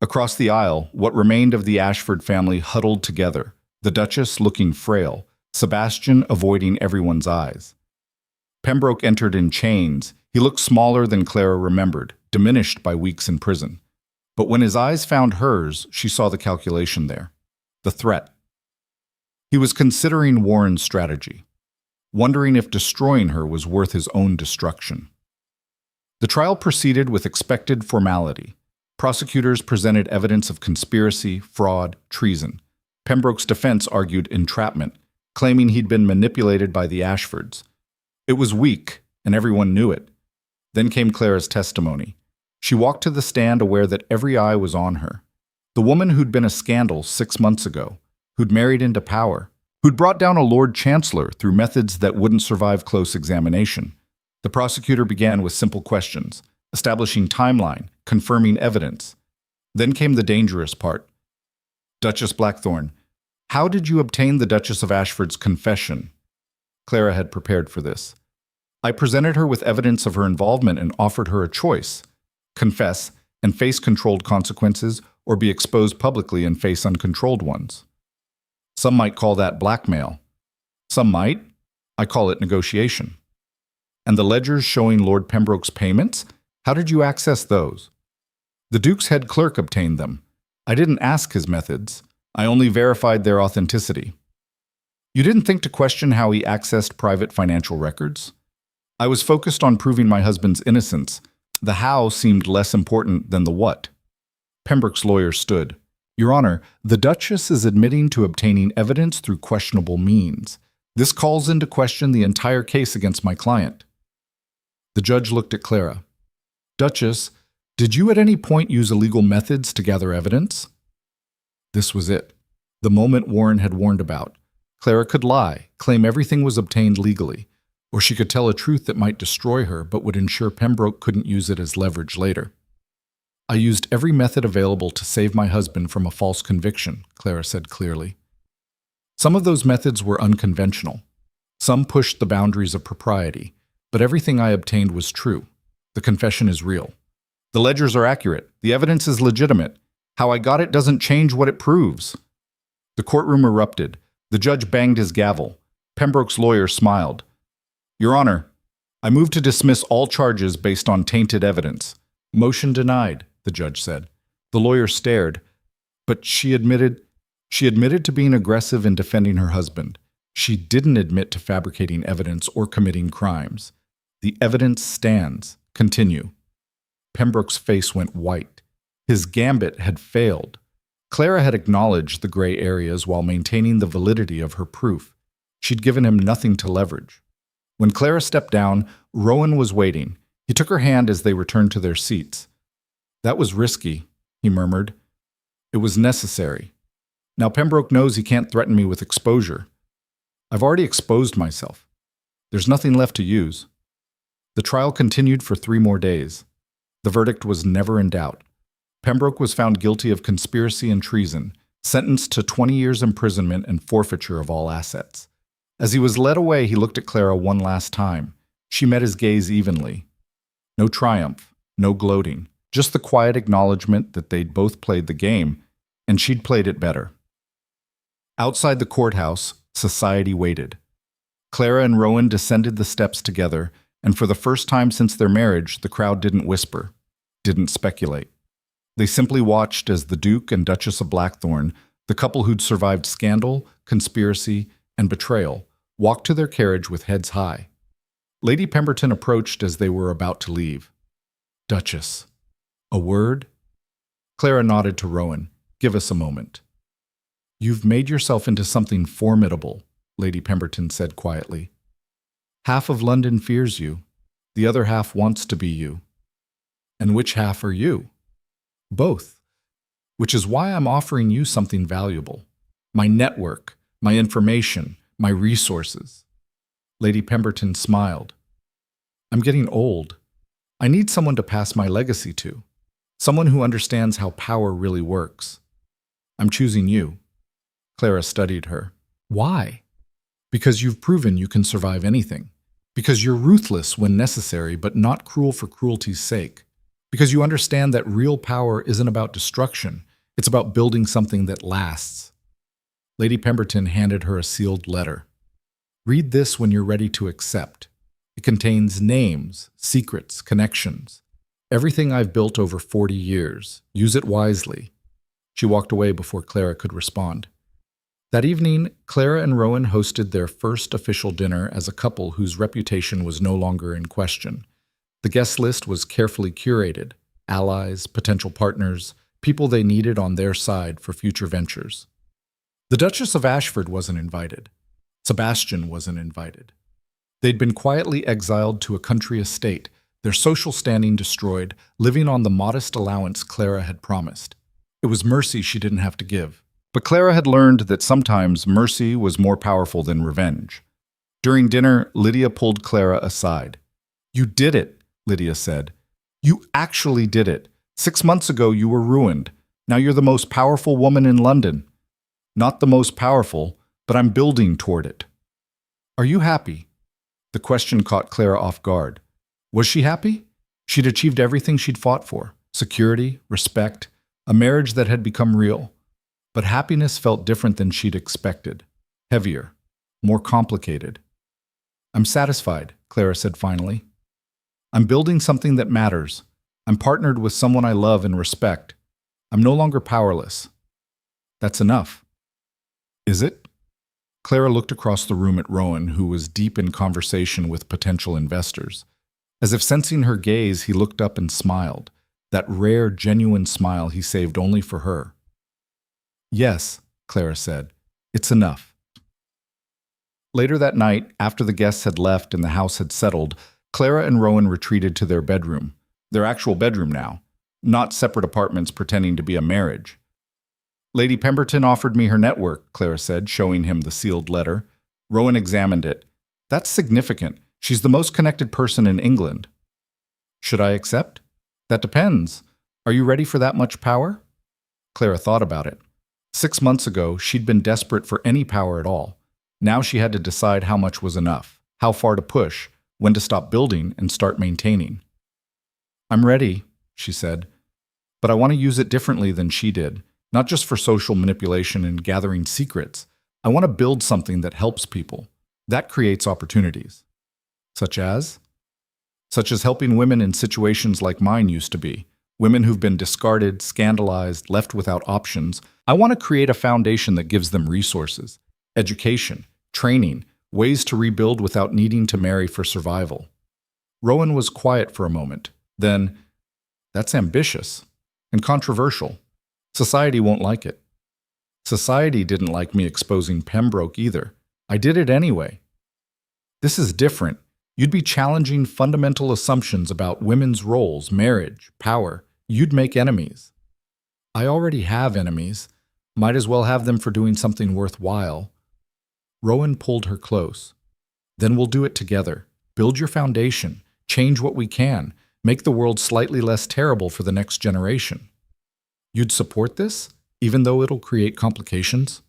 Across the aisle, what remained of the Ashford family huddled together, the Duchess looking frail, Sebastian avoiding everyone's eyes. Pembroke entered in chains. He looked smaller than Clara remembered, diminished by weeks in prison. But when his eyes found hers, she saw the calculation there, the threat. He was considering Warren's strategy, wondering if destroying her was worth his own destruction. The trial proceeded with expected formality. Prosecutors presented evidence of conspiracy, fraud, treason. Pembroke's defense argued entrapment, claiming he'd been manipulated by the Ashfords. It was weak, and everyone knew it. Then came Clara's testimony. She walked to the stand aware that every eye was on her. The woman who'd been a scandal 6 months ago, who'd married into power, who'd brought down a Lord Chancellor through methods that wouldn't survive close examination. The prosecutor began with simple questions, establishing timeline, confirming evidence. Then came the dangerous part. Duchess Blackthorne, how did you obtain the Duchess of Ashford's confession? Clara had prepared for this. I presented her with evidence of her involvement and offered her a choice: confess and face controlled consequences, or be exposed publicly and face uncontrolled ones. Some might call that blackmail. Some might. I call it negotiation. And the ledgers showing Lord Pembroke's payments? How did you access those? The Duke's head clerk obtained them. I didn't ask his methods. I only verified their authenticity. You didn't think to question how he accessed private financial records? I was focused on proving my husband's innocence. The how seemed less important than the what. Pembroke's lawyer stood. Your Honor, the Duchess is admitting to obtaining evidence through questionable means. This calls into question the entire case against my client. The judge looked at Clara. Duchess, did you at any point use illegal methods to gather evidence? This was it. The moment Warren had warned about. Clara could lie, claim everything was obtained legally, or she could tell a truth that might destroy her but would ensure Pembroke couldn't use it as leverage later. I used every method available to save my husband from a false conviction, Clara said clearly. Some of those methods were unconventional. Some pushed the boundaries of propriety. But everything I obtained was true. The confession is real. The ledgers are accurate. The evidence is legitimate. How I got it doesn't change what it proves." The courtroom erupted. The judge banged his gavel. Pembroke's lawyer smiled. "Your Honor, I move to dismiss all charges based on tainted evidence." "Motion denied," the judge said. The lawyer stared. But she admitted to being aggressive in defending her husband. She didn't admit to fabricating evidence or committing crimes. "The evidence stands. Continue." Pembroke's face went white. His gambit had failed. Clara had acknowledged the gray areas while maintaining the validity of her proof. She'd given him nothing to leverage. When Clara stepped down, Rowan was waiting. He took her hand as they returned to their seats. "That was risky," he murmured. "It was necessary. Now Pembroke knows he can't threaten me with exposure. I've already exposed myself. There's nothing left to use." The trial continued for 3 more days. The verdict was never in doubt. Pembroke was found guilty of conspiracy and treason, sentenced to 20 years imprisonment and forfeiture of all assets. As he was led away, he looked at Clara one last time. She met his gaze evenly. No triumph, no gloating, just the quiet acknowledgement that they'd both played the game, and she'd played it better. Outside the courthouse, society waited. Clara and Rowan descended the steps together, and for the first time since their marriage, the crowd didn't whisper, didn't speculate. They simply watched as the Duke and Duchess of Blackthorn, the couple who'd survived scandal, conspiracy, and betrayal, walked to their carriage with heads high. Lady Pemberton approached as they were about to leave. "Duchess, a word?" Clara nodded to Rowan. "Give us a moment." "You've made yourself into something formidable," Lady Pemberton said quietly. "Half of London fears you. The other half wants to be you." "And which half are you?" "Both. Which is why I'm offering you something valuable. My network, my information, my resources." Lady Pemberton smiled. "I'm getting old. I need someone to pass my legacy to. Someone who understands how power really works. I'm choosing you." Clara studied her. "Why?" "Because you've proven you can survive anything. Because you're ruthless when necessary, but not cruel for cruelty's sake. Because you understand that real power isn't about destruction. It's about building something that lasts." Lady Pemberton handed her a sealed letter. "Read this when you're ready to accept. It contains names, secrets, connections. Everything I've built over 40 years. Use it wisely." She walked away before Clara could respond. That evening, Clara and Rowan hosted their first official dinner as a couple whose reputation was no longer in question. The guest list was carefully curated: allies, potential partners, people they needed on their side for future ventures. The Duchess of Ashford wasn't invited. Sebastian wasn't invited. They'd been quietly exiled to a country estate, their social standing destroyed, living on the modest allowance Clara had promised. It was mercy she didn't have to give. But Clara had learned that sometimes mercy was more powerful than revenge. During dinner, Lydia pulled Clara aside. "You did it," Lydia said. "You actually did it. 6 months ago you were ruined. Now you're the most powerful woman in London. Not the most powerful, but I'm building toward it. Are you happy?" The question caught Clara off guard. Was she happy? She'd achieved everything she'd fought for: security, respect, a marriage that had become real. But happiness felt different than she'd expected. Heavier, more complicated. "I'm satisfied," Clara said finally. "I'm building something that matters. I'm partnered with someone I love and respect. I'm no longer powerless. That's enough." "Is it?" Clara looked across the room at Rowan, who was deep in conversation with potential investors. As if sensing her gaze, he looked up and smiled, that rare, genuine smile he saved only for her. "Yes," Clara said, "it's enough." Later that night, after the guests had left and the house had settled, Clara and Rowan retreated to their bedroom. Their actual bedroom now, not separate apartments pretending to be a marriage. "Lady Pemberton offered me her network," Clara said, showing him the sealed letter. Rowan examined it. "That's significant. She's the most connected person in England." "Should I accept?" "That depends. Are you ready for that much power?" Clara thought about it. 6 months ago, she'd been desperate for any power at all. Now she had to decide how much was enough, how far to push, when to stop building and start maintaining. "I'm ready," she said, "but I want to use it differently than she did, not just for social manipulation and gathering secrets. I want to build something that helps people. That creates opportunities." Such as? Such as helping women in situations like mine used to be. Women who've been discarded, scandalized, left without options. I want to create a foundation that gives them resources, education, training, ways to rebuild without needing to marry for survival. Rowan was quiet for a moment. Then, "That's ambitious and controversial. Society won't like it." "Society didn't like me exposing Pembroke either. I did it anyway." "This is different. You'd be challenging fundamental assumptions about women's roles, marriage, power. You'd make enemies." "I already have enemies. Might as well have them for doing something worthwhile." Rowan pulled her close. "Then we'll do it together. Build your foundation. Change what we can. Make the world slightly less terrible for the next generation." "You'd support this, even though it'll create complications?"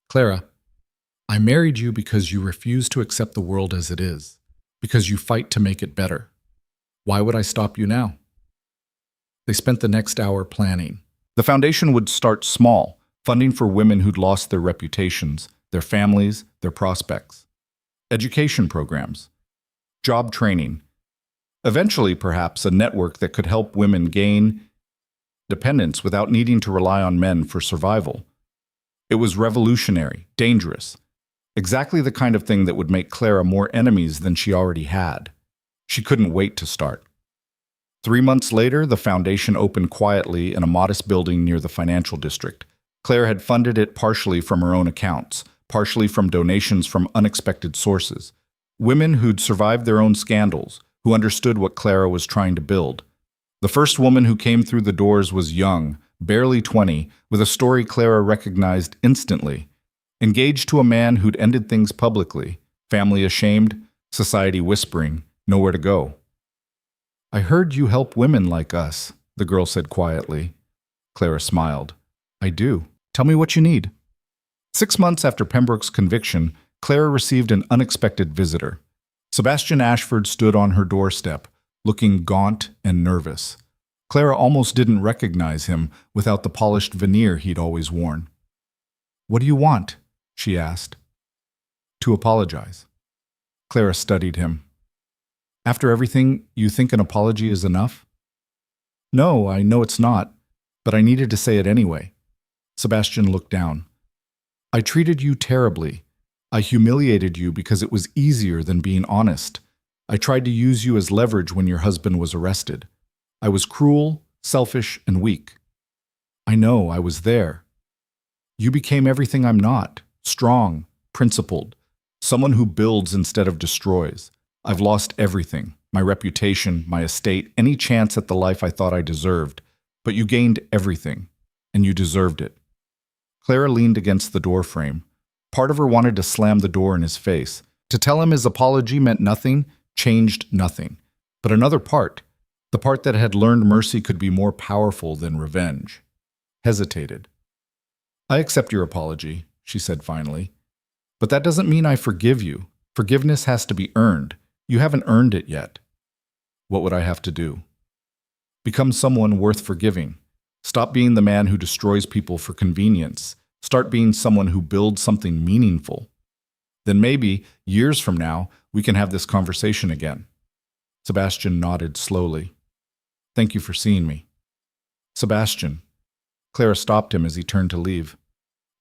"Clara, I married you because you refuse to accept the world as it is, because you fight to make it better. Why would I stop you now?" They spent the next hour planning. The foundation would start small, funding for women who'd lost their reputations, their families, their prospects. Education programs. Job training. Eventually, perhaps, a network that could help women gain dependence without needing to rely on men for survival. It was revolutionary, dangerous. Exactly the kind of thing that would make Clara more enemies than she already had. She couldn't wait to start. 3 months later, the foundation opened quietly in a modest building near the financial district. Claire had funded it partially from her own accounts, partially from donations from unexpected sources. Women who'd survived their own scandals, who understood what Clara was trying to build. The first woman who came through the doors was young, barely 20, with a story Clara recognized instantly. Engaged to a man who'd ended things publicly, family ashamed, society whispering, nowhere to go. "I heard you help women like us," the girl said quietly. Clara smiled. "I do. Tell me what you need." 6 months after Pembroke's conviction, Clara received an unexpected visitor. Sebastian Ashford stood on her doorstep, looking gaunt and nervous. Clara almost didn't recognize him without the polished veneer he'd always worn. "What do you want?" she asked. "To apologize." Clara studied him. "After everything, you think an apology is enough?" "No, I know it's not, but I needed to say it anyway." Sebastian looked down. "I treated you terribly. I humiliated you because it was easier than being honest. I tried to use you as leverage when your husband was arrested. I was cruel, selfish, and weak. I know, I was there. You became everything I'm not, strong, principled, someone who builds instead of destroys. I've lost everything, my reputation, my estate, any chance at the life I thought I deserved. But you gained everything, and you deserved it." Clara leaned against the doorframe. Part of her wanted to slam the door in his face. To tell him his apology meant nothing, changed nothing. But another part, the part that had learned mercy could be more powerful than revenge, hesitated. "I accept your apology," she said finally. "But that doesn't mean I forgive you. Forgiveness has to be earned. You haven't earned it yet." "What would I have to do?" "Become someone worth forgiving. Stop being the man who destroys people for convenience. Start being someone who builds something meaningful. Then maybe, years from now, we can have this conversation again." Sebastian nodded slowly. "Thank you for seeing me." "Sebastian." Clara stopped him as he turned to leave.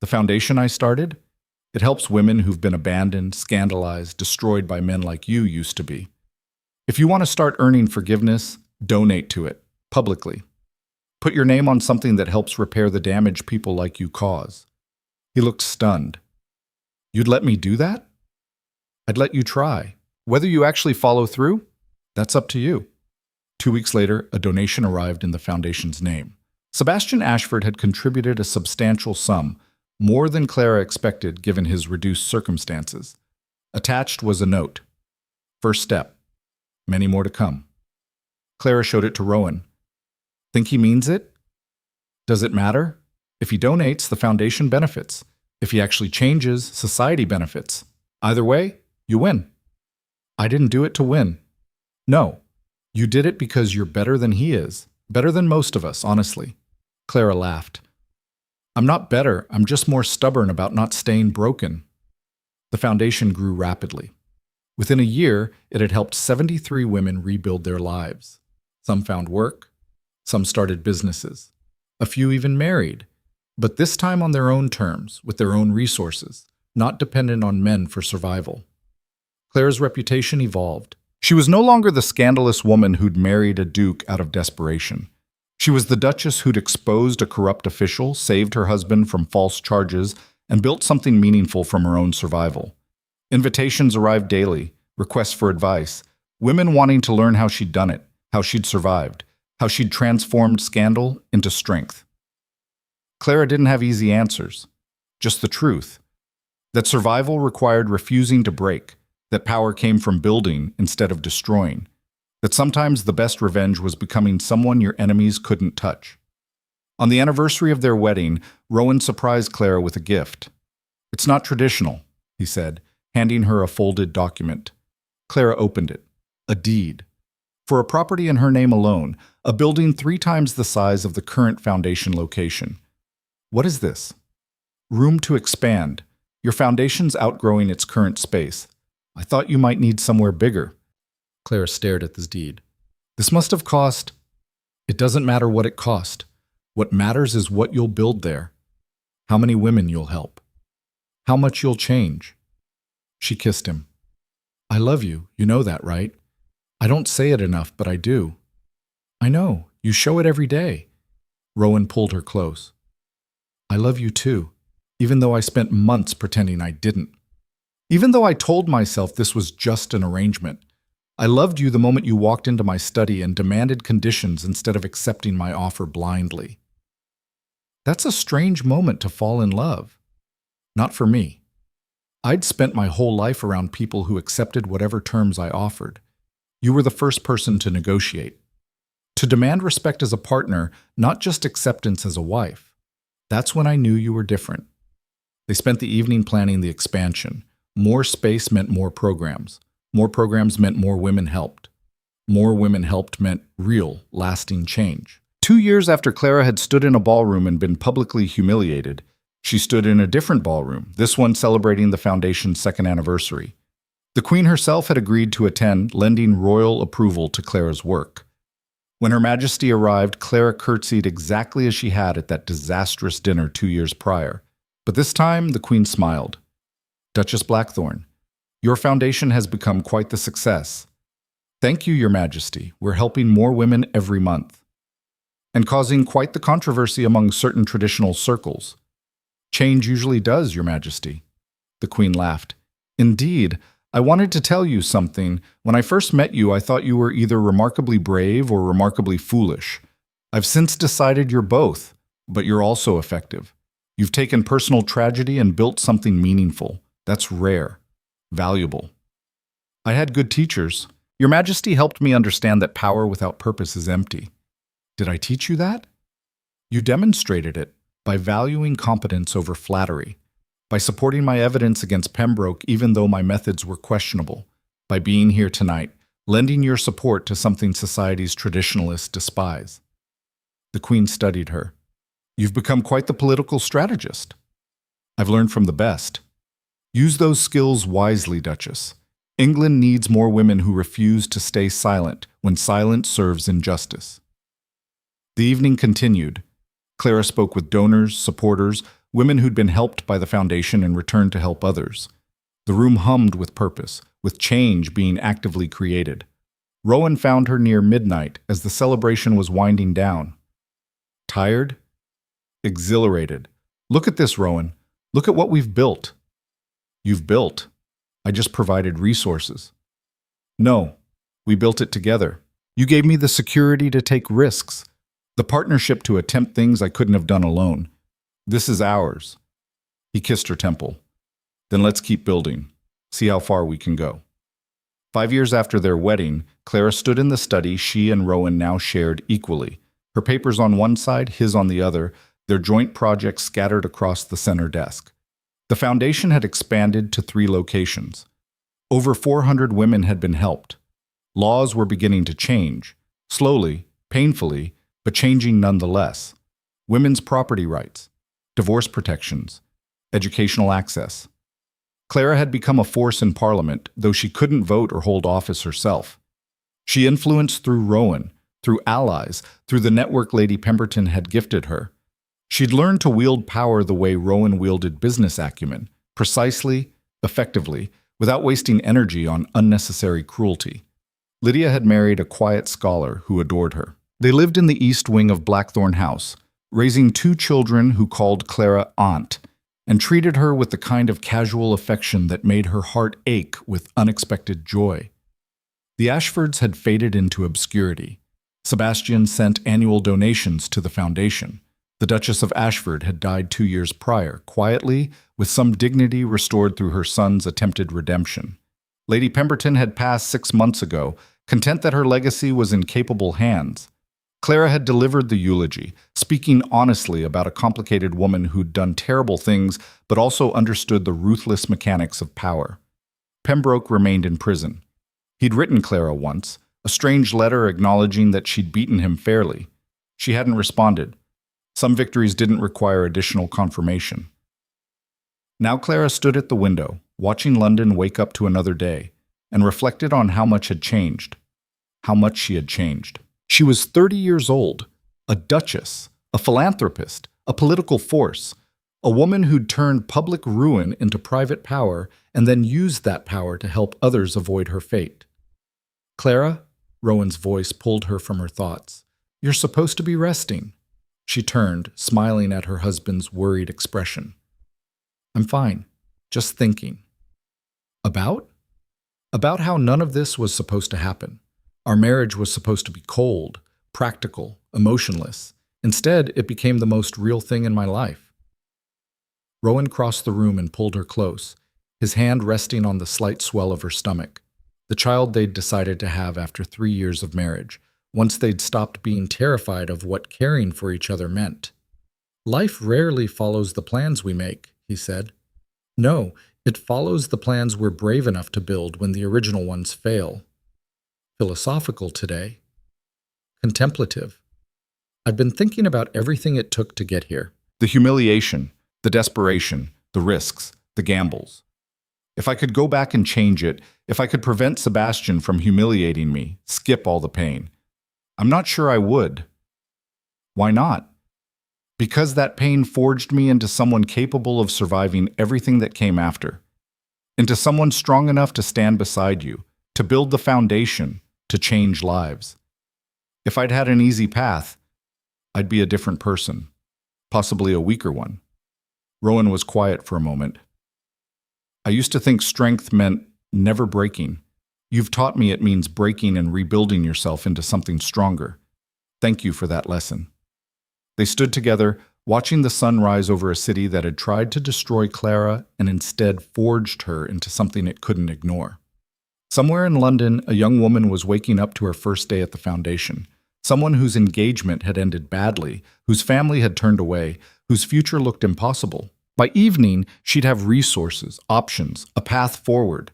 "The foundation I started? It helps women who've been abandoned, scandalized, destroyed by men like you used to be. If you want to start earning forgiveness, donate to it, publicly. Put your name on something that helps repair the damage people like you cause." He looked stunned. "You'd let me do that?" "I'd let you try. Whether you actually follow through, that's up to you." 2 weeks later, a donation arrived in the foundation's name. Sebastian Ashford had contributed a substantial sum, more than Clara expected given his reduced circumstances. Attached was a note. "First step. Many more to come." Clara showed it to Rowan. "Think he means it? Does it matter? If he donates, the foundation benefits. If he actually changes, society benefits. Either way, you win." I didn't do it to win. No, you did it because you're better than he is. Better than most of us, honestly. Clara laughed. I'm not better, I'm just more stubborn about not staying broken. The foundation grew rapidly. Within a year, it had helped 73 women rebuild their lives. Some found work, some started businesses. A few even married, but this time on their own terms, with their own resources, not dependent on men for survival. Clara's reputation evolved. She was no longer the scandalous woman who'd married a duke out of desperation. She was the duchess who'd exposed a corrupt official, saved her husband from false charges, and built something meaningful from her own survival. Invitations arrived daily, requests for advice, women wanting to learn how she'd done it, how she'd survived, how she'd transformed scandal into strength. Clara didn't have easy answers, just the truth. That survival required refusing to break, that power came from building instead of destroying, that sometimes the best revenge was becoming someone your enemies couldn't touch. On the anniversary of their wedding, Rowan surprised Clara with a gift. It's not traditional, he said, handing her a folded document. Clara opened it. A deed. For a property in her name alone, a building 3 times the size of the current foundation location. What is this? Room to expand. Your foundation's outgrowing its current space. I thought you might need somewhere bigger. Clara stared at this deed. This must have cost... It doesn't matter what it cost. What matters is what you'll build there. How many women you'll help. How much you'll change. She kissed him. I love you, you know that, right? I don't say it enough, but I do. I know, you show it every day. Rowan pulled her close. I love you too, even though I spent months pretending I didn't. Even though I told myself this was just an arrangement. I loved you the moment you walked into my study and demanded conditions instead of accepting my offer blindly. That's a strange moment to fall in love. Not for me. I'd spent my whole life around people who accepted whatever terms I offered. You were the first person to negotiate. To demand respect as a partner, not just acceptance as a wife. That's when I knew you were different. They spent the evening planning the expansion. More space meant more programs. More programs meant more women helped. More women helped meant real, lasting change. 2 years after Clara had stood in a ballroom and been publicly humiliated, she stood in a different ballroom, this one celebrating the foundation's 2nd anniversary. The Queen herself had agreed to attend, lending royal approval to Clara's work. When Her Majesty arrived, Clara curtsied exactly as she had at that disastrous dinner 2 years prior. But this time, the Queen smiled. Duchess Blackthorne, your foundation has become quite the success. Thank you, Your Majesty. We're helping more women every month. And causing quite the controversy among certain traditional circles. Change usually does, Your Majesty. The Queen laughed. Indeed, I wanted to tell you something. When I first met you, I thought you were either remarkably brave or remarkably foolish. I've since decided you're both, but you're also effective. You've taken personal tragedy and built something meaningful. That's rare. Valuable. I had good teachers. Your Majesty helped me understand that power without purpose is empty. Did I teach you that? You demonstrated it by valuing competence over flattery, by supporting my evidence against Pembroke even though my methods were questionable, by being here tonight, lending your support to something society's traditionalists despise. The Queen studied her. You've become quite the political strategist. I've learned from the best. Use those skills wisely, Duchess. England needs more women who refuse to stay silent when silence serves injustice. The evening continued. Clara spoke with donors, supporters, women who'd been helped by the foundation and returned to help others. The room hummed with purpose, with change being actively created. Rowan found her near midnight as the celebration was winding down. Tired? Exhilarated. Look at this, Rowan. Look at what we've built. You've built. I just provided resources. No, we built it together. You gave me the security to take risks, the partnership to attempt things I couldn't have done alone. This is ours. He kissed her temple. Then let's keep building. See how far we can go. 5 years after their wedding, Clara stood in the study she and Rowan now shared equally. Her papers on one side, his on the other, their joint projects scattered across the center desk. The foundation had expanded to 3 locations. Over 400 women had been helped. Laws were beginning to change, slowly, painfully, but changing nonetheless. Women's property rights, divorce protections, educational access. Clara had become a force in Parliament, though she couldn't vote or hold office herself. She influenced through Rowan, through allies, through the network Lady Pemberton had gifted her. She'd learned to wield power the way Rowan wielded business acumen, precisely, effectively, without wasting energy on unnecessary cruelty. Lydia had married a quiet scholar who adored her. They lived in the east wing of Blackthorn House, raising 2 children who called Clara Aunt, and treated her with the kind of casual affection that made her heart ache with unexpected joy. The Ashfords had faded into obscurity. Sebastian sent annual donations to the foundation. The Duchess of Ashford had died 2 years prior, quietly, with some dignity restored through her son's attempted redemption. Lady Pemberton had passed 6 months ago, content that her legacy was in capable hands. Clara had delivered the eulogy, speaking honestly about a complicated woman who'd done terrible things but also understood the ruthless mechanics of power. Pembroke remained in prison. He'd written Clara once, a strange letter acknowledging that she'd beaten him fairly. She hadn't responded. Some victories didn't require additional confirmation. Now Clara stood at the window, watching London wake up to another day, and reflected on how much had changed. How much she had changed. She was 30 years old, a duchess, a philanthropist, a political force, a woman who'd turned public ruin into private power and then used that power to help others avoid her fate. Clara, Rowan's voice pulled her from her thoughts. You're supposed to be resting. She turned, smiling at her husband's worried expression. I'm fine, just thinking. About? About how none of this was supposed to happen. Our marriage was supposed to be cold, practical, emotionless. Instead, it became the most real thing in my life. Rowan crossed the room and pulled her close, his hand resting on the slight swell of her stomach, the child they'd decided to have after 3 years of marriage, once they'd stopped being terrified of what caring for each other meant. Life rarely follows the plans we make, he said. No, it follows the plans we're brave enough to build when the original ones fail. Philosophical today. Contemplative. I've been thinking about everything it took to get here. The humiliation, the desperation, the risks, the gambles. If I could go back and change it, if I could prevent Sebastian from humiliating me, skip all the pain, I'm not sure I would. Why not? Because that pain forged me into someone capable of surviving everything that came after. Into someone strong enough to stand beside you, to build the foundation, to change lives. If I'd had an easy path, I'd be a different person, possibly a weaker one. Rowan was quiet for a moment. I used to think strength meant never breaking. You've taught me it means breaking and rebuilding yourself into something stronger. Thank you for that lesson. They stood together, watching the sun rise over a city that had tried to destroy Clara and instead forged her into something it couldn't ignore. Somewhere in London, a young woman was waking up to her first day at the foundation. Someone whose engagement had ended badly, whose family had turned away, whose future looked impossible. By evening, she'd have resources, options, a path forward.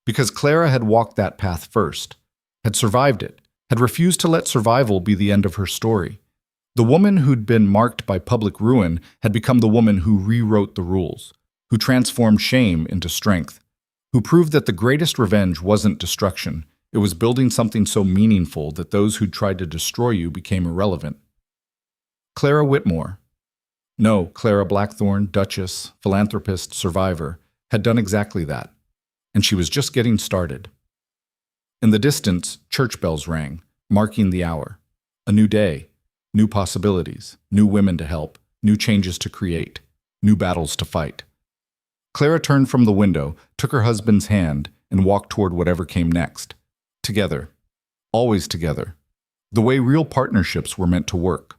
Because Clara had walked that path first, had survived it, had refused to let survival be the end of her story. The woman who'd been marked by public ruin had become the woman who rewrote the rules, who transformed shame into strength, who proved that the greatest revenge wasn't destruction, it was building something so meaningful that those who'd tried to destroy you became irrelevant. Clara Whitmore, no, Clara Blackthorn, Duchess, philanthropist, survivor, had done exactly that, and she was just getting started. In the distance, church bells rang, marking the hour. A new day, new possibilities, new women to help, new changes to create, new battles to fight. Clara turned from the window, took her husband's hand, and walked toward whatever came next. Together. Always together. The way real partnerships were meant to work.